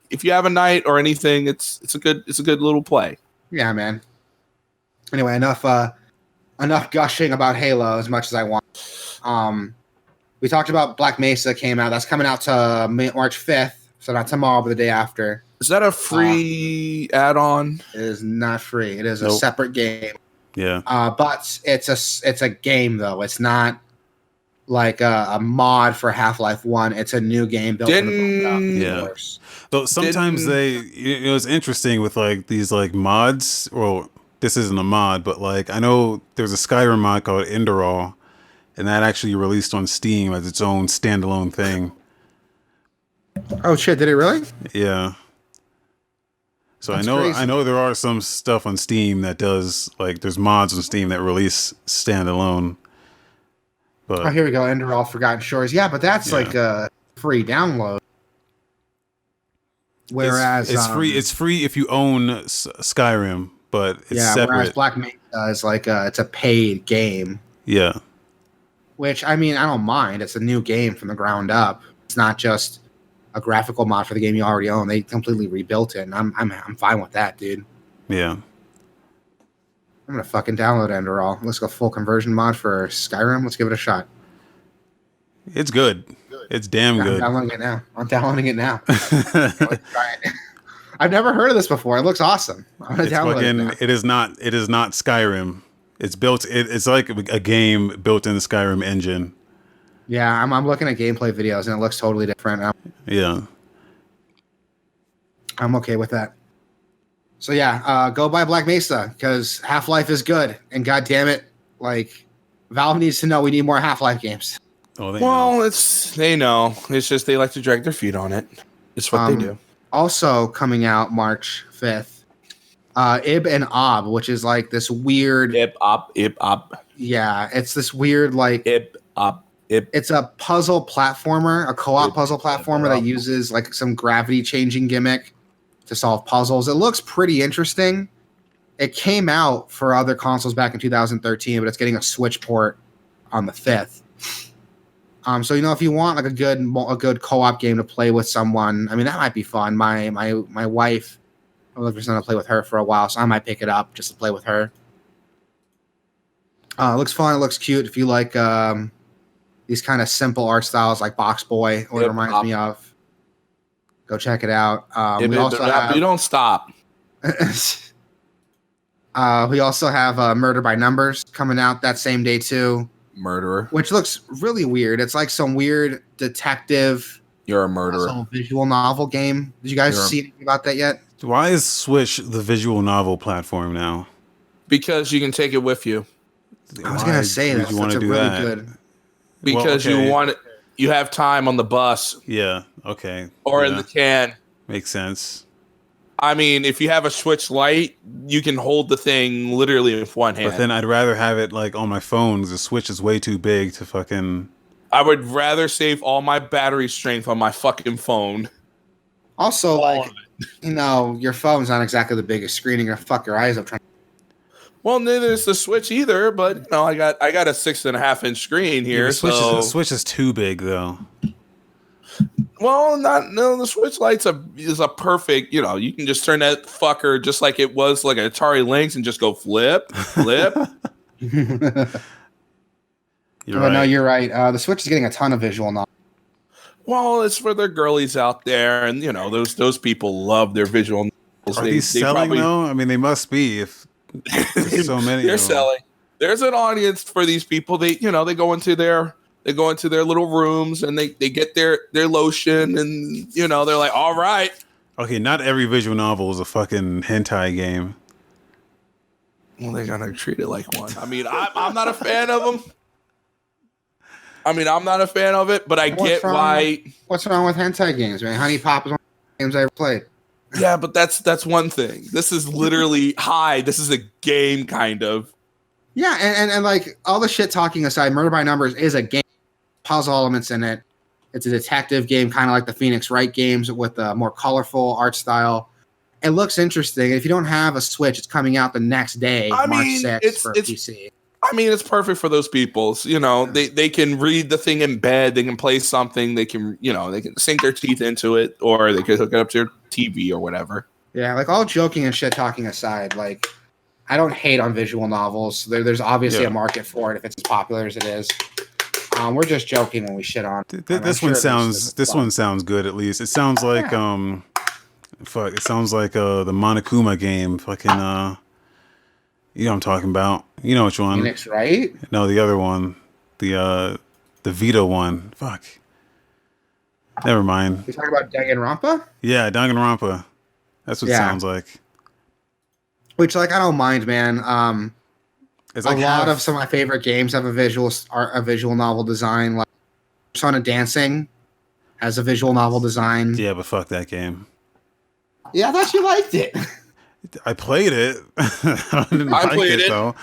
If you have a night or anything, it's a good little play. Yeah, man. Anyway, enough gushing about Halo as much as I want. We talked about Black Mesa came out. That's coming out to March 5th, so not tomorrow, but the day after. Is that a free add-on? It is not free. It is a separate game. Yeah. But it's a game though. It's not like a mod for Half-Life 1. It's a new game built for the universe. Though sometimes it was interesting with like these like mods. Well, this isn't a mod, but like I know there's a Skyrim mod called Enderal, and that actually released on Steam as its own standalone thing. Oh shit! Did it really? Yeah. So That's I know there are some stuff on Steam that does like there's mods on Steam that release standalone. But here we go. Enderal Forgotten Shores. Yeah, but that's like a free download. Whereas it's free. It's free if you own Skyrim, but it's separate. Whereas Black Mesa is like it's a paid game. Yeah. Which I mean, I don't mind. It's a new game from the ground up. It's not just a graphical mod for the game you already own. They completely rebuilt it, and I'm fine with that, dude. Yeah. I'm gonna fucking download Enderal. Let's go full conversion mod for Skyrim. Let's give it a shot. It's good. It's damn good. I'm downloading it now. Let's try it. I've never heard of this before. It looks awesome. I'm gonna download it now. It is not Skyrim. It's built. It's like a game built in the Skyrim engine. Yeah, I'm looking at gameplay videos and it looks totally different. Yeah, I'm okay with that. So yeah, go buy Black Mesa because Half-Life is good, and god damn it, like Valve needs to know we need more Half-Life games. Oh, they know. It's just they like to drag their feet on it. It's what they do. Also coming out March 5th, Ib and Ob, which is like this weird Ib Ob. Yeah, it's this weird like Ib Ob. It's a puzzle platformer, a co-op puzzle platformer that uses like some gravity changing gimmick to solve puzzles. It looks pretty interesting. It came out for other consoles back in 2013, but it's getting a Switch port on the 5th. So if you want like a good co-op game to play with someone, I mean that might be fun. My wife, I'm looking for someone to play with her for a while, so I might pick it up just to play with her. It looks fun. It looks cute. If you like these kind of simple art styles like Box Boy, what it reminds me of, go check it out. We also have, you don't stop. We also have Murder by Numbers coming out that same day too. Murderer, which looks really weird. It's like some weird detective. You're a murderer. Visual novel game. Did you guys see anything about that yet? Why is Switch the visual novel platform now? Because you can take it with you. I was gonna say that's really good. Because you have time on the bus. Yeah. Okay. Or in the can. Makes sense. I mean, if you have a Switch Lite, you can hold the thing literally with one hand. But then I'd rather have it like on my phone. The Switch is way too big to fucking. I would rather save all my battery strength on my fucking phone. Also, like, your phone's not exactly the biggest screen. You're gonna fuck your eyes up trying. Well, neither is the Switch either. But I got a 6.5-inch screen here. The Switch is too big though. Well, the Switch Lite's is a perfect, you can just turn that fucker just like it was like an Atari Lynx and just go flip. You're right. No, you're right. The Switch is getting a ton of visual now. Well, it's for the girlies out there, and those people love their visual novels. Are these selling though? I mean, they must be if there's so many. They're selling. there's an audience for these people. They go into their little rooms and they get their lotion and they're like, all right. Okay, not every visual novel is a fucking hentai game. Well, they're gonna treat it like one. I mean, I'm not a fan of them. I mean, I'm not a fan of it, but I get why. What's wrong with hentai games, man? Honey Pop is one of the games I ever played. Yeah, but that's one thing. This is literally this is a game, kind of. Yeah, and like all the shit talking aside, Murder by Numbers is a game. Puzzle elements in it. It's a detective game, kind of like the Phoenix Wright games with a more colorful art style. It looks interesting. If you don't have a Switch, it's coming out the next day, March 6th for PC. I mean, it's perfect for those people. They can read the thing in bed. They can play something. They can, they can sink their teeth into it, or they can hook it up to their TV or whatever. Yeah, like all joking and shit talking aside, like I don't hate on visual novels. There's obviously a market for it if it's as popular as it is. We're just joking when we shit on. This one sounds good at least. It sounds like it sounds like the Monokuma game. Fucking you know what I'm talking about. You know which one? Phoenix, right? No, the other one. The Vita one. Fuck. Never mind. You talking about Danganronpa? Yeah, Danganronpa. That's what it sounds like. Which, like, I don't mind, man. It's like a lot of some of my favorite games have a visual novel design. Like Persona Dancing has a visual novel design. Yeah, but fuck that game. Yeah, I thought you liked it. I played it. I didn't like it though.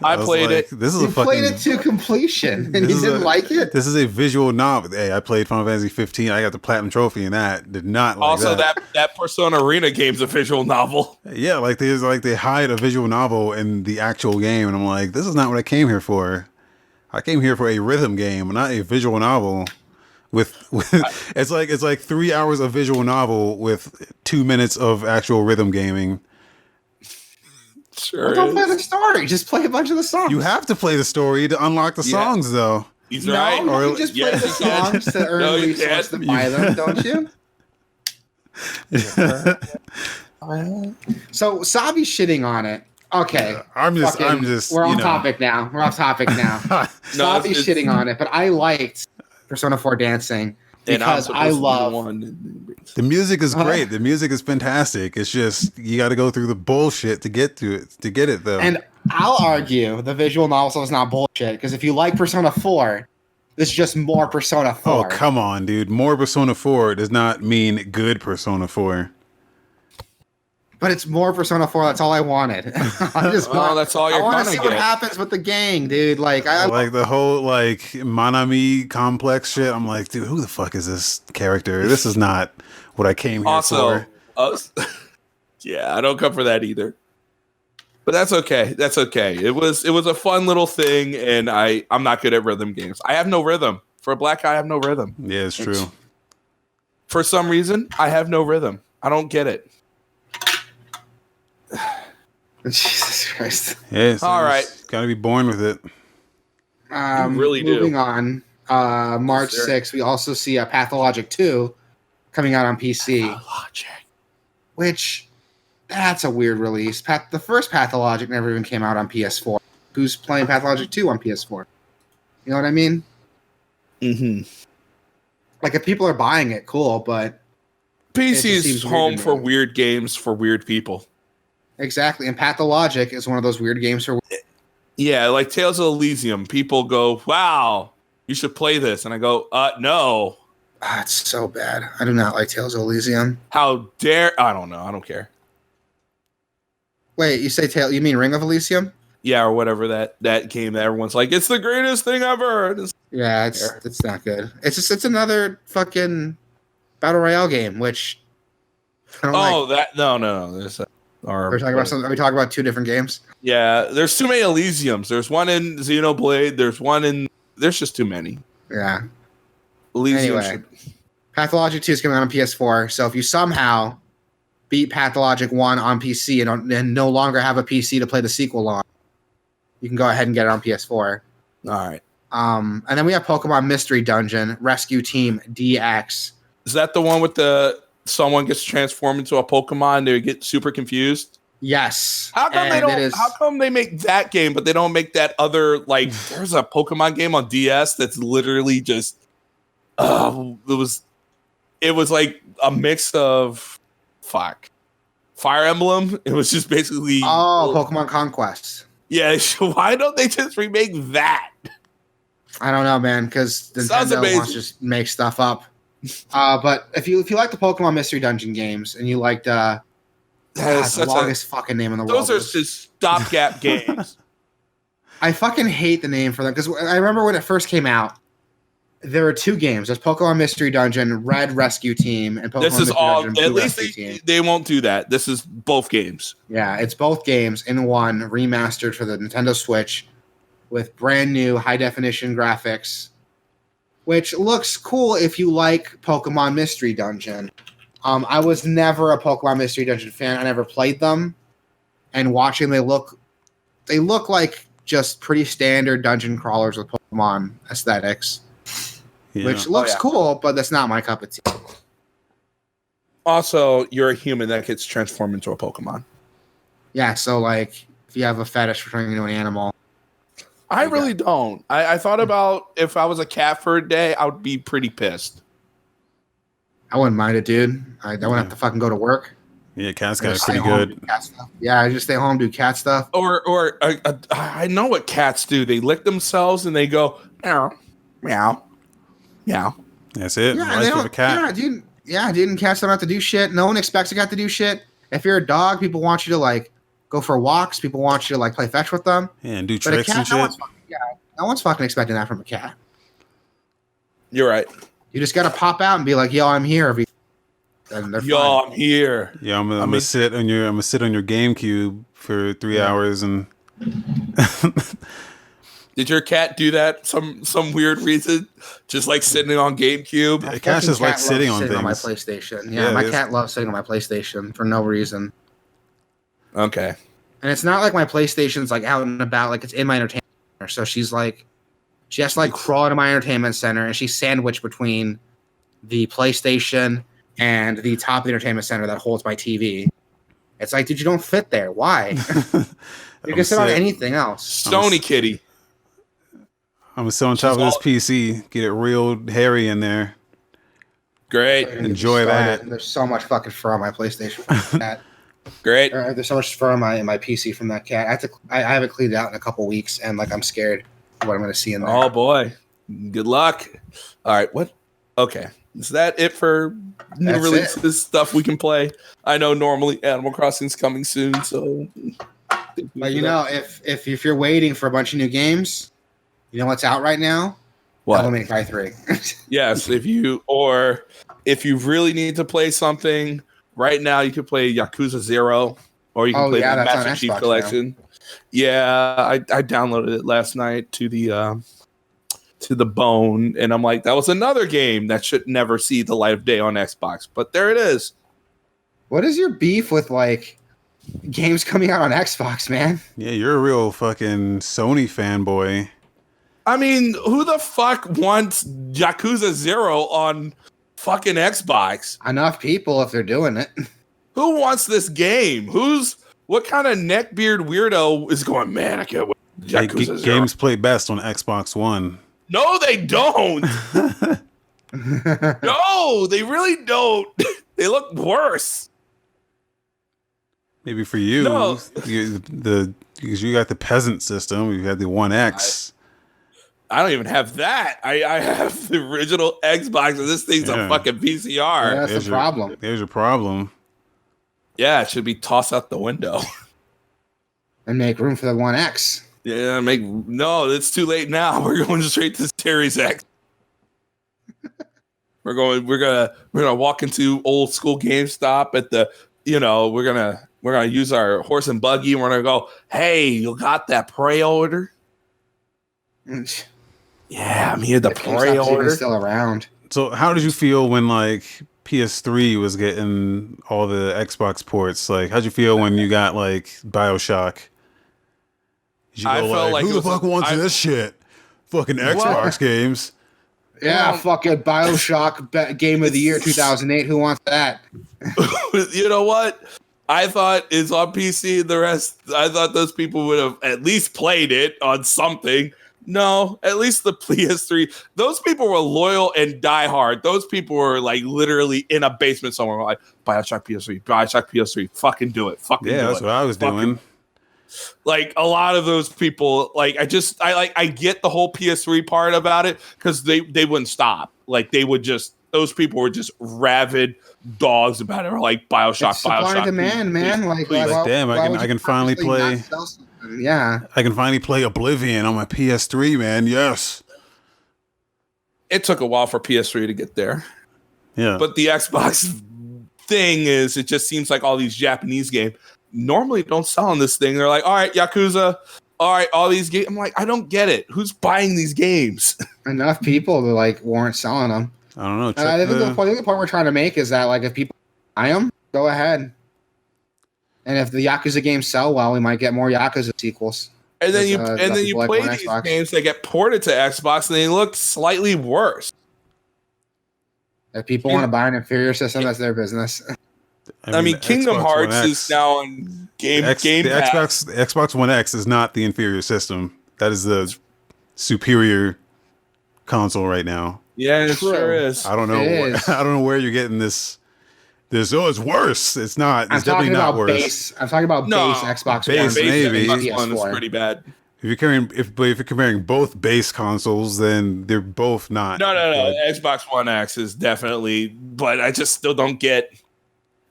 I played it. This is you played it to completion, and you didn't like it. This is a visual novel. Hey, I played Final Fantasy 15. I got the platinum trophy in that. Did not like also that. that Persona Arena game's a visual novel. Yeah, like they hide a visual novel in the actual game, and I'm like, this is not what I came here for. I came here for a rhythm game, not a visual novel. With it's like 3 hours of visual novel with 2 minutes of actual rhythm gaming. Sure. Well, don't play the story. Just play a bunch of the songs. You have to play the story to unlock the songs, though. He's right. Or you just play the songs to earn resources to buy them, don't you? So Sabi's shitting on it. Okay. I'm just. We're on topic now. We're off topic now. Sabi's shitting on it, but I liked Persona 4 Dancing because I love. The music is great. The music is fantastic. It's just you got to go through the bullshit to get to it. To get it though. And I'll argue the visual novel is not bullshit because if you like Persona 4, this is just more Persona 4. Oh come on, dude! More Persona 4 does not mean good Persona 4. But it's more Persona 4. That's all I wanted. That's all you're I want gonna to see get. what happens with the gang, dude. Like, I like the whole like Manami complex shit. I'm like, dude, who the fuck is this character? This is not what I came here for. Yeah, I don't come for that either. But that's okay. That's okay. It was a fun little thing, and I'm not good at rhythm games. I have no rhythm. For a black guy, I have no rhythm. Yeah, it's true. For some reason, I have no rhythm. I don't get it. Jesus Christ. Yeah, all right. Gotta be born with it. Really do. Moving on. March 6th, we also see a Pathologic 2 coming out on PC. Pathologic. Which, that's a weird release. The first Pathologic never even came out on PS4. Who's playing Pathologic 2 on PS4? You know what I mean? Mm-hmm. Like, if people are buying it, cool, but... PC is home for weird games for weird people. Exactly, and Pathologic is one of those weird games for... Yeah, like Tales of Elysium. People go, wow, you should play this. And I go, no. It's so bad. I do not like Tales of Elysium. How dare... I don't know. I don't care. Wait, you mean Ring of Elysium? Yeah, or whatever that game that everyone's like, it's the greatest thing ever. Yeah, it's not good. It's another fucking Battle Royale game, which I don't like. No. There's are we talking about two different games? Yeah, there's too many Elysiums. There's one in Xenoblade. There's just too many. Yeah. Elysium. Anyway, Pathologic 2 is coming out on PS4. So if you somehow beat Pathologic 1 on PC and no longer have a PC to play the sequel on, you can go ahead and get it on PS4. All right. And then we have Pokemon Mystery Dungeon Rescue Team DX. Is that the one with someone gets transformed into a Pokemon? They get super confused. Yes. How come they don't? How come they make that game, but they don't make that other like? There's a Pokemon game on DS that's literally just. It was like a mix of Fire Emblem. It was just basically Pokemon Conquest. Yeah, why don't they just remake that? I don't know, man, because Nintendo wants to just make stuff up. But if you like the Pokemon Mystery Dungeon games and you liked the longest fucking name in the world. Those are just stopgap games. I fucking hate the name for them because I remember when it first came out, there were 2 games. There's Pokemon Mystery Dungeon, Red Rescue Team, and Pokemon Mystery Dungeon Blue at least Rescue Team. They won't do that. This is both games. Yeah, it's both games in one, remastered for the Nintendo Switch with brand new high-definition graphics, which looks cool if you like Pokemon Mystery Dungeon. I was never a Pokemon Mystery Dungeon fan. I never played them. And watching, they look like just pretty standard dungeon crawlers with Pokemon aesthetics. Yeah. Which looks cool, but that's not my cup of tea. Also, you're a human that gets transformed into a Pokemon. Yeah, so like if you have a fetish for turning into an animal. I really don't. I thought about if I was a cat for a day, I would be pretty pissed. I wouldn't mind it, dude. I wouldn't have to fucking go to work. Yeah, cat's got pretty good. Yeah, I just stay home, do cat stuff. Or I know what cats do. They lick themselves and they go meow, meow, meow. That's it. Yeah, they don't, a cat. Dude, and cats don't have to do shit. No one expects a cat to do shit. If you're a dog, people want you to like go for walks. People want you to like play fetch with them. Yeah, and do tricks and shit. No one's fucking expecting that from a cat. You're right. You just gotta pop out and be like, "Yo, I'm here." And they're fine. I'm here. Yeah, I'm gonna sit on your GameCube for 3 hours and. Did your cat do that? Some weird reason, just like sitting on GameCube. The cat's just like sitting on things. On my PlayStation. Yeah, my cat loves sitting on my PlayStation for no reason. Okay. And it's not like my PlayStation's like out and about, like it's in my entertainment center. So she has to like crawl into my entertainment center, and she's sandwiched between the PlayStation and the top of the entertainment center that holds my TV. It's like, dude, you don't fit there. Why? You can sit on anything else. Sony kitty. I'm gonna sit on top of this PC, get it real hairy in there. Great. Enjoy that. There's so much fucking fur on my PlayStation from that. Great. There's so much fur on my PC from that cat. I haven't cleaned it out in a couple weeks, and like I'm scared of what I'm gonna see in there. Oh boy. Good luck. All right. What? Okay. Is that it for new releases, stuff we can play? I know normally Animal Crossing's coming soon, so. But you know, if you're waiting for a bunch of new games, you know what's out right now? What? Devil May Cry 3. Yes, if you really need to play something right now, you can play Yakuza 0, or you can play the Master Chief Collection. Now. Yeah, I downloaded it last night to the bone, and I'm like, that was another game that should never see the light of day on Xbox, but there it is. What is your beef with like games coming out on Xbox, man? Yeah, you're a real fucking Sony fanboy. I mean, who the fuck wants Yakuza 0 on fucking Xbox? Enough people if they're doing it. Who wants this game? What kind of neckbeard weirdo is going, man, I can't wait. Yakuza 0. Games play best on Xbox One. No, they don't. No, they really don't. They look worse. Maybe for you, no. Because you got the peasant system, you had the One X. I don't even have that. I have the original Xbox, and this thing's a fucking VCR. Yeah, that's the problem. There's your problem. Yeah, it should be tossed out the window. And make room for the One X. Yeah, no, it's too late now. We're going straight to Series X. We're gonna walk into old school GameStop at the, we're gonna use our horse and buggy, and we're gonna go, hey, you got that pre-order? Yeah, I'm here. The pre-order still around. So, how did you feel when like PS3 was getting all the Xbox ports? Like, how'd you feel when you got like BioShock? I felt like who the fuck wants this shit? Fucking Xbox games. Yeah, fucking BioShock Game of the Year 2008. Who wants that? You know what? I thought is on PC. The rest, I thought those people would have at least played it on something. No, at least the PS3. Those people were loyal and diehard. Those people were like literally in a basement somewhere. Like Bioshock PS3, Bioshock PS3. Fucking do it. Fucking do it. That's what I was doing. Like a lot of those people, like I get the whole PS3 part about it because they wouldn't stop. Like they would just. Those people were just rabid dogs about it. Or like Bioshock, it's supply and demand, man. Like damn, I can finally play. Yeah, I can finally play Oblivion on my PS3, man. Yes. It took a while for PS3 to get there. Yeah. But the Xbox thing is, it just seems like all these Japanese games normally don't sell on this thing. They're like, all right, Yakuza, all right, all these games. I'm like, I don't get it. Who's buying these games? Enough people to like warrant selling them. I don't know. I think the point we're trying to make is that like if people buy them, go ahead. And if the Yakuza games sell well, we might get more Yakuza sequels. And then you play these Xbox games that get ported to Xbox and they look slightly worse. If people want to buy an inferior system, that's their business. I mean Kingdom Hearts is now on Game Pass. The Xbox One X is not the inferior system. That is the superior console right now. Yeah, it sure is. I don't know. I don't know where you're getting this. It's worse. It's not. It's definitely not worse. I'm talking about base Xbox One. Base maybe. Xbox One is pretty bad. If you're comparing both base consoles, then they're both not. No. Xbox One X is definitely, but I just still don't get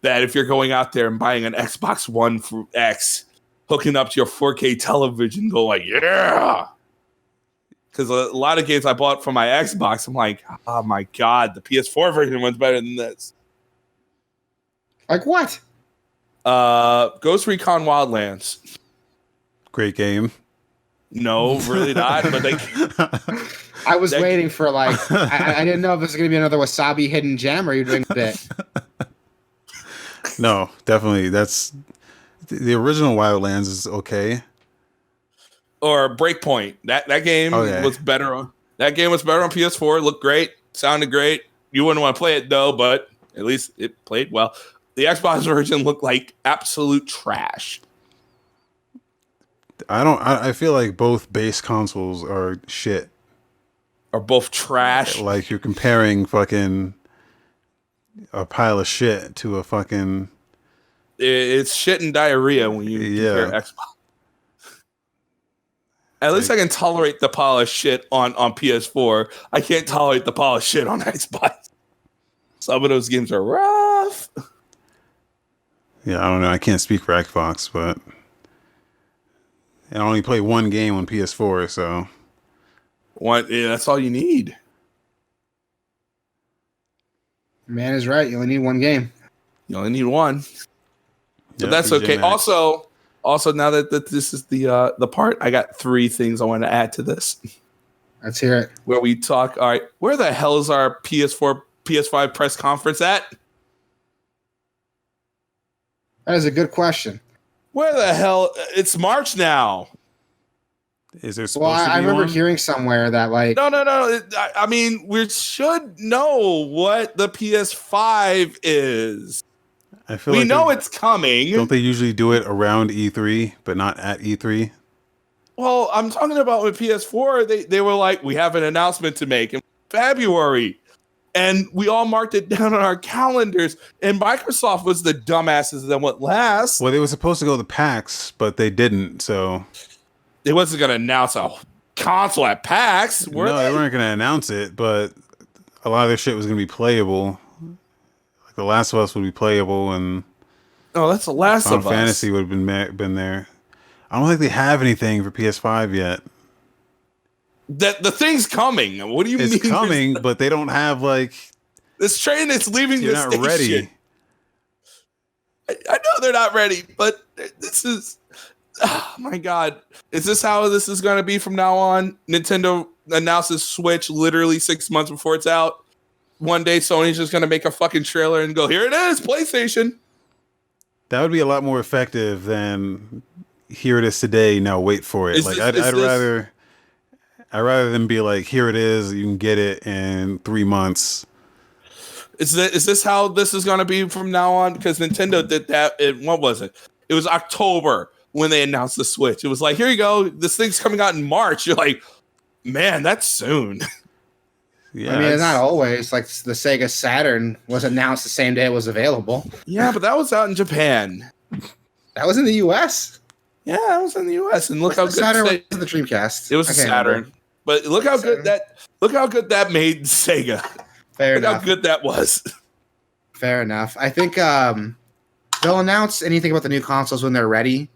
that if you're going out there and buying an Xbox One for X, hooking up to your 4K television, go like, yeah. Because a lot of games I bought for my Xbox, I'm like, oh my God, the PS4 version one's better than this. Like what? Ghost Recon Wildlands. Great game. No, really not. But I was waiting for like, I didn't know if this was going to be another Wasabi hidden gem or you're doing a bit. No, definitely. That's the original Wildlands is okay. Or Breakpoint. That game was better. That game was better on PS4. It looked great. Sounded great. You wouldn't want to play it though, but at least it played well. The Xbox version looked like absolute trash. I feel like both base consoles are shit. Are both trash. Like you're comparing fucking a pile of shit to a fucking. It's shit and diarrhea when you compare Xbox. At least I can tolerate the pile of shit on PS4. I can't tolerate the pile of shit on Xbox. Some of those games are rough. Yeah, I don't know. I can't speak for Xbox, but I only play one game on PS4, so that's all you need. Man is right. You only need one game. You only need one. But that's okay. Max. Also, now that this is the part, I got 3 things I want to add to this. Let's hear it. Where we talk, all right, where the hell is our PS4, PS5 press conference at? That is a good question. Where the hell? It's March now. Is there supposed to be I remember one? hearing somewhere that like... No. I mean, we should know what the PS5 is. I feel we like know it's coming. Don't they usually do it around E3, but not at E3? Well, I'm talking about with PS4. They were like, we have an announcement to make in February. And we all marked it down on our calendars. And Microsoft was the dumbasses that went last. Well, they were supposed to go to PAX, but they didn't, so... They wasn't going to announce a console at PAX, they weren't going to announce it, but a lot of their shit was going to be playable. Like The Last of Us would be playable, and... Oh, that's The Last of Us. Final Fantasy would have been there. I don't think they have anything for PS5 yet. The thing's coming. What do you mean? It's coming, but they don't have like this train that's leaving the station. You're not ready. I know they're not ready, but this is. Oh my God, is this how this is going to be from now on? Nintendo announces Switch literally 6 months before it's out. One day, Sony's just going to make a fucking trailer and go, "Here it is, PlayStation." That would be a lot more effective than "Here it is today." Now wait for it. I'd rather than be like, "Here it is, you can get it in 3 months." Is this how this is going to be from now on? Because Nintendo did that. What was it? It was October when they announced the Switch. It was like, here you go. This thing's coming out in March. You're like, man, that's soon. Yeah, I mean, it's not always. Like the Sega Saturn was announced the same day it was available. Yeah, but that was out in Japan. That was in the U.S. Yeah, that was in the U.S. And look how good Saturn was the Dreamcast. It was a Saturn. Remember. But look how good that made Sega. Fair look enough. how good that was. Fair enough. I think they'll announce anything about the new consoles when they're ready.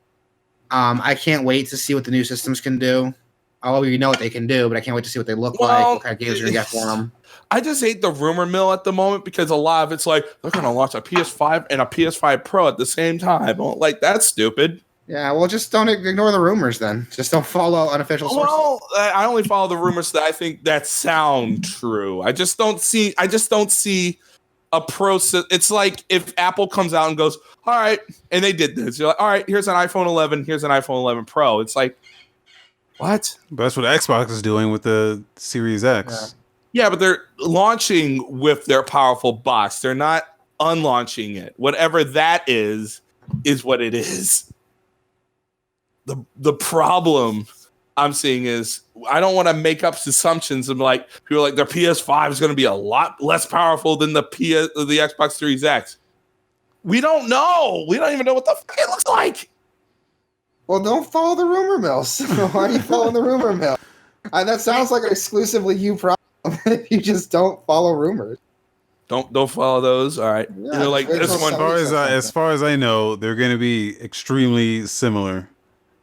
I can't wait to see what the new systems can do. We know what they can do, but I can't wait to see what they look like, what kind of games you're going to get for them. I just hate the rumor mill at the moment because a lot of it's like, they're going to launch a PS5 and a PS5 Pro at the same time. Well, like, that's stupid. Yeah, well, just don't ignore the rumors then. Just don't follow unofficial sources. Well, I only follow the rumors that I think that sound true. I just don't see a process. It's like if Apple comes out and goes, all right, and they did this. You're like, all right, here's an iPhone 11, here's an iPhone 11 Pro. It's like, what? But that's what Xbox is doing with the Series X. Yeah, but they're launching with their powerful box. They're not unlaunching it. Whatever that is what it is. The problem I'm seeing is I don't want to make up assumptions and like people are like their PS5 is going to be a lot less powerful than the Xbox Series X. We don't know. We don't even know what the fuck it looks like. Well, don't follow the rumor mill. So why are you following the rumor mill? That sounds like an exclusively you problem. If you just don't follow rumors. Don't follow those. All right. Yeah, you know, like this one. As far as I know, they're going to be extremely similar.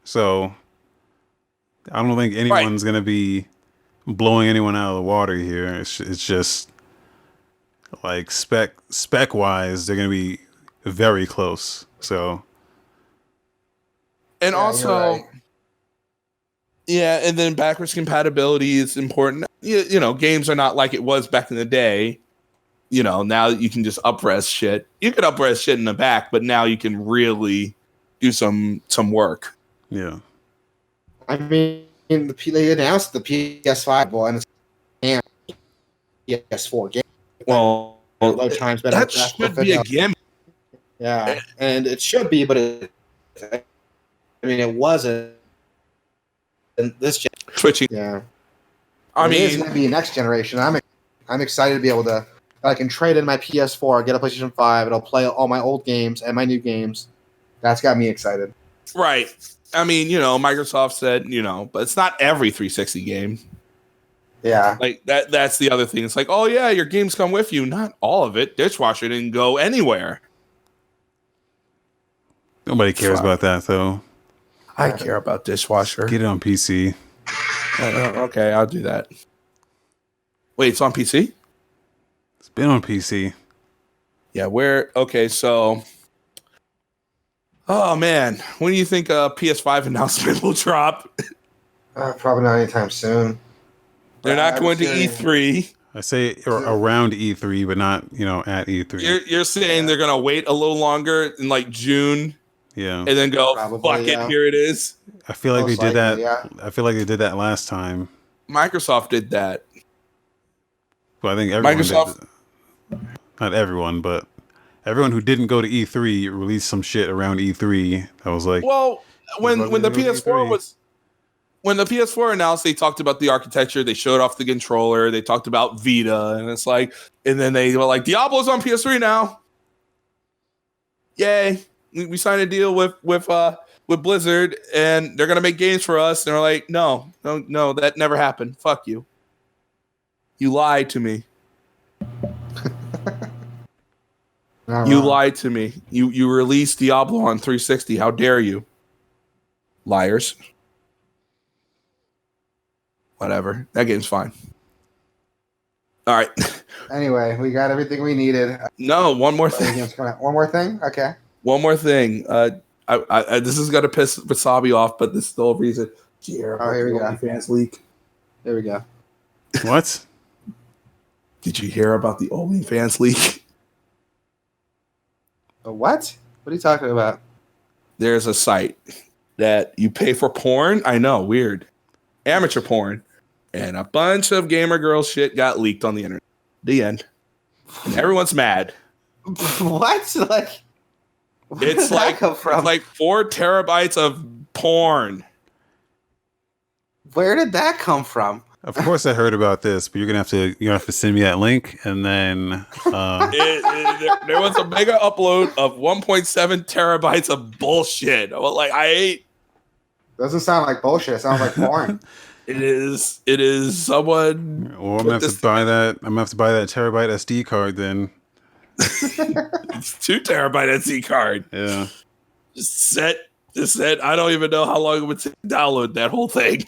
So I don't think anyone's going to be blowing anyone out of the water here. It's just like spec wise, they're going to be very close. So. And also, and then backwards compatibility is important. You know, games are not like it was back in the day. You know, now you can just up-res shit. You could up-res shit in the back, but now you can really do some work. Yeah. I mean, they announced the PS5 one and PS4 game. Well, load times better. That should be a gimmick. Yeah, and it should be, but it wasn't. And this switching. Yeah. I mean, it's going to be next generation. I'm excited to be able to. I can trade in my PS4, get a PlayStation 5, it'll play all my old games and my new games. That's got me excited. Right. I mean, you know, Microsoft said, you know, but it's not every 360 game. Yeah. Like that's the other thing. It's like, oh yeah, your games come with you. Not all of it. Dishwasher didn't go anywhere. Nobody cares about that though. I care about Dishwasher. Get it on PC. Okay, I'll do that. Wait, it's on PC? It's been on PC. Yeah, okay, so oh man, when do you think a PS5 announcement will drop? Probably not anytime soon. They're not going to E3. I say around E3, but not, at E3. You're saying they're going to wait a little longer in like June? Yeah. And then go, fuck it, here it is? I feel like they did that. Yeah. I feel like they did that last time. Microsoft did that. Well, I think everyone did. Not everyone, but everyone who didn't go to E3 released some shit around E3. I was like, well, when the PS4 announced, they talked about the architecture. They showed off the controller. They talked about Vita, and it's like, and then they were like, Diablo's on PS3 now. Yay! We signed a deal with Blizzard, and they're gonna make games for us. And they're like, no, that never happened. Fuck you. You lied to me. You lied to me. You released Diablo on 360. How dare you? Liars. Whatever. That game's fine. All right. Anyway, we got everything we needed. No, one more thing. One more thing? Okay. One more thing. This is going to piss Wasabi off, but this is the whole reason. Here we go. OnlyFans leak. There we go. What? Did you hear about the OnlyFans leak? A what? What are you talking about? There's a site that you pay for porn. I know, weird. Amateur porn. And a bunch of gamer girl shit got leaked on the internet. The end. and everyone's mad. What? Like, where It's did that come from? It's like 4 terabytes of porn. Where did that come from? Of course, I heard about this, but you're gonna have to send me that link, and then There was a mega upload of 1.7 terabytes of bullshit. Doesn't sound like bullshit. It sounds like porn. It is someone. Well, I'm gonna have to buy that. I'm gonna have to buy that terabyte SD card then. It's 2 terabyte SD card. Yeah. Just set. I don't even know how long it would take to download that whole thing.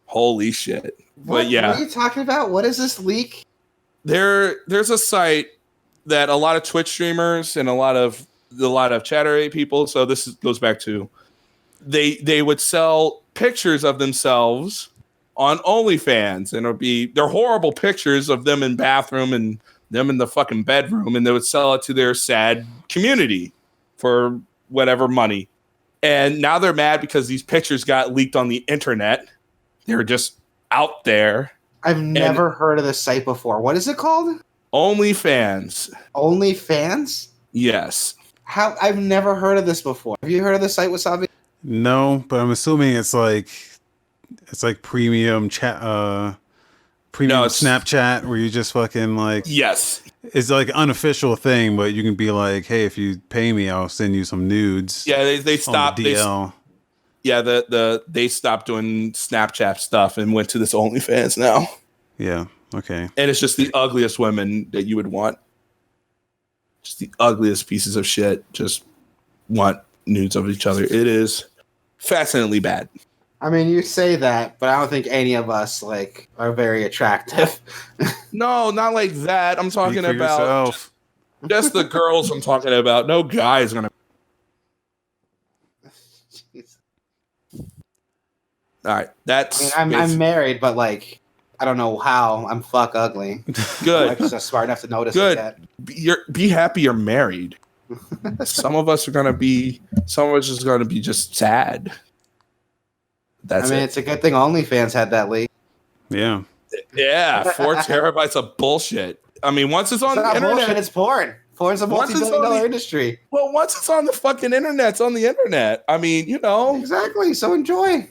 Holy shit! But yeah, what are you talking about? What is this leak? There's a site that a lot of Twitch streamers and a lot of Chatter people. So this goes back to they would sell pictures of themselves on OnlyFans, and they're horrible pictures of them in bathroom and them in the fucking bedroom, and they would sell it to their sad community for whatever money. And now they're mad because these pictures got leaked on the internet. They're just out there. I've never heard of this site before. What is it called? OnlyFans. OnlyFans? Yes. How? I've never heard of this before. Have you heard of this site, Wasabi? No, but I'm assuming it's like premium chat, premium Snapchat, where you just fucking like. Yes. It's like an unofficial thing, but you can be like, hey, if you pay me, I'll send you some nudes. Yeah, they stopped. DL. They stopped doing Snapchat stuff and went to this OnlyFans now. Yeah. Okay. And it's just the ugliest women that you would want. Just the ugliest pieces of shit. Just want nudes of each other. It is fascinatingly bad. I mean, you say that, but I don't think any of us are very attractive. No, not like that. I'm talking about yourself. just the girls. I'm talking about. No guy's gonna. All right, I'm married, but I don't know how. I'm fuck ugly. Good. I'm just smart enough to notice Good. that. Be happy you're married. Some of us is gonna be just sad. It's a good thing OnlyFans had that leak. Yeah. Yeah, 4 terabytes of bullshit. I mean, once it's on the internet, bullshit, it's porn. Porn's a multi-billion-dollar industry. Well, once it's on the fucking internet, it's on the internet. I mean, Exactly. So enjoy.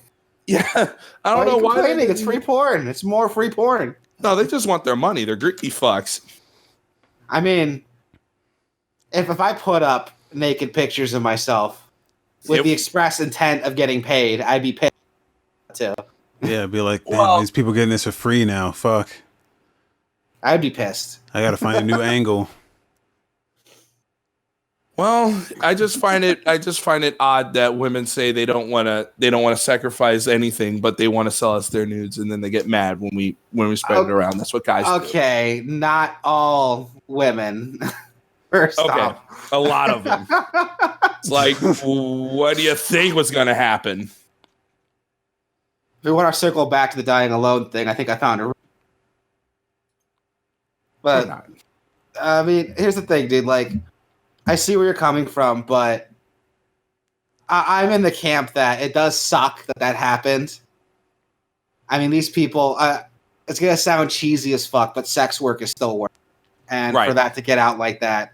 Yeah, I don't know why. It's free porn. It's more free porn. No, they just want their money. They're greedy fucks. I mean, if I put up naked pictures of myself with the express intent of getting paid, I'd be pissed too. Yeah, I'd be like, damn, these people getting this for free now. Fuck. I'd be pissed. I gotta find a new angle. Well, I just find it odd that women say they don't want to sacrifice anything, but they want to sell us their nudes, and then they get mad when we spread it around. That's what guys do. Okay, not all women. First off. A lot of them. It's like, what do you think was going to happen? If we want to circle back to the dying alone thing, I think I found a. But I mean, here's the thing, dude. I see where you're coming from, but I'm in the camp that it does suck that happened. I mean, these people, it's going to sound cheesy as fuck, but sex work is still work. And for that to get out like that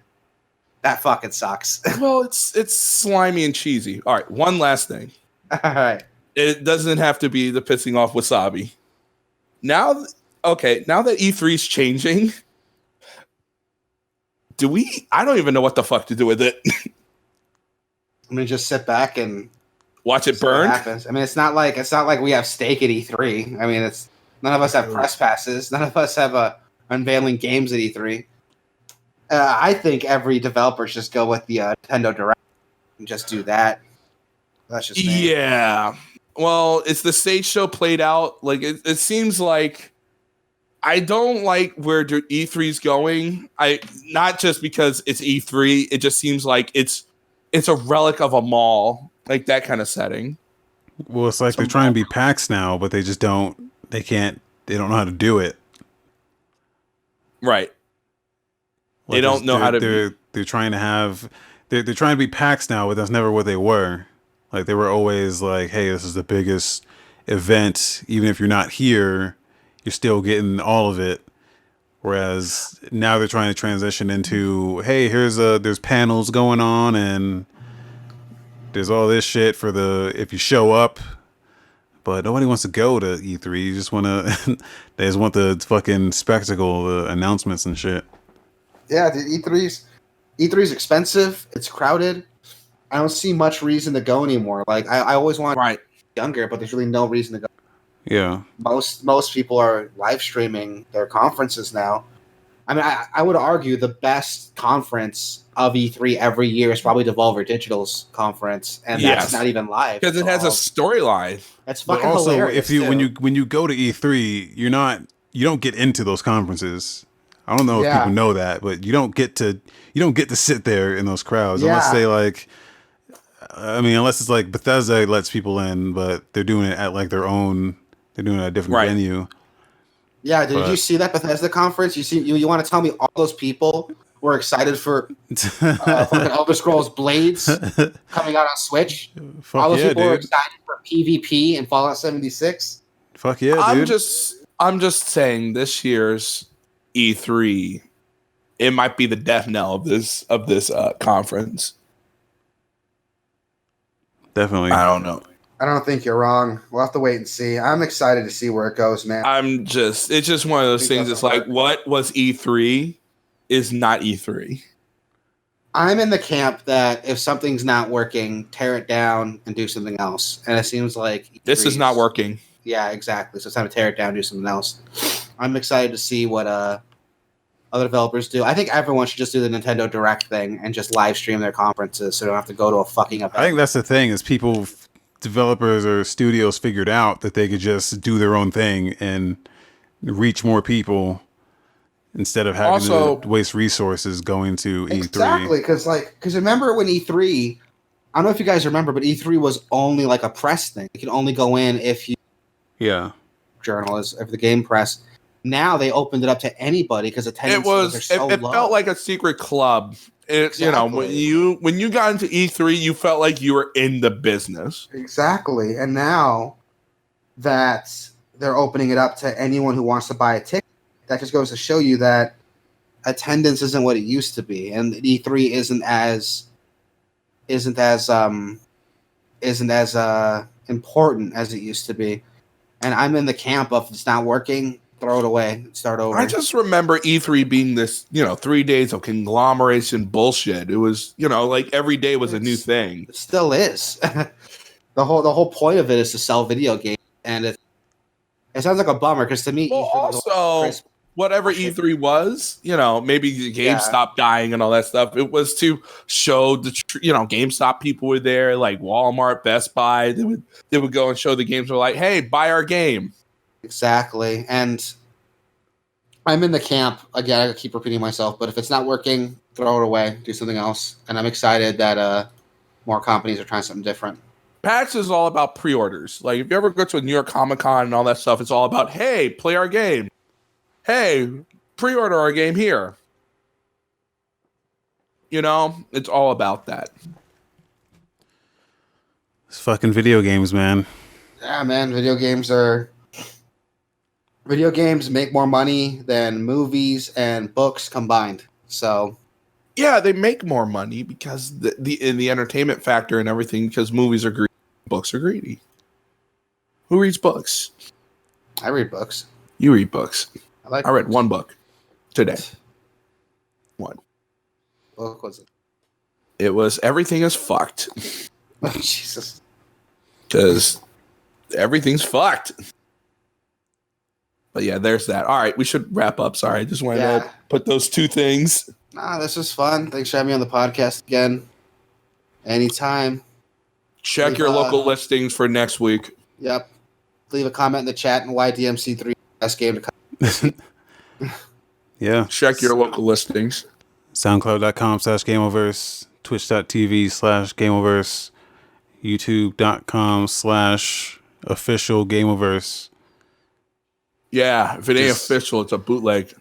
fucking sucks. Well, it's slimy and cheesy. All right, one last thing. All right. It doesn't have to be the pissing off Wasabi. Now that E3's changing, I don't even know what the fuck to do with it. I'm gonna just sit back and watch it burn. What happens. I mean, it's not like we have stake at E3. I mean, none of us have press passes. None of us have unveiling games at E3. I think every developer should just go with the Nintendo Direct and just do that. That's just me. Yeah. Well, it's the stage show played out. It seems like I don't like where E3's going. Not just because it's E3. It just seems like it's a relic of a mall, like that kind of setting. Well, it's like they're trying to be PAX now, but they just don't. They don't know how to do it. Right. They don't know how to. They're trying to have. They're trying to be PAX now, but that's never what they were. Like they were always like, "Hey, this is the biggest event. Even if you're not here, you're still getting all of it." Whereas now they're trying to transition into, hey, there's panels going on and there's all this shit for if you show up, but nobody wants to go to E3. You just want to, they just want the fucking spectacle, the announcements and shit. Yeah, the E3's expensive. It's crowded. I don't see much reason to go anymore. Like I always want younger, but there's really no reason to go. Yeah. Most people are live streaming their conferences now. I mean, I would argue the best conference of E3 every year is probably Devolver Digital's conference, and that's not even live because it has a storyline. That's fucking but also, hilarious. When you go to E3, you don't get into those conferences. I don't know if people know that, but you don't get to sit there in those crowds unless they like. I mean, unless it's like Bethesda lets people in, but they're doing it at like their own. They're doing it at a different venue. Yeah, did you see that Bethesda conference? You want to tell me all those people were excited for Elder Scrolls Blades coming out on Switch? All those people were excited for PvP and Fallout 76. Fuck yeah, dude! I'm just saying this year's E3, it might be the death knell of this conference. Definitely, I don't know. I don't think you're wrong. We'll have to wait and see. I'm excited to see where it goes, man. It's just one of those things. It's like, what was E3 is not E3. I'm in the camp that if something's not working, tear it down and do something else. And it seems like this is not working. Yeah, exactly. So it's time to tear it down and do something else. I'm excited to see what other developers do. I think everyone should just do the Nintendo Direct thing and just live stream their conferences so they don't have to go to a fucking event. I think that's the thing is developers or studios figured out that they could just do their own thing and reach more people instead of having to waste resources going to E3. Exactly, because remember when E3, I don't know if you guys remember, but E3 was only like a press thing. You could only go in if you journalists, if the game press. Now they opened it up to anybody because attendance are so low. It felt like a secret club. Exactly. You know, when you got into E3, you felt like you were in the business. Exactly. And now that they're opening it up to anyone who wants to buy a ticket, that just goes to show you that attendance isn't what it used to be, and E3 isn't as important as it used to be. And I'm in the camp of it's not working, throw it away, start over. I just remember E3 being this, 3 days of conglomeration bullshit. It was, like every day was a new thing. It still is. The whole point of it is to sell video games, and it sounds like a bummer because to me, well, also whatever E3 was, maybe the GameStop dying and all that stuff. It was to show GameStop people were there, like Walmart, Best Buy. They would go and show the games. Were like, hey, buy our game. Exactly, and I'm in the camp again. I keep repeating myself, but if it's not working, throw it away, do something else. And I'm excited that more companies are trying something different. PAX is all about pre-orders. Like if you ever go to a New York Comic Con and all that stuff, it's all about, hey, play our game. Hey, pre-order our game here. It's all about that. It's fucking video games, man. Yeah, man. Video games make more money than movies and books combined. So, yeah, they make more money because the entertainment factor and everything. Because movies are greedy, books are greedy. Who reads books? I read books. You read books. I read one book today. One. What book was it? It was Everything is Fucked. Oh, Jesus. Because everything's fucked. But yeah, there's that. All right, we should wrap up. Sorry, I just wanted to put those two things. Nah, this was fun. Thanks for having me on the podcast again. Anytime. Check your local listings for next week. Yep. Leave a comment in the chat and why DMC3 best game to come. Yeah. Check your local listings. SoundCloud.com/Gameoverse, Twitch.tv/Gameoverse, YouTube.com/official Gameoverse. Yeah, if it ain't official, it's a bootleg.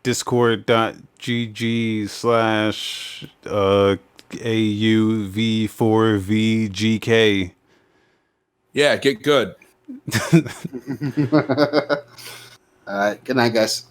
Discord.gg/AUV4VGK. Yeah, get good. All right. Good night, guys.